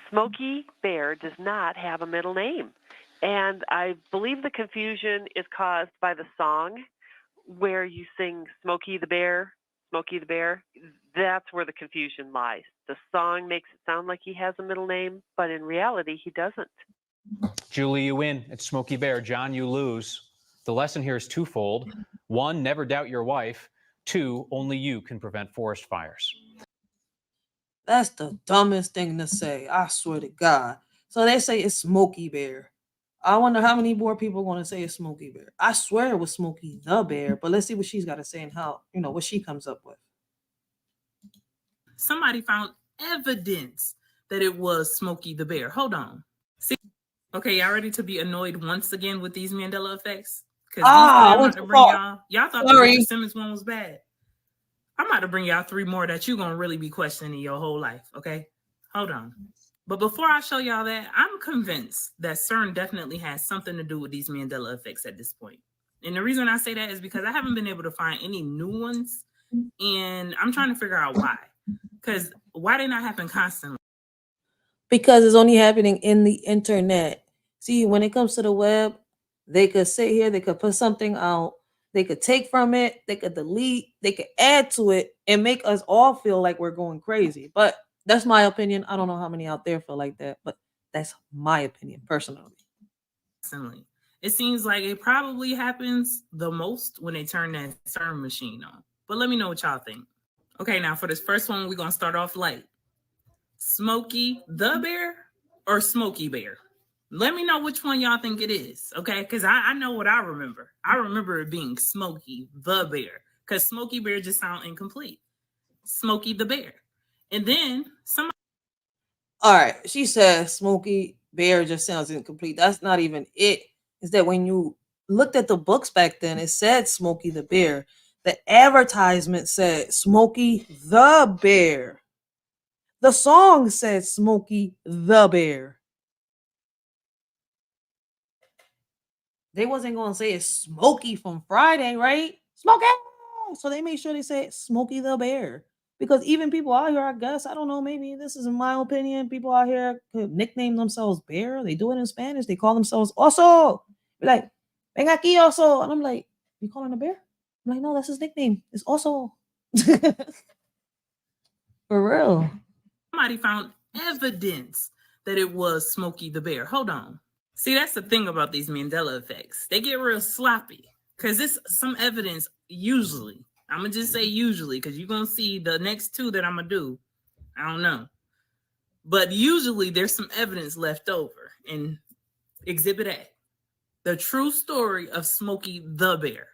[SPEAKER 11] Smokey Bear does not have a middle name. And I believe the confusion is caused by the song where you sing Smokey the Bear, Smokey the Bear. That's where the confusion lies. The song makes it sound like he has a middle name, but in reality, he doesn't.
[SPEAKER 10] Julie, you win. It's Smokey Bear. John, you lose. The lesson here is twofold. One, never doubt your wife. Two, only you can prevent forest fires.
[SPEAKER 1] That's the dumbest thing to say. I swear to God. So they say it's Smokey Bear. I wonder how many more people are going to say it's Smokey Bear. I swear it was Smokey the Bear, but let's see what she's got to say and how, what she comes up with.
[SPEAKER 9] Somebody found evidence that it was Smokey the Bear. Hold on. See, okay, y'all ready to be annoyed once again with these Mandela effects? Because these three I'm about to bring y'all thought the Richard Simmons one was bad. I'm about to bring y'all three more that you're going to really be questioning your whole life, okay? Hold on. But before I show y'all that, I'm convinced that CERN definitely has something to do with these Mandela effects at this point. And the reason I say that is because I haven't been able to find any new ones, and I'm trying to figure out why. Because why they not happen constantly?
[SPEAKER 1] Because it's only happening in the internet. See, when it comes to the web, they could sit here, they could put something out, they could take from it, they could delete, they could add to it, and make us all feel like we're going crazy. But that's my opinion. I don't know how many out there feel like that, but that's my opinion personally.
[SPEAKER 9] Constantly. It seems like it probably happens the most when they turn that CERN machine on. But let me know what y'all think. Okay, now for this first one, we're going to start off light. Smokey the Bear or Smokey Bear? Let me know which one y'all think it is, okay? Because I know what I remember. I remember it being Smokey the Bear, because Smokey Bear just sounds incomplete. Smokey the Bear. And then somebody.
[SPEAKER 1] All right, she says Smokey Bear just sounds incomplete. That's not even it. Is that when you looked at the books back then, it said Smokey the Bear. The advertisement said Smokey the Bear. The song said Smokey the Bear. They wasn't gonna say it's Smokey from Friday, right? Smokey. So they made sure they said Smokey the Bear. Because even people out here, I guess, I don't know, maybe this is in my opinion, people out here could nickname themselves Bear. They do it in Spanish. They call themselves Oso. Be like, ven aquí, Oso. And I'm like, you calling a bear? I'm like, no, that's his nickname. It's Oso. For real.
[SPEAKER 9] Somebody found evidence that it was Smokey the Bear. Hold on. See, that's the thing about these Mandela effects. They get real sloppy because it's some evidence usually. I'm going to just say usually because you're going to see the next two that I'm going to do. I don't know. But usually there's some evidence left over in Exhibit A. The true story of Smokey the Bear.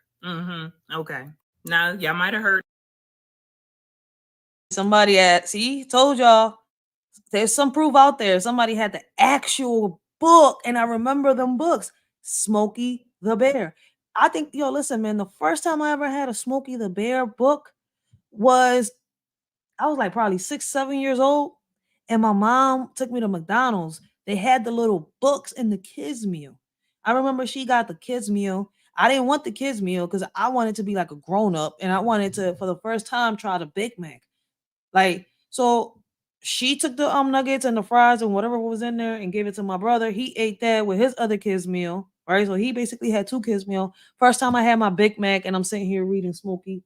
[SPEAKER 9] Okay. Now, y'all might have heard.
[SPEAKER 1] Somebody see, told y'all. There's some proof out there. Somebody had the actual book, and I remember them books. Smokey the Bear. I think, yo, listen, man, the first time I ever had a Smokey the Bear book was, I was like probably 6, 7 years old, and my mom took me to McDonald's. They had the little books in the kids meal. I remember she got the kids meal. I didn't want the kids meal because I wanted to be like a grown up, and I wanted to, for the first time, try the Big Mac. Like, so she took the nuggets and the fries and whatever was in there and gave it to my brother. He ate that with his other kids' meal, right? So he basically had 2 kids' meal. First time I had my Big Mac, and I'm sitting here reading Smokey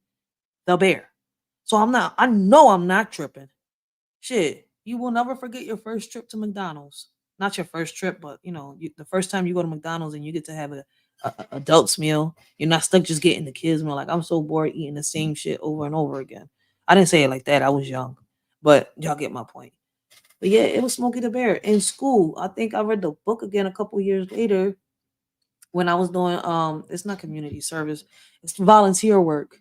[SPEAKER 1] the Bear. So I know I'm not tripping. Shit, you will never forget your first trip to McDonald's. Not your first trip, but the first time you go to McDonald's and you get to have a adults meal. You're not stuck just getting the kids meal. Like, I'm so bored eating the same shit over and over again. I didn't say it like that. I was young, but y'all get my point. But yeah, it was Smokey the Bear in school. I think I read the book again a couple years later when I was doing it's not community service, it's volunteer work.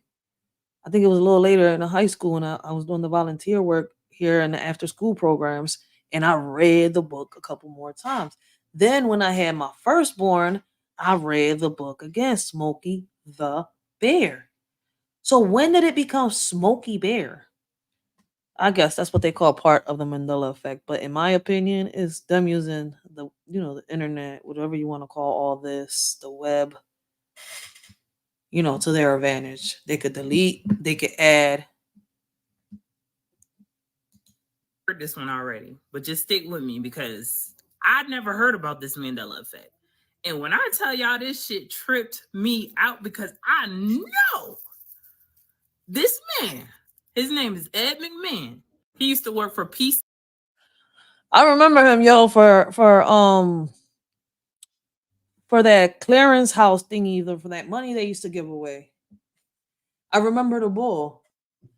[SPEAKER 1] I think it was a little later in the high school when I was doing the volunteer work here in the after school programs, and I read the book a couple more times. Then when I had my firstborn, I read the book again, Smokey the Bear. So when did it become Smokey Bear? I guess that's what they call part of the Mandela effect. But in my opinion, it's them using the internet, whatever you want to call all this, the web, to their advantage. They could delete, they could add.
[SPEAKER 9] Heard this one already, but just stick with me because I'd never heard about this Mandela effect. And when I tell y'all this shit tripped me out because I know this man, his name is Ed McMahon. He used to work for Peace.
[SPEAKER 1] I remember him, yo, for that clearance house thingy, for that money they used to give away. I remember the bull,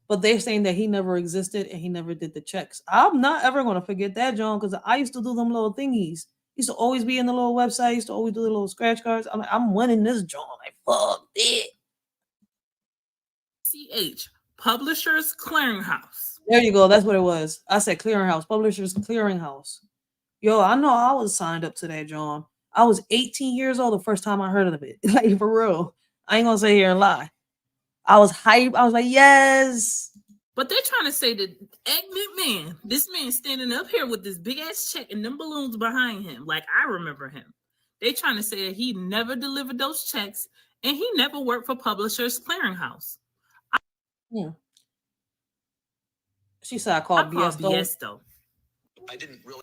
[SPEAKER 1] but they're saying that he never existed and he never did the checks. I'm not ever gonna forget that, John, because I used to do them little thingies. Used to always be in the little website. Used to always do the little scratch cards. I'm like, I'm winning this, John. Like, fuck it.
[SPEAKER 9] CH Publishers Clearinghouse.
[SPEAKER 1] There you go. That's what it was. I said clearinghouse. Publishers Clearinghouse. Yo, I know I was signed up to that, John. I was 18 years old the first time I heard of it. Like, for real. I ain't gonna sit here and lie. I was hyped. I was like, yes.
[SPEAKER 9] But they're trying to say that man, this man standing up here with this big ass check and them balloons behind him, like I remember him. They trying to say that he never delivered those checks and he never worked for Publishers Clearinghouse.
[SPEAKER 1] She said I called BS though.
[SPEAKER 9] BS though.
[SPEAKER 12] I didn't really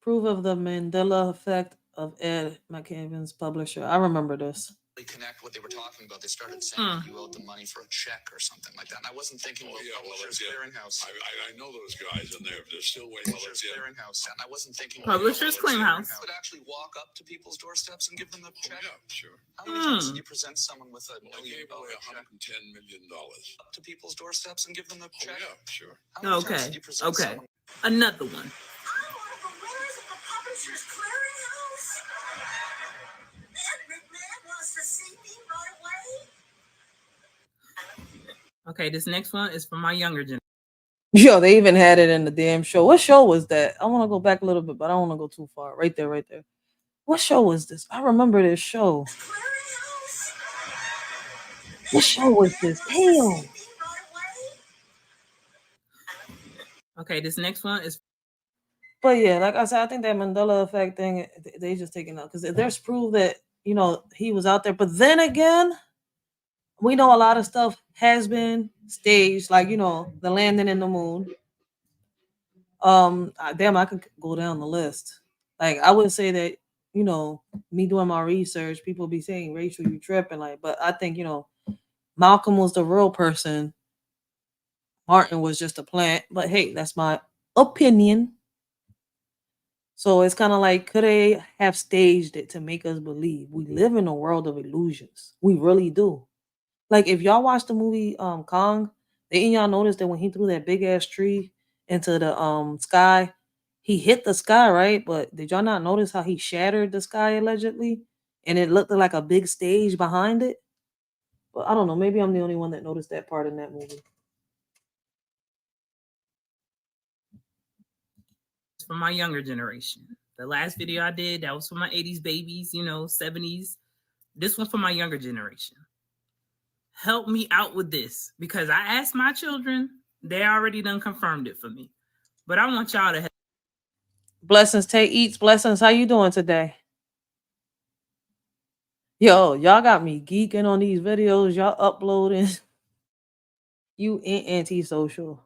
[SPEAKER 1] Proof of the Mandela effect of Ed McCabe's publisher. I remember this.
[SPEAKER 12] connect what they were talking about. They started saying you owed them money for a check or something like that. And I wasn't thinking about Publishers Clearinghouse.
[SPEAKER 13] I know those guys, and they're still waiting.
[SPEAKER 12] Publishers Clearinghouse. And I wasn't thinking
[SPEAKER 9] Publishers Clearinghouse.
[SPEAKER 12] Would actually walk up to people's doorsteps and give them the check.
[SPEAKER 13] Yeah, sure.
[SPEAKER 12] How many times did you present someone with a
[SPEAKER 13] I gave away $110 million.
[SPEAKER 12] up to people's doorsteps and give them the check?
[SPEAKER 13] Yeah, sure.
[SPEAKER 12] How many times did you present
[SPEAKER 9] Okay.
[SPEAKER 12] someone-
[SPEAKER 9] Another one. Okay, this next one is for my younger generation.
[SPEAKER 1] Yo, they even had it in the damn show. What show was that? I want to go back a little bit, but I don't want to go too far. Right there, right there. What show was this? I remember this show. What show was this? Damn.
[SPEAKER 9] Okay, this next one is.
[SPEAKER 1] But yeah, like I said, I think that Mandela effect thing, they just taking out because there's proof that, you know, he was out there. But then again, we know a lot of stuff has been staged, like, you know, the landing in the moon. Damn, I could go down the list. Like, I would say that, you know, me doing my research, people be saying, Rachel, you tripping, like, but I think, you know, Malcolm was the real person. Martin was just a plant. But hey, that's my opinion. So it's kind of like, could they have staged it to make us believe? We live in a world of illusions. We really do. Like, if y'all watch the movie Kong, didn't y'all notice that when he threw that big ass tree into the sky, he hit the sky, right? But did y'all not notice how he shattered the sky allegedly? And it looked like a big stage behind it? But I don't know. Maybe I'm the only one that noticed that part in that movie.
[SPEAKER 9] For my younger generation. The last video I did, that was for my 80s babies, you know, 70s. This one for my younger generation. Help me out with this because I asked my children, they already done confirmed it for me. But I want y'all to help.
[SPEAKER 1] Blessings, Tay Eats. Blessings, how you doing today? Yo, y'all got me geeking on these videos. Y'all uploading. You ain't anti-social.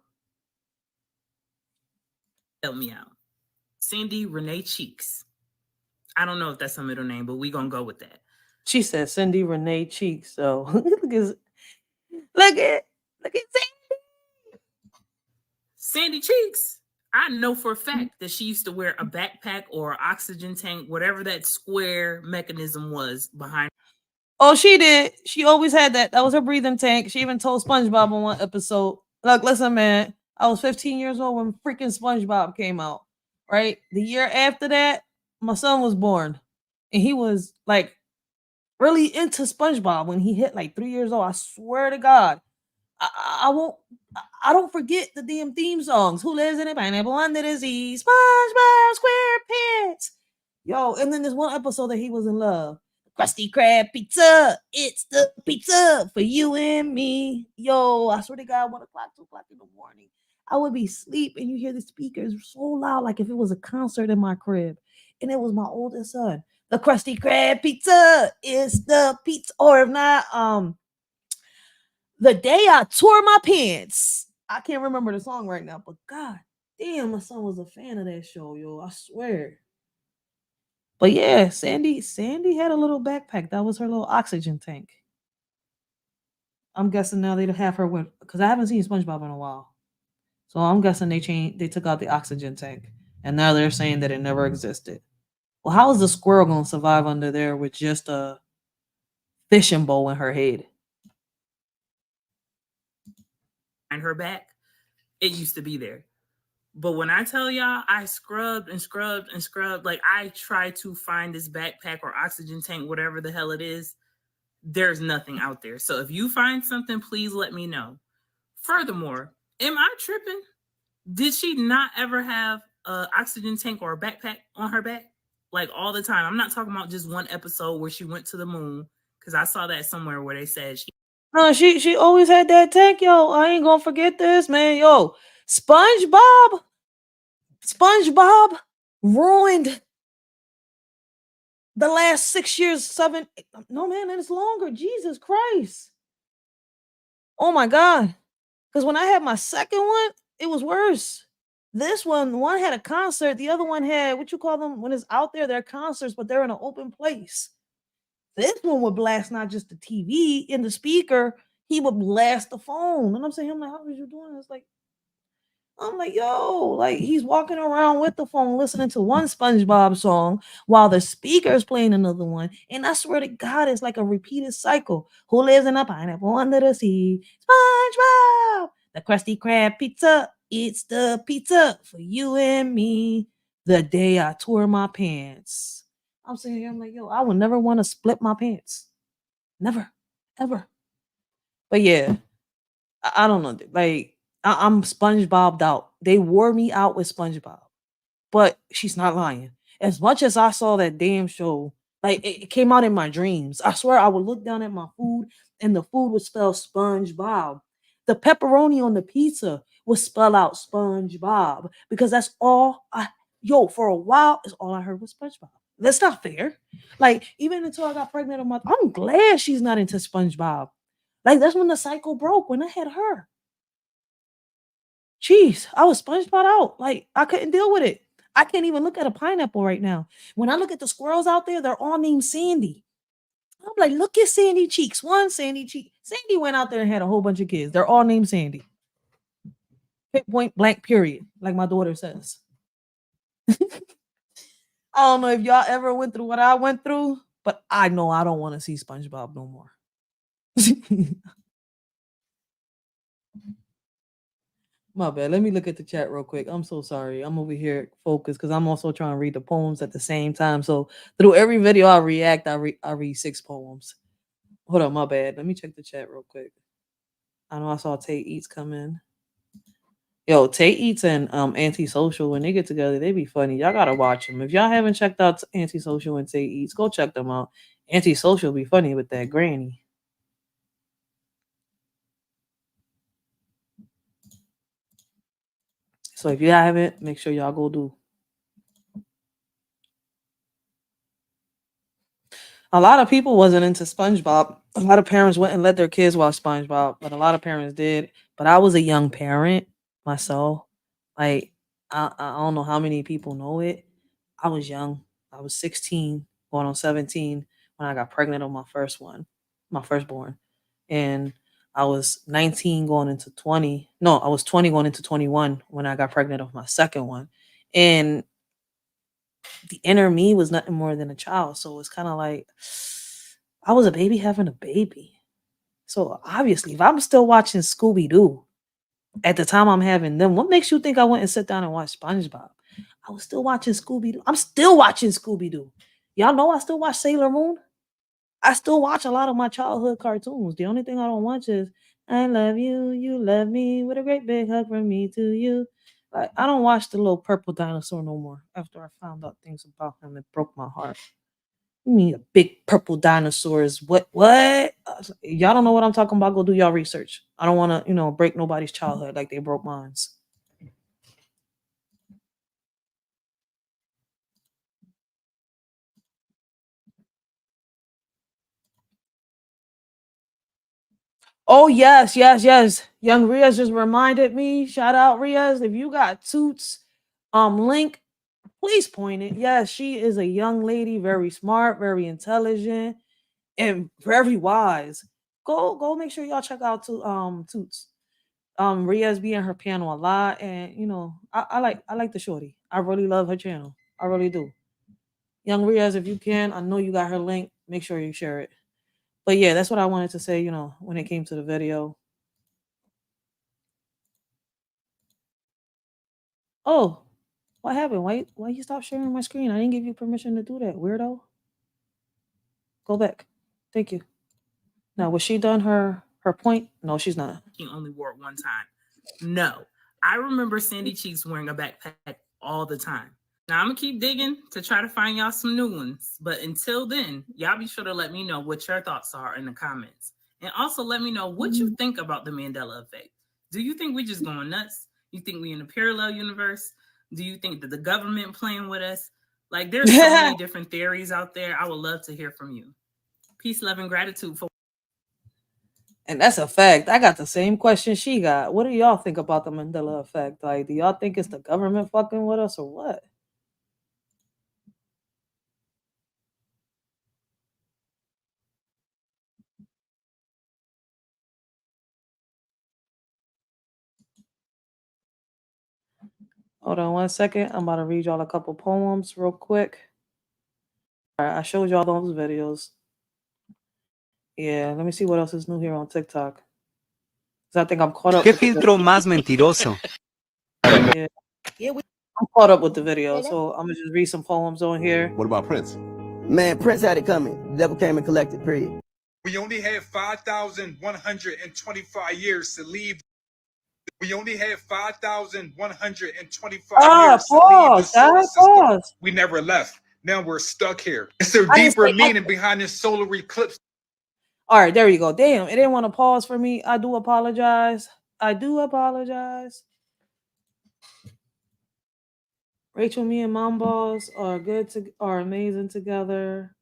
[SPEAKER 9] Help me out. Cindy Renee Cheeks. I don't know if that's her middle name, but we gonna go with that.
[SPEAKER 1] She said Cindy Renee Cheeks. So look at Cindy.
[SPEAKER 9] Sandy Cheeks. I know for a fact that she used to wear a backpack or an oxygen tank, whatever that square mechanism was behind.
[SPEAKER 1] Oh, she did. She always had that. That was her breathing tank. She even told SpongeBob on one episode, look, listen, man, I was 15 years old when freaking SpongeBob came out, right? The year after that, my son was born. And he was like really into SpongeBob when he hit like 3 years old. I swear to God. I don't forget the damn theme songs. Who lives in a pineapple under the sea? SpongeBob SquarePants. Yo, and then there's one episode that he was in love. Krusty Krab pizza. It's the pizza for you and me. Yo, I swear to God, 1 o'clock, 2 o'clock in the morning, I would be asleep and you hear the speakers so loud, like if it was a concert in my crib. And it was my oldest son. The Krusty Krab pizza is the pizza. Or if not, the day I tore my pants. I can't remember the song right now, but God damn, my son was a fan of that show, yo. I swear. But yeah, Sandy had a little backpack. That was her little oxygen tank. I'm guessing now they'd have her with, because I haven't seen SpongeBob in a while. So I'm guessing they took out the oxygen tank. And now they're saying that it never existed. Well, how is the squirrel going to survive under there with just a fishing bowl in her head?
[SPEAKER 9] And her back, it used to be there. But when I tell y'all, I scrubbed and scrubbed and scrubbed. Like, I tried to find this backpack or oxygen tank, whatever the hell it is. There's nothing out there. So if you find something, please let me know. Furthermore, am I tripping? Did she not ever have an oxygen tank or a backpack on her back? Like, all the time. I'm not talking about just one episode where she went to the moon, because I saw that somewhere where they said she
[SPEAKER 1] No, she always had that tech, yo. I ain't gonna forget this, man. Yo, SpongeBob ruined the last 6 years, seven. No, man, it's longer. Jesus Christ. Oh my God. Because when I had my second one, it was worse. This one had a concert. The other one had what you call them when it's out there. They're concerts, but they're in an open place. This one would blast not just the TV in the speaker, he would blast the phone. And I'm saying, I'm like, how was you doing? It's like, I'm like, yo, like he's walking around with the phone listening to one SpongeBob song while the speaker is playing another one. And I swear to God, it's like a repeated cycle. Who lives in a pineapple under the sea? SpongeBob, the Krusty Krab pizza. It's the pizza for you and me. The day I tore my pants. I'm saying, I'm like, yo, I would never want to split my pants. Never, ever. But yeah, I don't know. Like I'm SpongeBobbed out. They wore me out with SpongeBob, but she's not lying. As much as I saw that damn show, like it came out in my dreams. I swear I would look down at my food and the food would spell SpongeBob. The pepperoni on the pizza would spell out SpongeBob because that's all I. Yo, for a while, is all I heard was SpongeBob. That's not fair. Like even until I got pregnant, I'm glad she's not into SpongeBob. Like that's when the cycle broke when I had her. Jeez, I was SpongeBob out. Like I couldn't deal with it. I can't even look at a pineapple right now. When I look at the squirrels out there, they're all named Sandy. I'm like, look at Sandy Cheeks. One Sandy Cheek. Sandy went out there and had a whole bunch of kids. They're all named Sandy. Point blank, period. Like my daughter says. I don't know if y'all ever went through what I went through, but I know I don't want to see SpongeBob no more. My bad. Let me look at the chat real quick. I'm so sorry. I'm over here focused because I'm also trying to read the poems at the same time. So through every video I react, I read 6 poems. Hold on, my bad. Let me check the chat real quick. I know I saw Tate Eats come in. Yo, Tate Eats and Antisocial, when they get together, they be funny. Y'all gotta watch them. If y'all haven't checked out Antisocial and Tate Eats, go check them out. Antisocial be funny with that granny. So if you haven't, make sure y'all go do. A lot of people wasn't into SpongeBob. A lot of parents wouldn't let their kids watch SpongeBob, but a lot of parents did. But I was a young parent myself. Like I don't know how many people know it. I was young. I was 16, going on 17 when I got pregnant on my first one, my firstborn. And I was 19 going into 20. No, I was 20 going into 21 when I got pregnant of my second one. And the inner me was nothing more than a child. So it's kind of like I was a baby having a baby. So obviously, if I'm still watching Scooby Doo at the time I'm having them, what makes you think I went and sit down and watch SpongeBob? I was still watching Scooby Doo. I'm still watching Scooby Doo. Y'all know I still watch Sailor Moon. I still watch a lot of my childhood cartoons. The only thing I don't watch is I love you, you love me, with a great big hug from me to you. Like I don't watch the little purple dinosaur no more after I found out things about him that broke my heart. You mean a big purple dinosaur is what? What? Y'all don't know what I'm talking about? Go do y'all research. I don't want to, break nobody's childhood like they broke mine. Oh yes, yes, yes. Young Riaz just reminded me. Shout out Riaz. If you got Toots link, please point it. Yes, she is a young lady, very smart, very intelligent, and very wise. Go make sure y'all check out Toots. Riaz be in her panel a lot, and I like the shorty. I really love her channel. I really do. Young Riaz, if you can, I know you got her link. Make sure you share it. But yeah, that's what I wanted to say. When it came to the video. Oh, what happened? Why you stop sharing my screen? I didn't give you permission to do that, weirdo. Go back. Thank you. Now, was she done her point? No, she's not.
[SPEAKER 9] He only wore it one time. No. I remember Sandy Cheeks wearing a backpack all the time. Now I'm gonna keep digging to try to find y'all some new ones. But until then, y'all be sure to let me know what your thoughts are in the comments. And also let me know what you think about the Mandela effect. Do you think we're just going nuts? You think we in a parallel universe? Do you think that the government playing with us? Like, there's so many different theories out there. I would love to hear from you. Peace, love, and gratitude for.
[SPEAKER 1] And that's a fact. I got the same question she got. What do y'all think about the Mandela effect? Like, do y'all think it's the government fucking with us or what? Hold on 1 second. I'm about to read y'all a couple poems real quick. All right, I showed y'all those videos. Yeah, let me see what else is new here on TikTok. Because I think I'm caught up.
[SPEAKER 3] ¿Qué filtro más mentiroso?
[SPEAKER 1] Yeah. I'm caught up with the video, so I'm gonna just read some poems on here.
[SPEAKER 8] What about Prince?
[SPEAKER 14] Man, Prince had it coming. The devil came and collected, period.
[SPEAKER 15] We only had 5,125 years to leave. We only had 5,125 years to leave the solar system. We never left. Now we're stuck here. Is there deeper meaning behind this solar eclipse?
[SPEAKER 1] All right, there you go. Damn, it didn't want to pause for me. I do apologize. I do apologize. Rachel, me and Mom Balls are amazing together.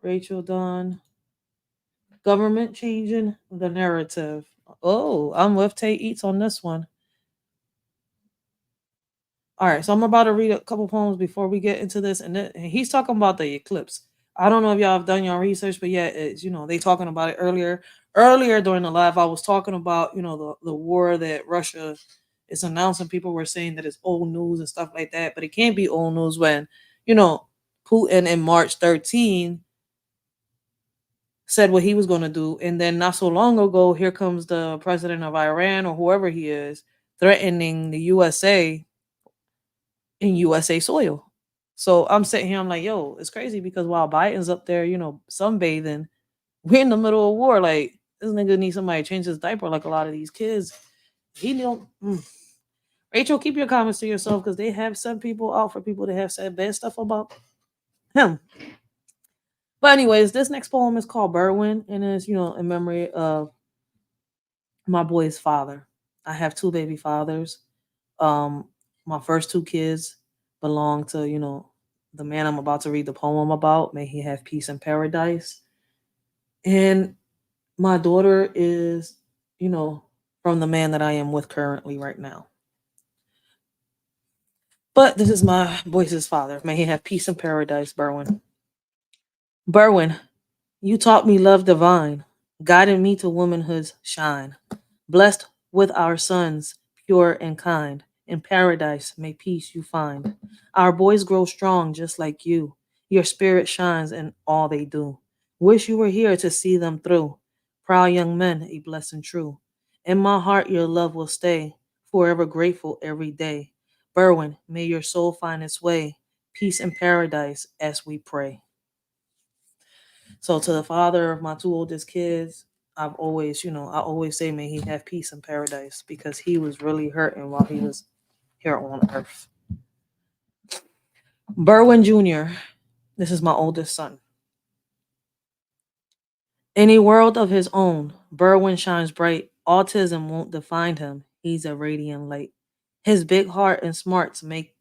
[SPEAKER 1] Rachel done. Government changing the narrative. Oh, I'm with Tay Eats on this one. All right, so I'm about to read a couple poems before we get into this, and he's talking about the eclipse. I don't know if y'all have done your research, but yeah, it's they talking about it earlier. Earlier during the live, I was talking about the war that Russia is announcing. People were saying that it's old news and stuff like that, but it can't be old news when Putin in March 13 said what he was going to do, and then not so long ago, here comes the president of Iran or whoever he is threatening the USA in USA soil. So I'm sitting here, I'm like, yo, it's crazy because while Biden's up there, sunbathing, we're in the middle of war. Like, this nigga needs somebody to change his diaper like a lot of these kids. He don't. Rachel, keep your comments to yourself because they have sent people out for people that have said bad stuff about him. But anyways, this next poem is called Berwin, and it's in memory of my boy's father. I have two baby fathers. My first two kids belong to the man I'm about to read the poem about. May he have peace in paradise. And my daughter is from the man that I am with currently right now. But this is my boy's father. May he have peace in paradise, Berwin. Berwin, you taught me love divine, guiding me to womanhood's shine. Blessed with our sons, pure and kind. In paradise, may peace you find. Our boys grow strong just like you. Your spirit shines in all they do. Wish you were here to see them through. Proud young men, a blessing true. In my heart, your love will stay. Forever grateful every day. Berwin, may your soul find its way. Peace in paradise as we pray. So to the father of my two oldest kids, I've always, I always say, may he have peace in paradise because he was really hurting while he was here on earth. Berwin Jr., this is my oldest son. In a world of his own, Berwin shines bright. Autism won't define him. He's a radiant light. His big heart and smarts make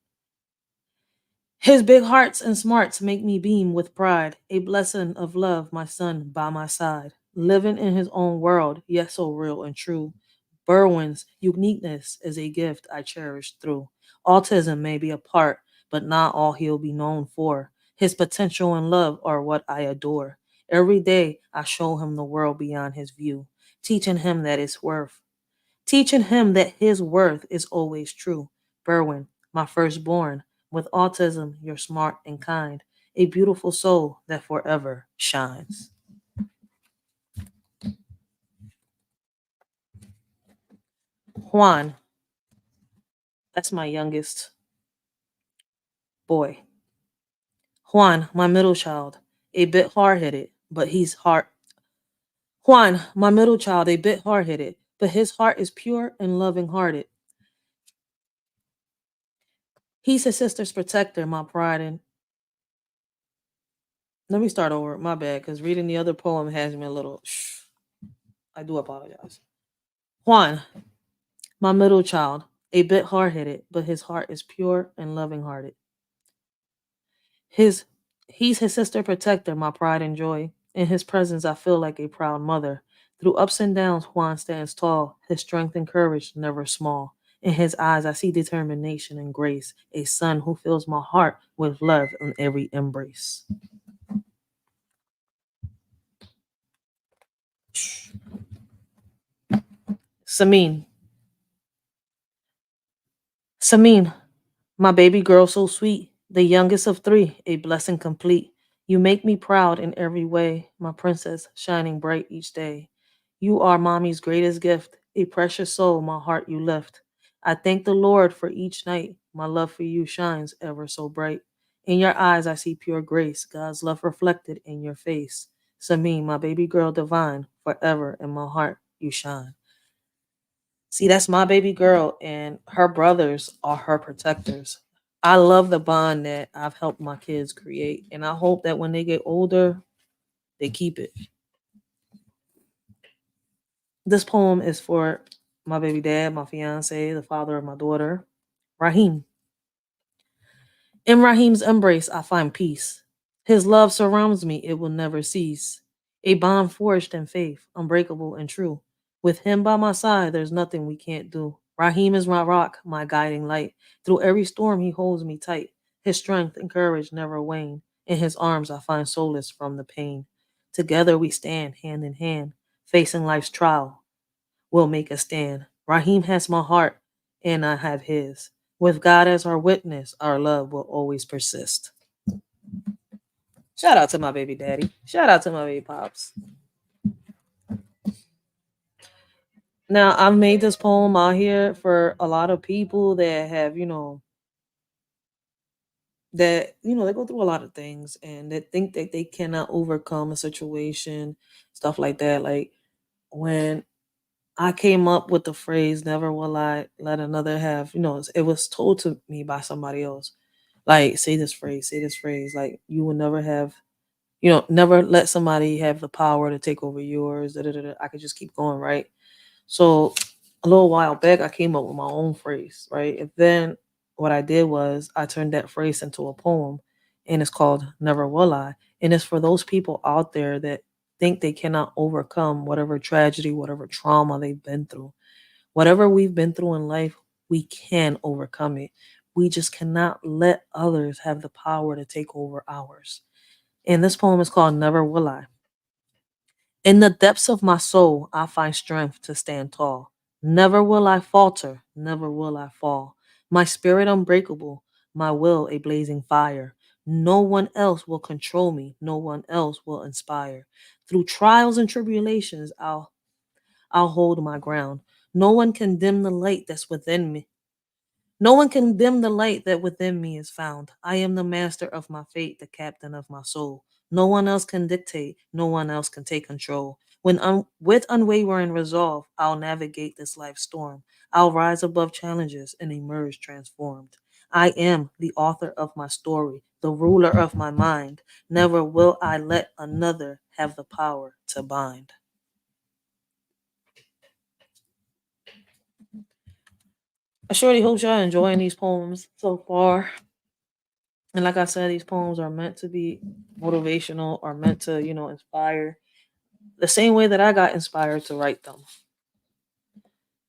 [SPEAKER 1] me beam with pride. A blessing of love, my son by my side. Living in his own world, yet so real and true. Berwin's uniqueness is a gift I cherish through. Autism may be a part, but not all he'll be known for. His potential and love are what I adore. Every day I show him the world beyond his view, teaching him that his worth is always true. Berwin, my firstborn, with autism, you're smart and kind, a beautiful soul that forever shines. Juan, that's my youngest boy. Juan, my middle child, a bit hard-headed, but he's hard. Juan, my middle child, a bit hard-headed, but his heart is pure and loving-hearted. He's his sister's protector, my pride and... Let me start over. My bad, because reading the other poem has me a little... I do apologize. Juan, my middle child, a bit hard headed, but his heart is pure and loving hearted. His He's his sister protector, my pride and joy. In his presence I feel like a proud mother. Through ups and downs Juan stands tall, his strength and courage never small. In his eyes I see determination and grace, a son who fills my heart with love in every embrace. Samin. Samin, my baby girl so sweet, the youngest of three, a blessing complete. You make me proud in every way, my princess shining bright each day. You are mommy's greatest gift, a precious soul my heart you lift. I thank the Lord for each night, my love for you shines ever so bright. In your eyes I see pure grace, God's love reflected in your face. Samin, my baby girl divine, forever in my heart you shine. See, that's my baby girl, and her brothers are her protectors. I love the bond that I've helped my kids create, and I hope that when they get older, they keep it. This poem is for my baby dad, my fiance, the father of my daughter, Raheem. In Raheem's embrace, I find peace. His love surrounds me, it will never cease. A bond forged in faith, unbreakable and true. With him by my side, there's nothing we can't do. Raheem is my rock, my guiding light. Through every storm, he holds me tight. His strength and courage never wane. In his arms, I find solace from the pain. Together we stand, hand in hand, facing life's trial. We'll make a stand. Raheem has my heart, and I have his. With God as our witness, our love will always persist. Shout out to my baby daddy. Shout out to my baby pops. Now, I've made this poem out here for a lot of people that have, they go through a lot of things and that think that they cannot overcome a situation, stuff like that. Like when I came up with the phrase, never will I let another have, it was told to me by somebody else. Like, say this phrase, like, you will never have, never let somebody have the power to take over yours. Da, da, da, da. I could just keep going, right? So a little while back, I came up with my own phrase, right? And then what I did was I turned that phrase into a poem, and it's called Never Will I. And it's for those people out there that think they cannot overcome whatever tragedy, whatever trauma they've been through. Whatever we've been through in life, we can overcome it. We just cannot let others have the power to take over ours. And this poem is called Never Will I. In the depths of my soul, I find strength to stand tall. Never will I falter, never will I fall. My spirit unbreakable, my will a blazing fire. No one else will control me, no one else will inspire. Through trials and tribulations, I'll hold my ground. No one can dim the light that's within me. No one can dim the light that within me is found. I am the master of my fate, the captain of my soul. No one else can dictate, no one else can take control. With unwavering resolve, I'll navigate this life storm. I'll rise above challenges and emerge transformed. I am the author of my story, the ruler of my mind. Never will I let another have the power to bind. I surely hope y'all enjoying these poems so far. And like I said, these poems are meant to be motivational, are meant to, inspire the same way that I got inspired to write them.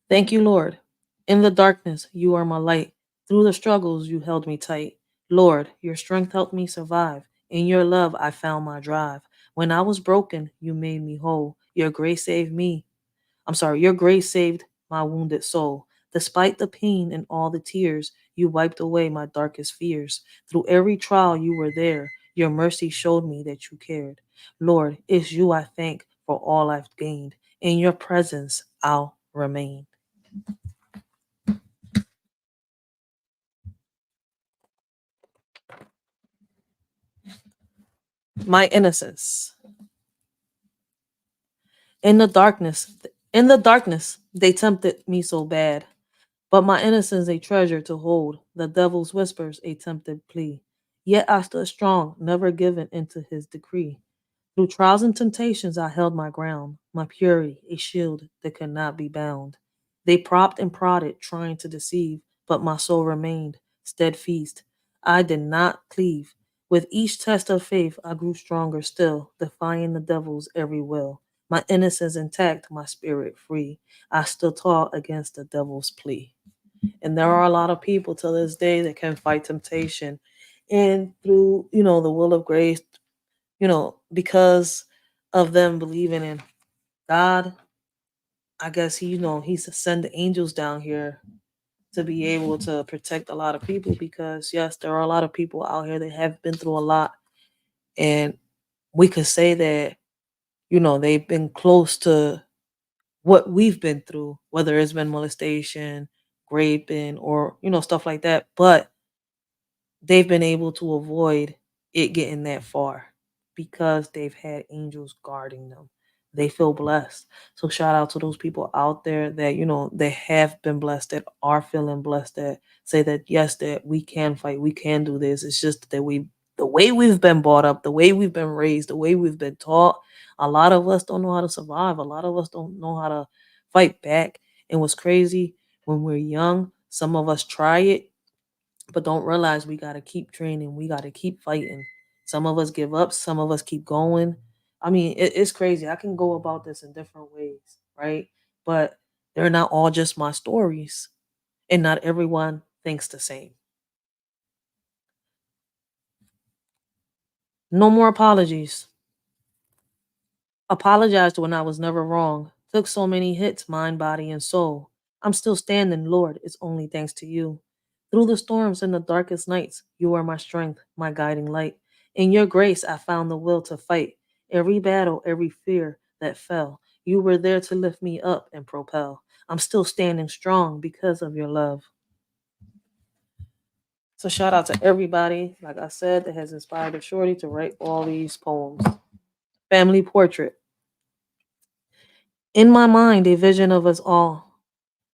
[SPEAKER 1] Thank you, Lord. In the darkness, you are my light. Through the struggles, you held me tight. Lord, your strength helped me survive. In your love, I found my drive. When I was broken, you made me whole. Your grace saved me. Your grace saved my wounded soul. Despite the pain and all the tears, you wiped away my darkest fears. Through every trial, you were there. Your mercy showed me that you cared. Lord, it's you I thank for all I've gained. In your presence, I'll remain. My innocence. In the darkness, they tempted me so bad. But my innocence a treasure to hold, the devil's whispers a tempted plea. Yet I stood strong, never given into his decree. Through trials and temptations, I held my ground, my purity, a shield that could not be bound. They propped and prodded, trying to deceive, but my soul remained steadfast. I did not cleave. With each test of faith, I grew stronger still, defying the devil's every will. My innocence intact, my spirit free. I still taught against the devil's plea. And there are a lot of people to this day that can fight temptation. And through, the will of grace, because of them believing in God, I guess he's send the angels down here to be able to protect a lot of people because yes, there are a lot of people out here that have been through a lot. And we could say that, they've been close to what we've been through, whether it's been molestation, raping, or, stuff like that. But they've been able to avoid it getting that far because they've had angels guarding them. They feel blessed. So shout out to those people out there that, they have been blessed, that are feeling blessed, that say that yes, that we can fight, we can do this. It's just that the way we've been brought up, the way we've been raised, the way we've been taught, a lot of us don't know how to survive. A lot of us don't know how to fight back. And what's crazy, when we're young, some of us try it but don't realize we got to keep training. We got to keep fighting. Some of us give up. Some of us keep going. I mean, it's crazy. I can go about this in different ways, right? But they're not all just my stories. And not everyone thinks the same. No more apologies. Apologized when I was never wrong. Took so many hits, mind, body, and soul. I'm still standing, Lord. It's only thanks to you. Through the storms and the darkest nights, you are my strength, my guiding light. In your grace, I found the will to fight. Every battle, every fear that fell, you were there to lift me up and propel. I'm still standing strong because of your love. So shout out to everybody, like I said, that has inspired the shorty to write all these poems. Family portrait. In my mind, a vision of us all,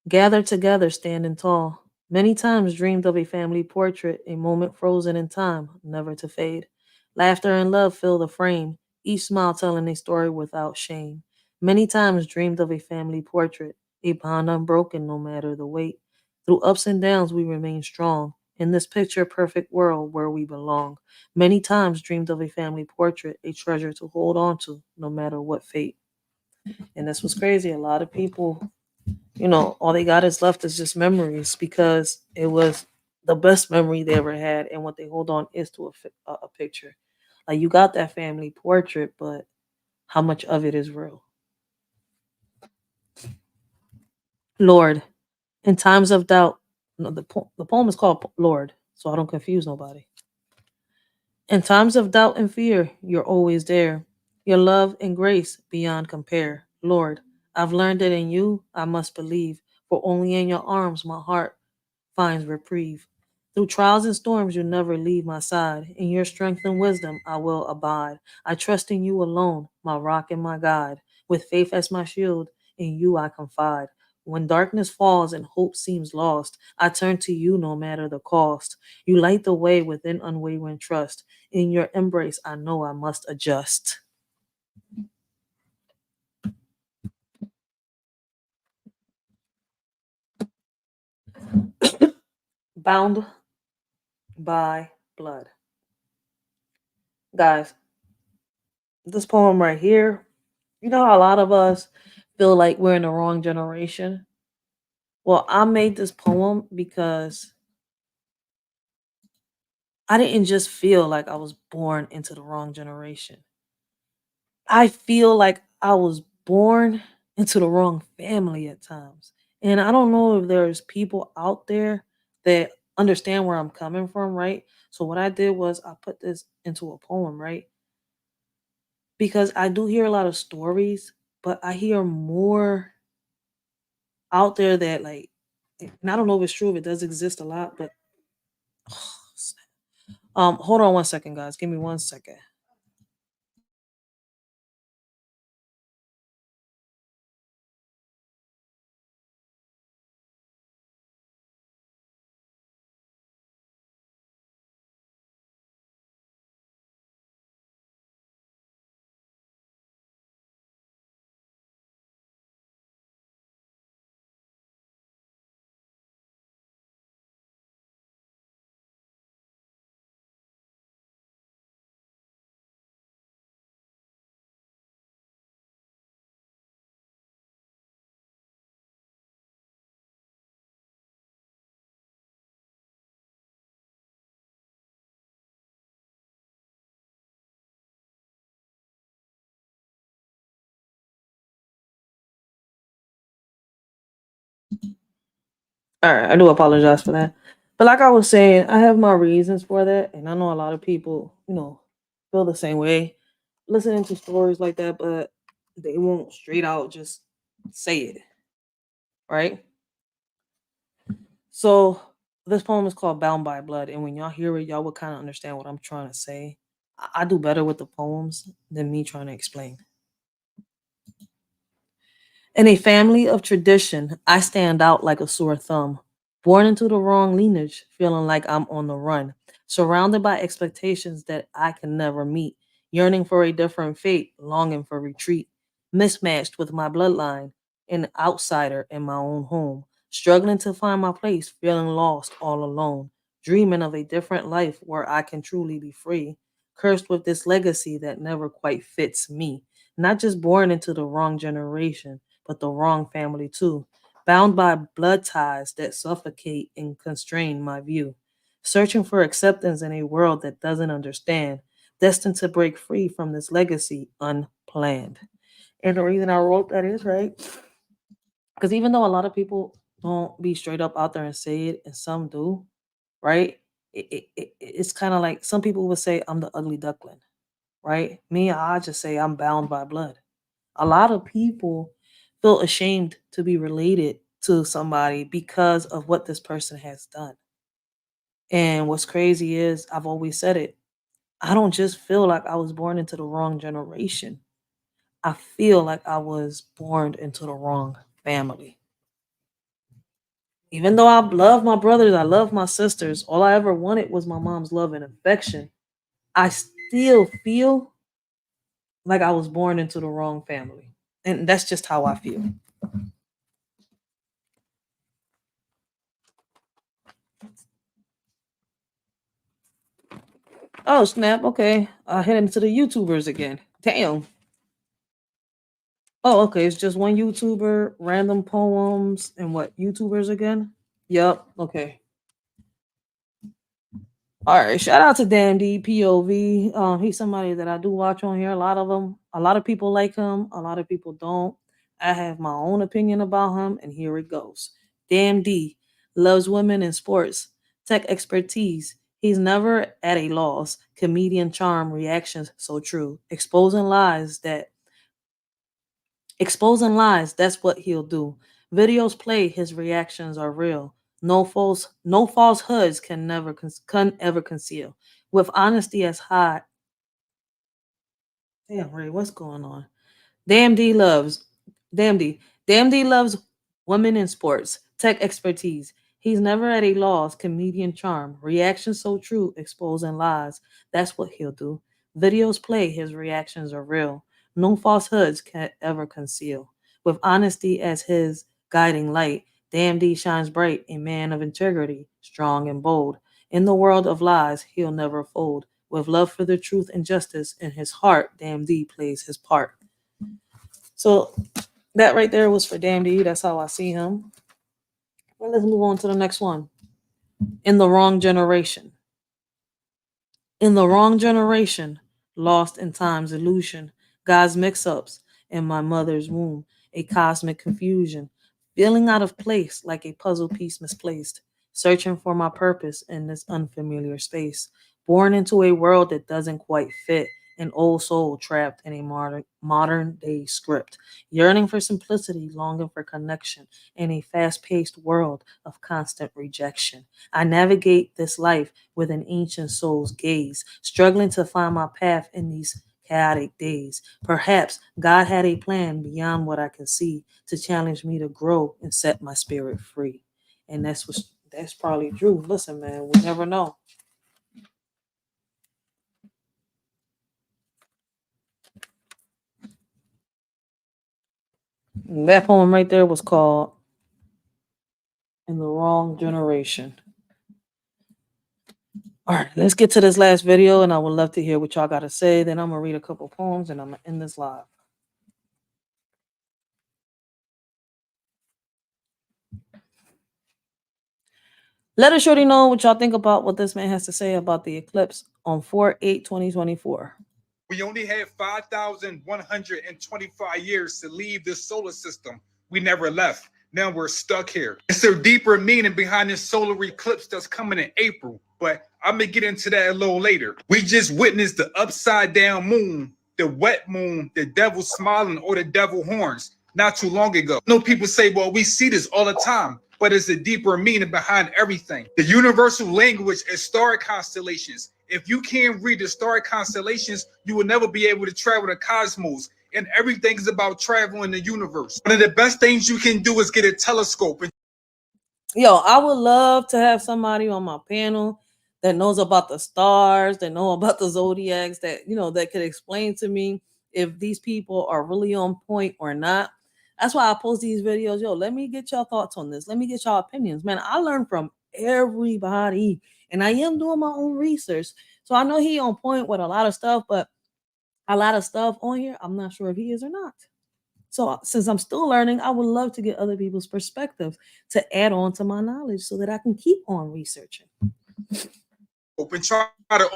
[SPEAKER 1] gathered together, standing tall. Many times dreamed of a family portrait, a moment frozen in time, never to fade. Laughter and love fill the frame, each smile telling a story without shame. Many times dreamed of a family portrait, a bond unbroken no matter the weight. Through ups and downs, we remain strong. In this picture perfect world where we belong. Many times dreamed of a family portrait, a treasure to hold on to, no matter what fate. And that's what's crazy. A lot of people, all they got is left is just memories because it was the best memory they ever had. And what they hold on is to a picture. Like you got that family portrait, but how much of it is real? Lord, in times of doubt, no, the poem is called Lord, so I don't confuse nobody. In times of doubt and fear, you're always there. Your love and grace beyond compare. Lord, I've learned that in you I must believe, for only in your arms my heart finds reprieve. Through trials and storms, you never leave my side. In your strength and wisdom, I will abide. I trust in you alone, my rock and my guide. With faith as my shield, in you I confide. When darkness falls and hope seems lost, I turn to you no matter the cost. You light the way within unwavering trust. In your embrace, I know I must adjust. Bound by blood. Guys, this poem right here, how a lot of us feel like we're in the wrong generation? Well, I made this poem because I didn't just feel like I was born into the wrong generation. I feel like I was born into the wrong family at times. And I don't know if there's people out there that understand where I'm coming from, right? So what I did was I put this into a poem, right? Because I do hear a lot of stories, but I hear more out there that like, and I don't know if it's true, if it does exist a lot, but hold on one second, guys. Give me 1 second. All right, I do apologize for that. But like I was saying, I have my reasons for that, and I know a lot of people, feel the same way listening to stories like that, but they won't straight out just say it, right? So this poem is called Bound by Blood, and when y'all hear it, y'all will kind of understand what I'm trying to say. I do better with the poems than me trying to explain. In a family of tradition, I stand out like a sore thumb. Born into the wrong lineage, feeling like I'm on the run. Surrounded by expectations that I can never meet. Yearning for a different fate, longing for retreat. Mismatched with my bloodline, an outsider in my own home. Struggling to find my place, feeling lost all alone. Dreaming of a different life where I can truly be free. Cursed with this legacy that never quite fits me. Not just born into the wrong generation but the wrong family too, bound by blood ties that suffocate and constrain my view, searching for acceptance in a world that doesn't understand, destined to break free from this legacy unplanned. And the reason I wrote that is, right, because even though a lot of people don't be straight up out there and say it, and some do, right? It's kind of like some people would say, I'm the ugly duckling, right? Me, I just say I'm bound by blood. A lot of people feel ashamed to be related to somebody because of what this person has done. And what's crazy is, I've always said it, I don't just feel like I was born into the wrong generation. I feel like I was born into the wrong family. Even though I love my brothers, I love my sisters, all I ever wanted was my mom's love and affection. I still feel like I was born into the wrong family. And that's just how I feel. Oh snap! Okay, I hit into the YouTubers again. Damn. Oh, okay. It's just one YouTuber, random poems, and what YouTubers again? Yep. Okay. All right. Shout out to Dan D POV. He's somebody that I do watch on here. A lot of them. A lot of people like him. A lot of people don't. I have my own opinion about him, and here it goes. Dan D loves women in sports, tech expertise. He's never at a loss. Comedian charm, reactions so true. Exposing lies, that's what he'll do. Videos play, his reactions are real. No falsehoods can ever conceal. With honesty as high. Damn, Ray, what's going on? Damn D loves, Damn D. Damn D loves women in sports, tech expertise. He's never at a loss, comedian charm, reaction so true, exposing lies. That's what he'll do. Videos play, his reactions are real. No falsehoods can ever conceal. With honesty as his guiding light, Damn D shines bright, a man of integrity, strong and bold. In the world of lies, he'll never fold. With love for the truth and justice in his heart, Damn D plays his part. So that right there was for Damn D. That's how I see him. Well, let's move on to the next one. In the wrong generation. In the wrong generation, lost in time's illusion, God's mix ups in my mother's womb, a cosmic confusion, feeling out of place like a puzzle piece misplaced, searching for my purpose in this unfamiliar space, born into a world that doesn't quite fit, an old soul trapped in a modern day script, yearning for simplicity, longing for connection in a fast paced world of constant rejection. I navigate this life with an ancient soul's gaze, struggling to find my path in these chaotic days. Perhaps God had a plan beyond what I can see to challenge me to grow and set my spirit free. And that's probably true. Listen, man, we never know. That poem right there was called In the Wrong Generation. All right, let's get to this last video, and I would love to hear what y'all got to say. Then I'm going to read a couple poems, and I'm going to end this live. Let us shorty know what y'all think about what this man has to say about the eclipse on 4/8/2024.
[SPEAKER 15] We only have 5,125 years to leave this solar system. We never left. Now we're stuck here. It's a deeper meaning behind this solar eclipse that's coming in April, but I'm gonna get into that a little later. We just witnessed the upside down moon, the wet moon, the devil smiling, or the devil horns not too long ago. I know people say, well, we see this all the time, but it's a deeper meaning behind everything. The universal language is star constellations. If you can't read the star constellations, you will never be able to travel the cosmos. And everything is about travel in the universe. One of the best things you can do is get a telescope.
[SPEAKER 1] Yo, I would love to have somebody on my panel that knows about the stars, that know about the zodiacs, that that could explain to me if these people are really on point or not. That's why I post these videos. Yo, let me get your thoughts on this. Let me get your opinions. Man, I learn from everybody, and I am doing my own research. So I know he on point with a lot of stuff, but a lot of stuff on here, I'm not sure if he is or not. So since I'm still learning, I would love to get other people's perspectives to add on to my knowledge so that I can keep on researching.
[SPEAKER 15] And try to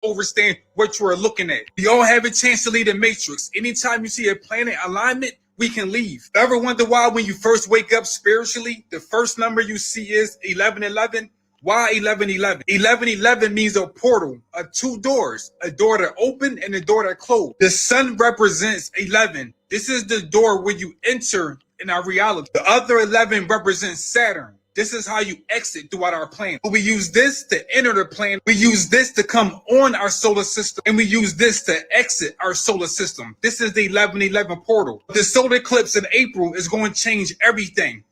[SPEAKER 15] understand what you are looking at. We all have a chance to leave the matrix. Anytime you see a planet alignment, we can leave. Ever wonder why when you first wake up spiritually, the first number you see is 1111? Why 1111? 1111 means a portal, two doors, a door that open and a door that close. The sun represents 11. This is the door where you enter in our reality. The other 11 represents Saturn. This is how you exit throughout our plan. We use this to enter the plan. We use this to come on our solar system. And we use this to exit our solar system. This is the 1111 portal. The solar eclipse in April is going to change everything.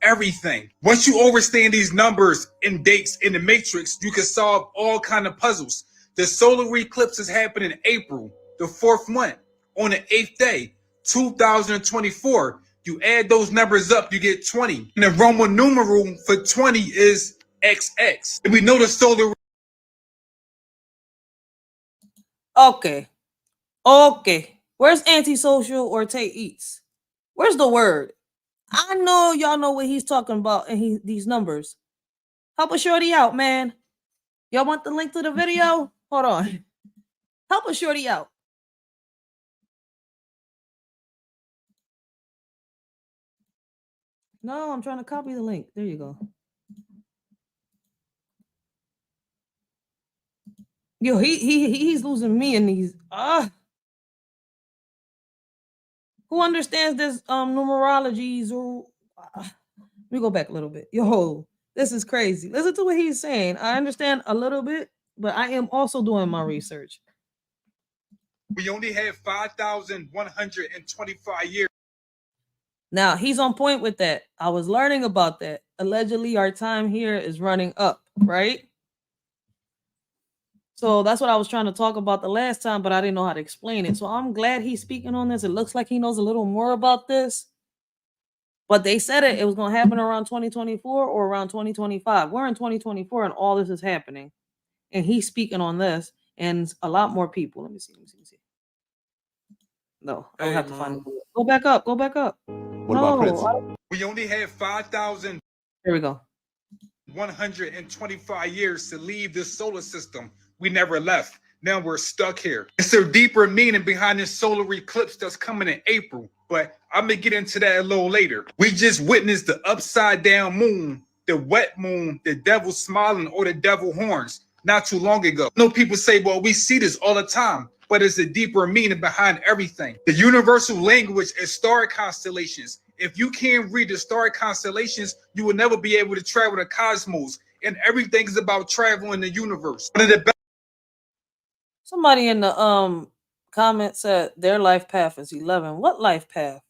[SPEAKER 15] Everything. Once you understand these numbers and dates in the matrix, you can solve all kind of puzzles. The solar eclipse is happening in April, the 4th month, on the 8th day, 2024. You add those numbers up, you get 20. And the Roman numeral for 20 is XX. And we know the solar.
[SPEAKER 1] Okay. Where's antisocial or Tate Eats? Where's the word? I know y'all know what he's talking about and these numbers. Help a shorty out, man. Y'all want the link to the video? Hold on. Help a shorty out. No, I'm trying to copy the link. There you go. Yo, he's losing me in these. Who understands this numerologies or let me go back a little bit. Yo, this is crazy. Listen to what he's saying. I understand a little bit, but I am also doing my research.
[SPEAKER 15] We only have 5,125 years.
[SPEAKER 1] Now, he's on point with that. I was learning about that. Allegedly, our time here is running up, right? So that's what I was trying to talk about the last time, but I didn't know how to explain it. So I'm glad he's speaking on this. It looks like he knows a little more about this. But they said it was going to happen around 2024 or around 2025. We're in 2024 and all this is happening. And he's speaking on this and a lot more people. Let me see. No, I don't have to find it. Go back up. What
[SPEAKER 15] about Prince? We only have 5,000.
[SPEAKER 1] There we go.
[SPEAKER 15] 125 years to leave this solar system. We never left. Now we're stuck here. It's a deeper meaning behind this solar eclipse that's coming in April, but I'm gonna get into that a little later. We just witnessed the upside down moon, the wet moon, the devil smiling, or the devil horns not too long ago. I know people say, well, we see this all the time, but it's a deeper meaning behind everything. The universal language is star constellations. If you can't read the star constellations, you will never be able to travel the cosmos. And everything is about travel in the universe. One of the best.
[SPEAKER 1] Somebody in the comment said their life path is 11. What life path?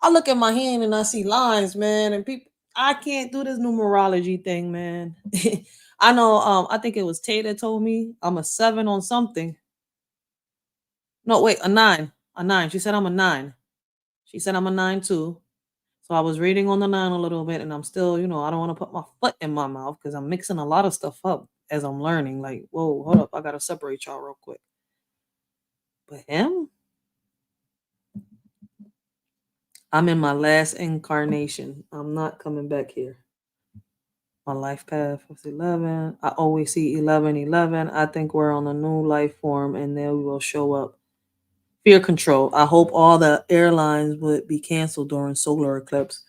[SPEAKER 1] I look at my hand and I see lines, man, and people. I can't do this numerology thing, man. I know. I think it was Tay that told me I'm a 7 on something. No, wait, a 9. A 9. She said I'm a 9. She said I'm a 9 too. So I was reading on the 9 a little bit, and I'm still, I don't want to put my foot in my mouth because I'm mixing a lot of stuff up as I'm learning. Like, whoa, hold up, I gotta separate y'all real quick. But him, I'm in my last incarnation. I'm not coming back here. My life path was 11. I always see 11. I think we're on a new life form, and then we will show up Fear control. I hope all the airlines would be canceled during solar eclipse.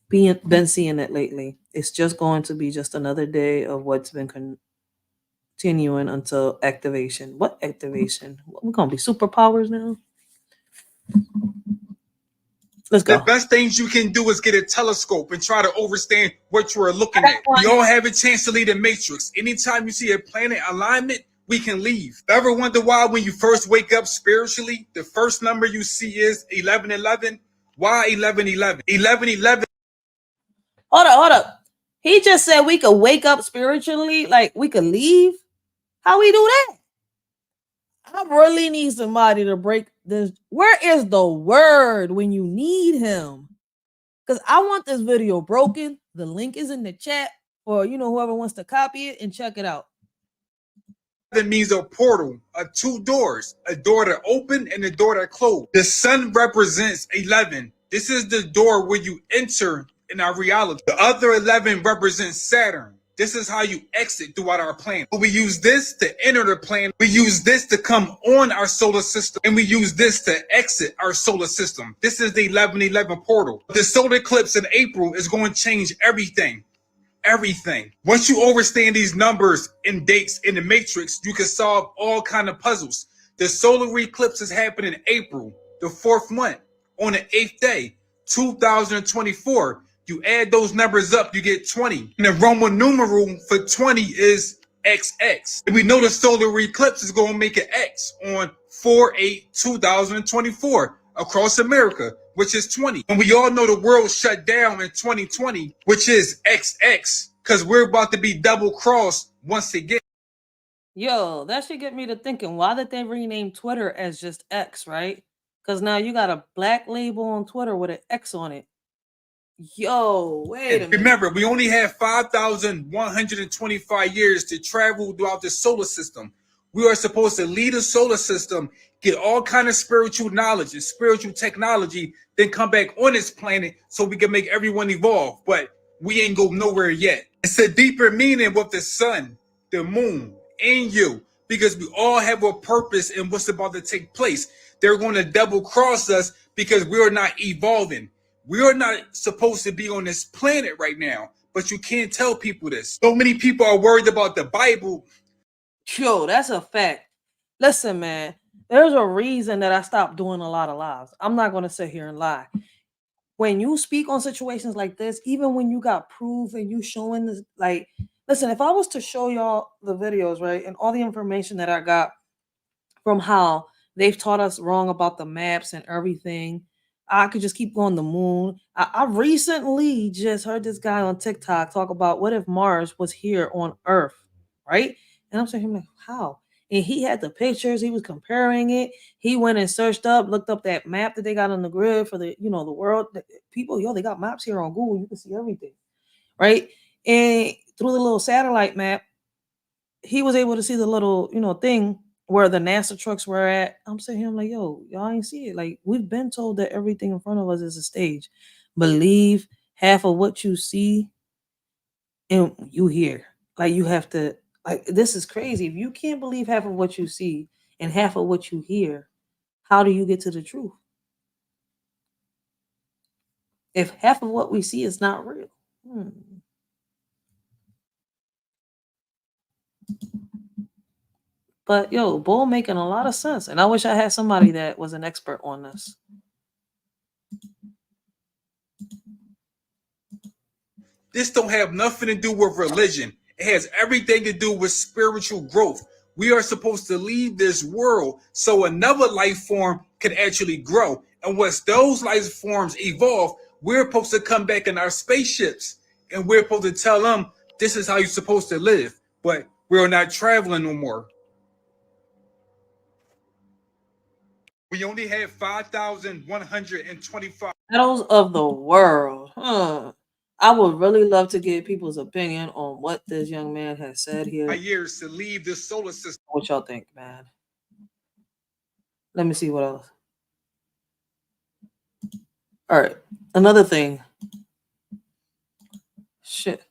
[SPEAKER 1] Been seeing it lately. It's just going to be just another day of what's been continuing until activation. What activation? We're gonna be superpowers now. Let's
[SPEAKER 15] The
[SPEAKER 1] go.
[SPEAKER 15] best things you can do is get a telescope and try to understand what you are looking at. We all have a chance to leave the matrix. Anytime you see a planet alignment, we can leave. Ever wonder why when you first wake up spiritually, the first number you see is 1111? Why 1111? 1111.
[SPEAKER 1] Hold up. He just said we could wake up spiritually, like we could leave. How we do that? I really need somebody to break this. Where is the word when you need him? Because I want this video broken. The link is in the chat, or whoever wants to copy it and check it out.
[SPEAKER 15] That means a portal, two doors, a door that open and a door that close. The sun represents 11. This is the door where you enter in our reality. The other 11 represents Saturn. This is how you exit throughout our planet. We use this to enter the planet. We use this to come on our solar system. And we use this to exit our solar system. This is the 1111 portal. The solar eclipse in April is going to change everything. Everything. Once you understand these numbers and dates in the matrix, you can solve all kind of puzzles. The solar eclipse is happening in April, the 4th month, on the 8th day, 2024. You add those numbers up, you get 20. And the Roman numeral for 20 is XX. And we know the solar eclipse is going to make an X on 4/8/2024 across America, which is 20. And we all know the world shut down in 2020, which is XX, because we're about to be double crossed once again.
[SPEAKER 1] Yo, that should get me to thinking, why did they rename Twitter as just X, right? Because now you got a black label on Twitter with an X on it. Yo, wait a minute.
[SPEAKER 15] Remember, we only have 5,125 years to travel throughout the solar system. We are supposed to lead the solar system, get all kind of spiritual knowledge and spiritual technology, then come back on this planet so we can make everyone evolve. But we ain't go nowhere yet. It's a deeper meaning with the sun, the moon, and you, because we all have a purpose in what's about to take place. They're going to double cross us because we are not evolving. We are not supposed to be on this planet right now, but you can't tell people this. So many people are worried about the Bible.
[SPEAKER 1] Yo, that's a fact. Listen, man, there's a reason that I stopped doing a lot of lives. I'm not going to sit here and lie. When you speak on situations like this, even when you got proof and you showing this, like, listen, if I was to show y'all the videos, right, and all the information that I got from how they've taught us wrong about the maps and everything, I could just keep going the moon. I recently just heard this guy on TikTok talk about what if Mars was here on Earth, right? And I'm saying, like, how? And he had the pictures, he was comparing it. He went and searched up, looked up that map that they got on the grid for the, the world. People, they got maps here on Google. You can see everything, right? And through the little satellite map, he was able to see the little, thing where the NASA trucks were at. I'm saying, I'm like, yo, y'all ain't see it. Like, we've been told that everything in front of us is a stage. Believe half of what you see and you hear. Like, you have to, like, this is crazy. If you can't believe half of what you see and half of what you hear, how do you get to the truth? If half of what we see is not real. But yo, Bull making a lot of sense. And I wish I had somebody that was an expert on this.
[SPEAKER 15] This don't have nothing to do with religion. It has everything to do with spiritual growth. We are supposed to leave this world so another life form can actually grow. And once those life forms evolve, we're supposed to come back in our spaceships and we're supposed to tell them this is how you're supposed to live. But we're not traveling no more. We only have 5,125
[SPEAKER 1] battles of the world. I would really love to get people's opinion on what this young man has said here.
[SPEAKER 15] years to leave the solar system.
[SPEAKER 1] What y'all think, man? Let me see what else. All right, another thing. Shit.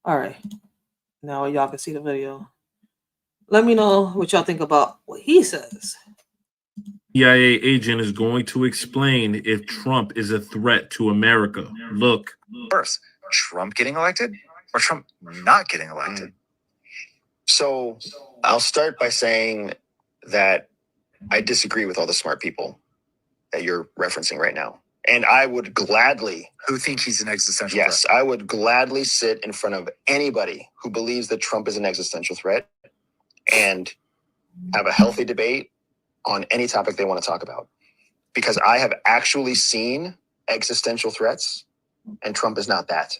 [SPEAKER 1] All right, now y'all can see the video. Let me know what y'all think about what he says.
[SPEAKER 4] CIA agent is going to explain if Trump is a threat to America. Look.
[SPEAKER 12] First, Trump getting elected or Trump not getting elected? So I'll start by saying that I disagree with all the smart people that you're referencing right now. And I would gladly... Who think he's an existential threat? Yes, I would gladly sit in front of anybody who believes that Trump is an existential threat and have a healthy debate on any topic they want to talk about. Because I have actually seen existential threats, and Trump is not that.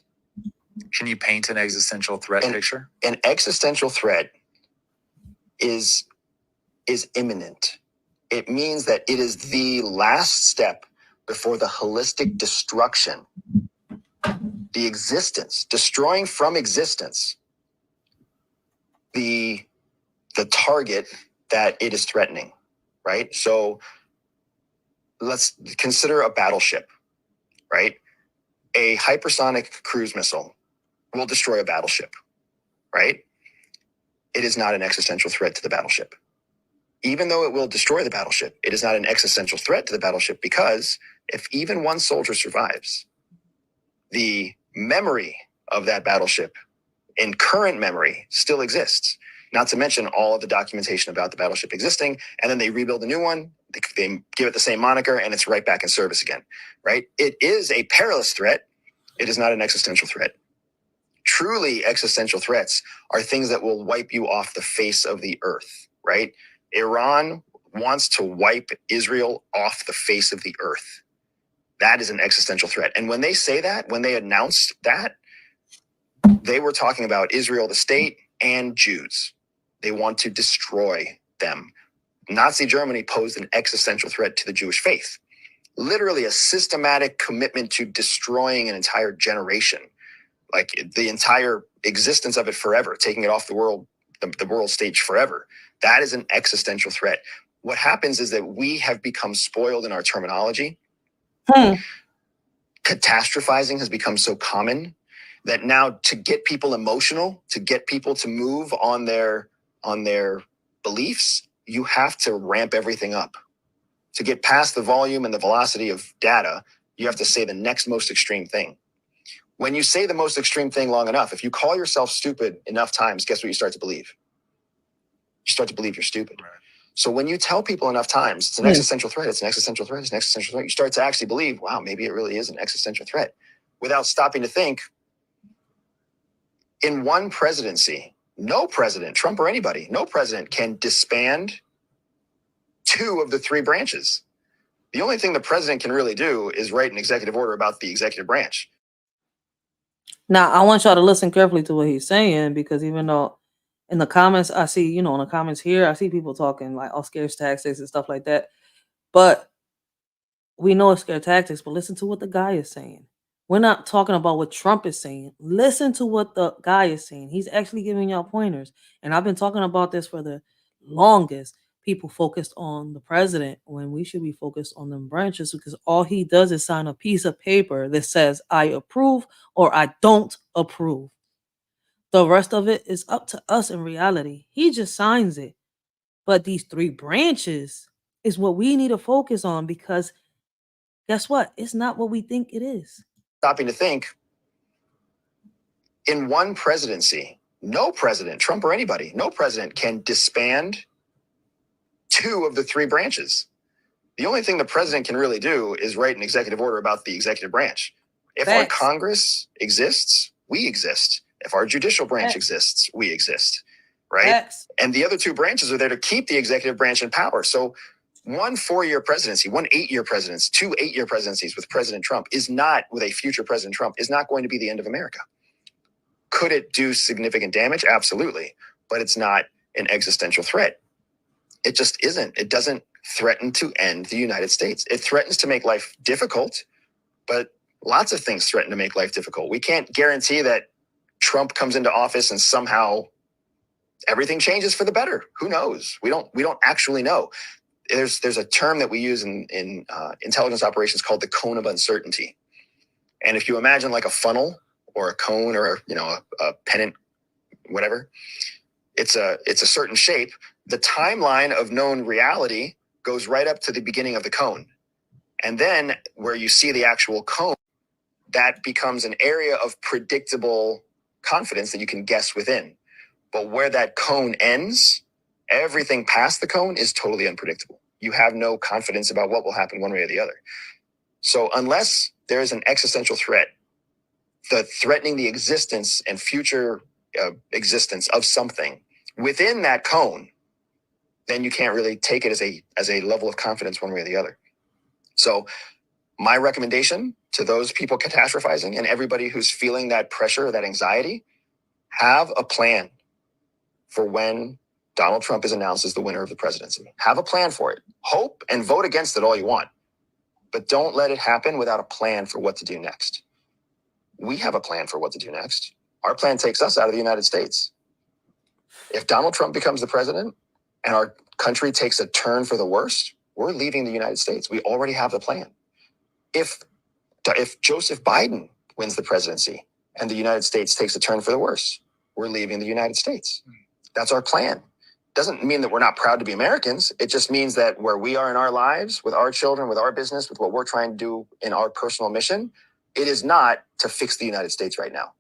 [SPEAKER 12] Can you paint an existential threat picture? An existential threat is imminent. It means that it is the last step before the holistic destruction, the existence, destroying from existence the target that it is threatening, right? So let's consider a battleship, right? A hypersonic cruise missile will destroy a battleship, right? It is not an existential threat to the battleship. Even though it will destroy the battleship, it is not an existential threat to the battleship because if even one soldier survives, the memory of that battleship in current memory still exists. Not to mention all of the documentation about the battleship existing, and then they rebuild a new one, they give it the same moniker, and it's right back in service again, right? It is a perilous threat. It is not an existential threat. Truly existential threats are things that will wipe you off the face of the earth, right? Iran wants to wipe Israel off the face of the earth. That is an existential threat. And when they say that, when they announced that, they were talking about Israel, the state, and Jews. They want to destroy them. Nazi Germany posed an existential threat to the Jewish faith. Literally a systematic commitment to destroying an entire generation, like the entire existence of it forever, taking it off the world stage forever. That is an existential threat. What happens is that we have become spoiled in our terminology. Catastrophizing has become so common that now to get people emotional, to get people to move on their beliefs, you have to ramp everything up. To get past the volume and the velocity of data, you have to say the next most extreme thing. When you say the most extreme thing long enough, if you call yourself stupid enough times, guess what you start to believe? You start to believe you're stupid. So when you tell people enough times, it's an existential threat, it's an existential threat, it's an existential threat, you start to actually believe, wow, maybe it really is an existential threat, without stopping to think, in one presidency, no president, Trump or anybody, no president can disband two of the three branches. The only thing the president can really do is write an executive order about the executive branch.
[SPEAKER 1] Now, I want y'all to listen carefully to what he's saying, because even though in the comments, I see, in the comments here, I see people talking like, oh, scare tactics and stuff like that. But we know it's scare tactics, but listen to what the guy is saying. We're not talking about what Trump is saying. Listen to what the guy is saying. He's actually giving y'all pointers. And I've been talking about this for the longest. People focused on the president when we should be focused on them branches, because all he does is sign a piece of paper that says, I approve or I don't approve. The rest of it is up to us in reality. He just signs it. But these three branches is what we need to focus on, because guess what? It's not what we think it is.
[SPEAKER 12] Stopping to think, in one presidency, no president, Trump or anybody, no president can disband two of the three branches. The only thing the president can really do is write an executive order about the executive branch. If our Congress exists, we exist. If our judicial branch exists, we exist, right? And the other two branches are there to keep the executive branch in power. So one 4-year presidency, one 8-year presidency, two 8-year presidencies with President Trump is not, with a future President Trump, is not going to be the end of America. Could it do significant damage? Absolutely. But it's not an existential threat. It just isn't. It doesn't threaten to end the United States. It threatens to make life difficult, but lots of things threaten to make life difficult. We can't guarantee that Trump comes into office and somehow everything changes for the better. Who knows? We don't actually know. There's a term that we use in intelligence operations called the cone of uncertainty. And if you imagine like a funnel or a cone or a pennant, whatever, it's a certain shape. The timeline of known reality goes right up to the beginning of the cone. And then where you see the actual cone, that becomes an area of predictable confidence that you can guess within. But where that cone ends, everything past the cone is totally unpredictable. You have no confidence about what will happen one way or the other. So unless there is an existential threat, threatening the existence and future existence of something within that cone, then you can't really take it as a level of confidence one way or the other. So my recommendation to those people catastrophizing and everybody who's feeling that pressure, that anxiety, have a plan for when Donald Trump is announced as the winner of the presidency. Have a plan for it. Hope and vote against it all you want, but don't let it happen without a plan for what to do next. We have a plan for what to do next. Our plan takes us out of the United States. If Donald Trump becomes the president and our country takes a turn for the worse, we're leaving the United States. We already have the plan. If Joseph Biden wins the presidency and the United States takes a turn for the worse, we're leaving the United States. That's our plan. Doesn't mean that we're not proud to be Americans. It just means that where we are in our lives, with our children, with our business, with what we're trying to do in our personal mission, it is not to fix the United States right now.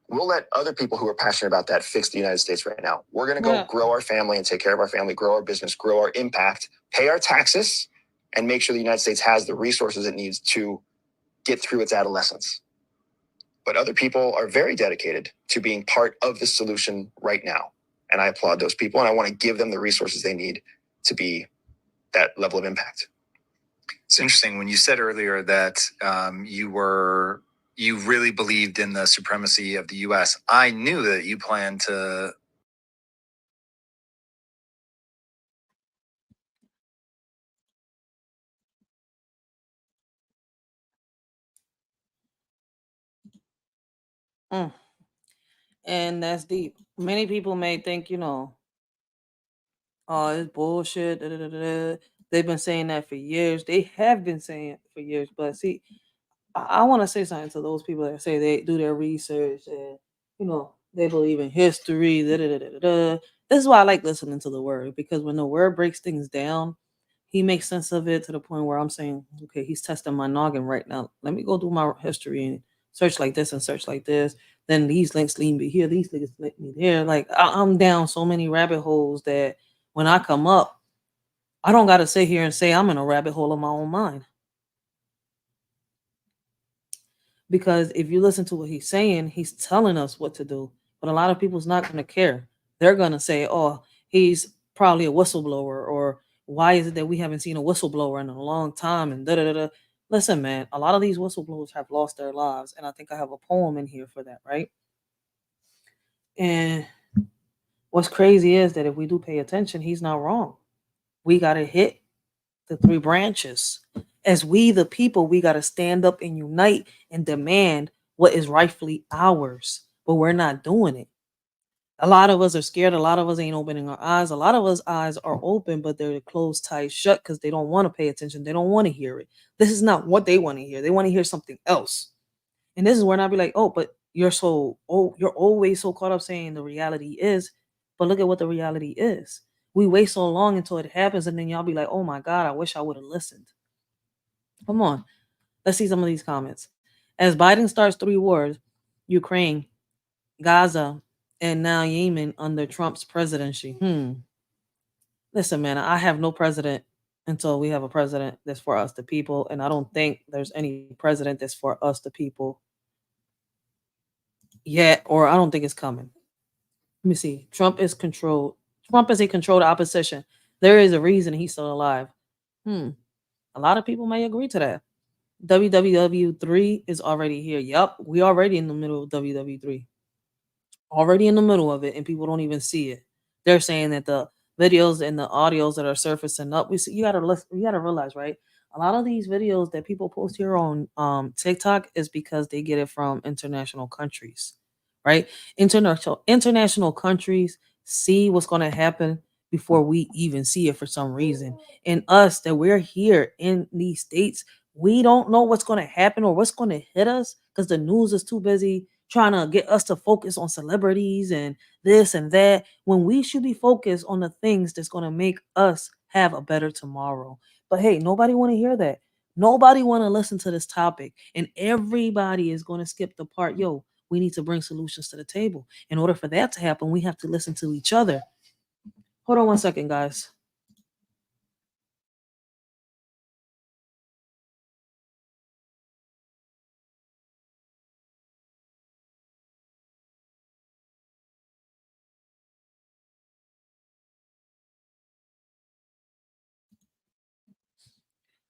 [SPEAKER 12] We'll let other people who are passionate about that fix the United States right now. We're going to go grow our family and take care of our family, grow our business, grow our impact, pay our taxes, and make sure the United States has the resources it needs to get through its adolescence. But other people are very dedicated to being part of the solution right now. And I applaud those people, and I want to give them the resources they need to be that level of impact.
[SPEAKER 7] It's interesting when you said earlier that you really believed in the supremacy of the U.S. I knew that you planned to.
[SPEAKER 1] And that's deep. Many people may think, oh, it's bullshit. Da, da, da, da. They've been saying that for years. They have been saying it for years. But see, I want to say something to those people that say they do their research and they believe in history. Da, da, da, da, da. This is why I like listening to the word, because when the word breaks things down, he makes sense of it to the point where I'm saying, okay, he's testing my noggin right now. Let me go do my history and search like this and search like this. Then these links lead me here, these links lead me there. Like I'm down so many rabbit holes that when I come up, I don't got to sit here and say I'm in a rabbit hole of my own mind. Because if you listen to what he's saying, he's telling us what to do. But a lot of people's not going to care. They're going to say, oh, he's probably a whistleblower, or why is it that we haven't seen a whistleblower in a long time? And da da da. Listen, man, a lot of these whistleblowers have lost their lives. And I think I have a poem in here for that, right? And what's crazy is that if we do pay attention, he's not wrong. We got to hit the three branches. As we, the people, we got to stand up and unite and demand what is rightfully ours. But we're not doing it. A lot of us are scared. A lot of us ain't opening our eyes. A lot of us eyes are open, but they're closed tight shut because they don't want to pay attention. They don't want to hear it. This is not what they want to hear. They want to hear something else. And this is where I'll be like, oh, but you're always so caught up saying the reality is, but look at what the reality is. We wait so long until it happens, and then y'all be like, oh my God, I wish I would have listened. Come on. Let's see some of these comments. As Biden starts 3 wars, Ukraine, Gaza, and now Yemen under Trump's presidency. Listen, man, I have no president until we have a president that's for us, the people. And I don't think there's any president that's for us, the people, yet, or I don't think it's coming. Let me see. Trump is controlled. Trump is a controlled opposition. There is a reason he's still alive. A lot of people may agree to that. WWW3 is already here. Yup, we already in the middle of WW3. Already in the middle of it, and people don't even see it. They're saying that the videos and the audios that are surfacing up, we see, you gotta realize, right? A lot of these videos that people post here on TikTok is because they get it from international countries, right? International countries see what's going to happen before we even see it for some reason. And us that we're here in these states, we don't know what's going to happen or what's going to hit us because the news is too busy trying to get us to focus on celebrities and this and that when we should be focused on the things that's going to make us have a better tomorrow. But hey, nobody want to hear that. Nobody want to listen to this topic, and everybody is going to skip the part. Yo, we need to bring solutions to the table. In order for that to happen, we have to listen to each other. Hold on one second, guys.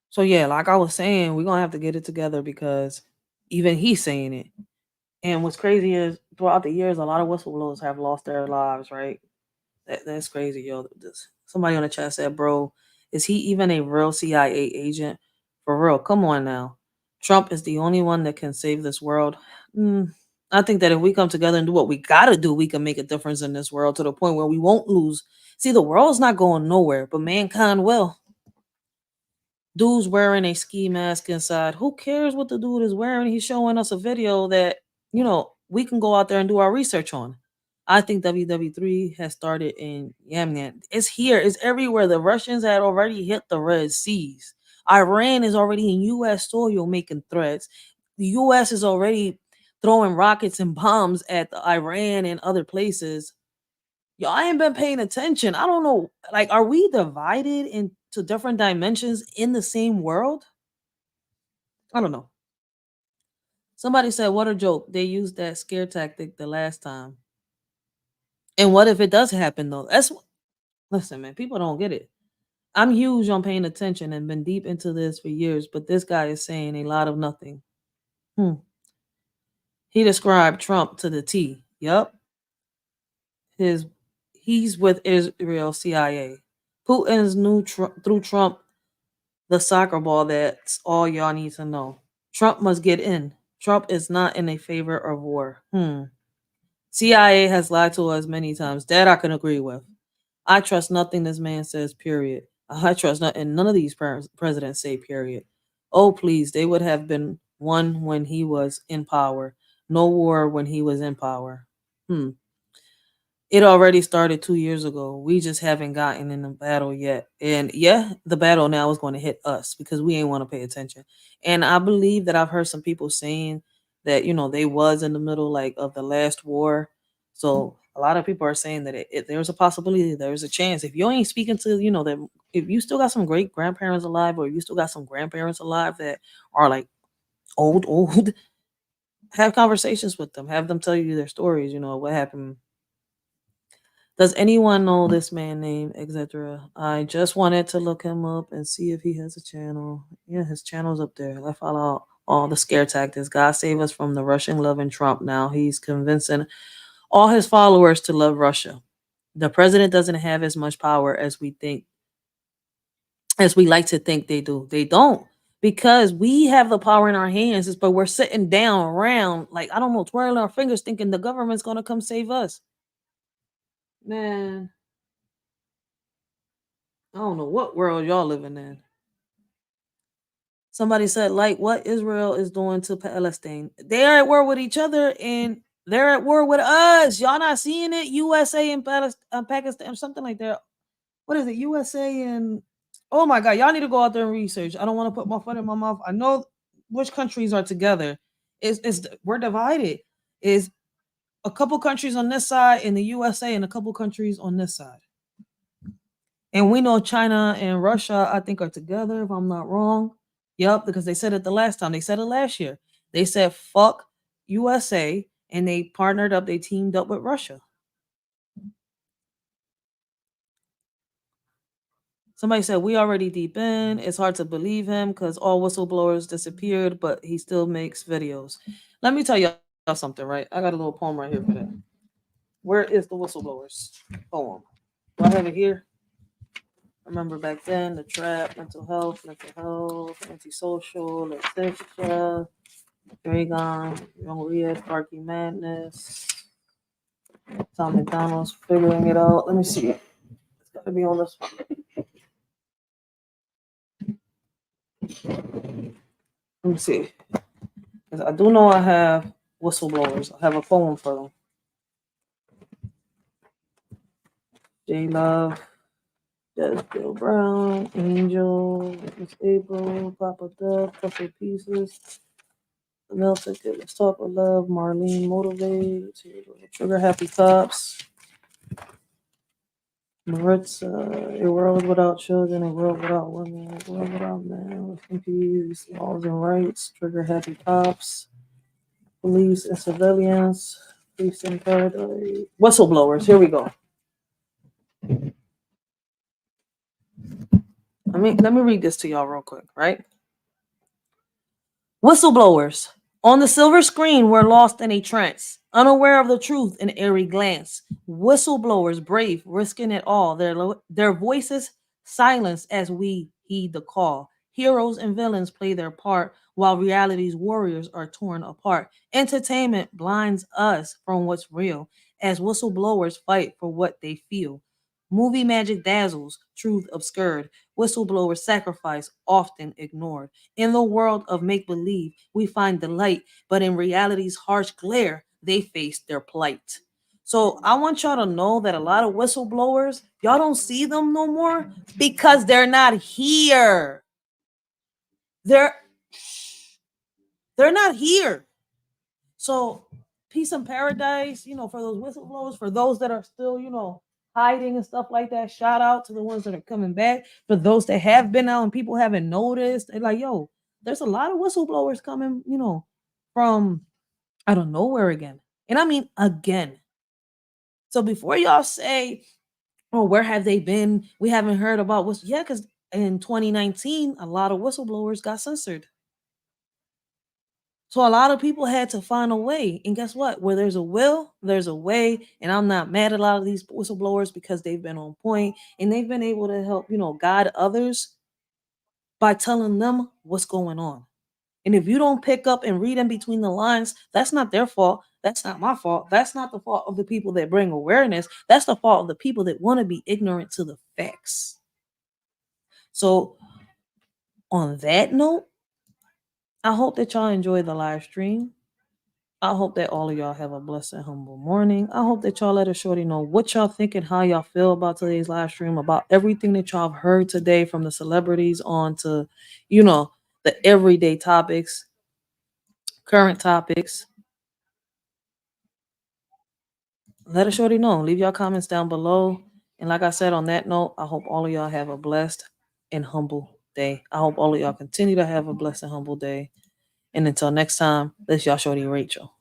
[SPEAKER 1] So yeah, like I was saying, we're gonna have to get it together because even he's saying it. And what's crazy is throughout the years, a lot of whistleblowers have lost their lives, right? That's crazy, yo. Somebody on the chat said, bro, is he even a real CIA agent? For real, come on now. Trump is the only one that can save this world. I think that if we come together and do what we gotta do, we can make a difference in this world to the point where we won't lose. See, the world's not going nowhere, but mankind will. Dude's wearing a ski mask inside. Who cares what the dude is wearing? He's showing us a video that, we can go out there and do our research on. I think WW3 has started in Yemen. It's here. It's everywhere. The Russians had already hit the Red Seas. Iran is already in U.S. soil making threats. The U.S. is already throwing rockets and bombs at Iran and other places. Yo, I ain't been paying attention. I don't know. Like, are we divided into different dimensions in the same world? I don't know. Somebody said, what a joke. They used that scare tactic the last time. And what if it does happen, though? Listen, man, people don't get it. I'm huge on paying attention and been deep into this for years, but this guy is saying a lot of nothing. He described Trump to the T. Yup. He's with Israel CIA. Putin's new through Trump the soccer ball. That's all y'all need to know. Trump must get in. Trump is not in a favor of war. CIA has lied to us many times. That I can agree with. I trust nothing this man says, period. I trust nothing none of these presidents say, period. Oh, please, they would have been one when he was in power. No war when he was in power. It already started 2 years ago. We just haven't gotten in the battle yet. And yeah, the battle now is going to hit us because we ain't want to pay attention. And I believe that I've heard some people saying that, they was in the middle like of the last war. So a lot of people are saying that there's a possibility, there's a chance. If you ain't speaking to, that if you still got some great grandparents alive or you still got some grandparents alive that are like old, have conversations with them. Have them tell you their stories, what happened. Does anyone know this man name, etc.? I just wanted to look him up and see if he has a channel. Yeah, his channel's up there. I follow all the scare tactics. God save us from the Russian loving Trump. Now he's convincing all his followers to love Russia. The president doesn't have as much power as we like to think they do. They don't. Because we have the power in our hands, but we're sitting down around, like, I don't know, twirling our fingers thinking the government's going to come save us. Man, I don't know what world y'all living in. Somebody said, like, what Israel is doing to Palestine. They are at war with each other and they're at war with us. Y'all not seeing it? USA and Pakistan, something like that. What is it? USA and oh my God, y'all need to go out there and research. I don't want to put my foot in my mouth. I know which countries are together. We're divided. Is a couple countries on this side and the USA and a couple countries on this side. And we know China and Russia, I think, are together, if I'm not wrong. Yep, because they said it the last time. They said it last year. They said, fuck USA, and they partnered up, they teamed up with Russia. Somebody said, we already deep in. It's hard to believe him because all whistleblowers disappeared, but he still makes videos. Let me tell y'all something, right? I got a little poem right here for that. Where is the whistleblowers poem? Do I have it here? Remember back then, the trap, mental health, antisocial, etc. Dragon, Young Ria, Sparky Madness, Tom McDonald's figuring it out. Let me see. It's gotta be on this one. Let me see. Because I do know I have whistleblowers. I have a poem for them. J Love, Des Bill Brown, Angel, Miss April, Papa Dub, Couple Pieces, Mel Ticket, Let's Talk with Love, Marlene Motivate, Trigger Happy Cops, Maritza, A World Without Children, A World Without Women, A World Without Men, Rest in Peace, Laws and Rights, Trigger Happy Cops, Police and Civilians, Police in Paradise, Whistleblowers. Here we go. Let me read this to y'all real quick, right? Whistleblowers. On the silver screen, we're lost in a trance, unaware of the truth in airy glance. Whistleblowers, brave, risking it all. Their voices silenced as we heed the call. Heroes and villains play their part, while reality's warriors are torn apart. Entertainment blinds us from what's real, as whistleblowers fight for what they feel. Movie magic dazzles, truth obscured. Whistleblowers sacrifice, often ignored. In the world of make believe, we find delight, but in reality's harsh glare, they face their plight. So I want y'all to know that a lot of whistleblowers, y'all don't see them no more because they're not here. They're not here. So peace and paradise, for those whistleblowers, for those that are still, hiding and stuff like that. Shout out to the ones that are coming back. For those that have been out and people haven't noticed, they're like, yo, there's a lot of whistleblowers coming, from out of nowhere again. And I mean again. So before y'all say, oh, where have they been? We haven't heard about what's because in 2019, a lot of whistleblowers got censored. So a lot of people had to find a way. And guess what? Where there's a will, there's a way. And I'm not mad at a lot of these whistleblowers because they've been on point and they've been able to help, guide others by telling them what's going on. And if you don't pick up and read in between the lines, that's not their fault. That's not my fault. That's not the fault of the people that bring awareness. That's the fault of the people that want to be ignorant to the facts. So on that note, I hope that y'all enjoy the live stream. I hope that all of y'all have a blessed and humble morning. I hope that y'all let a shorty know what y'all think and how y'all feel about today's live stream, about everything that y'all have heard today, from the celebrities on to, the everyday topics, current topics. Let a shorty know. Leave y'all comments down below. And like I said, on that note, I hope all of y'all have a blessed and humble day. I hope all of y'all continue to have a blessed and humble day. And until next time, this y'all shorty Rachel.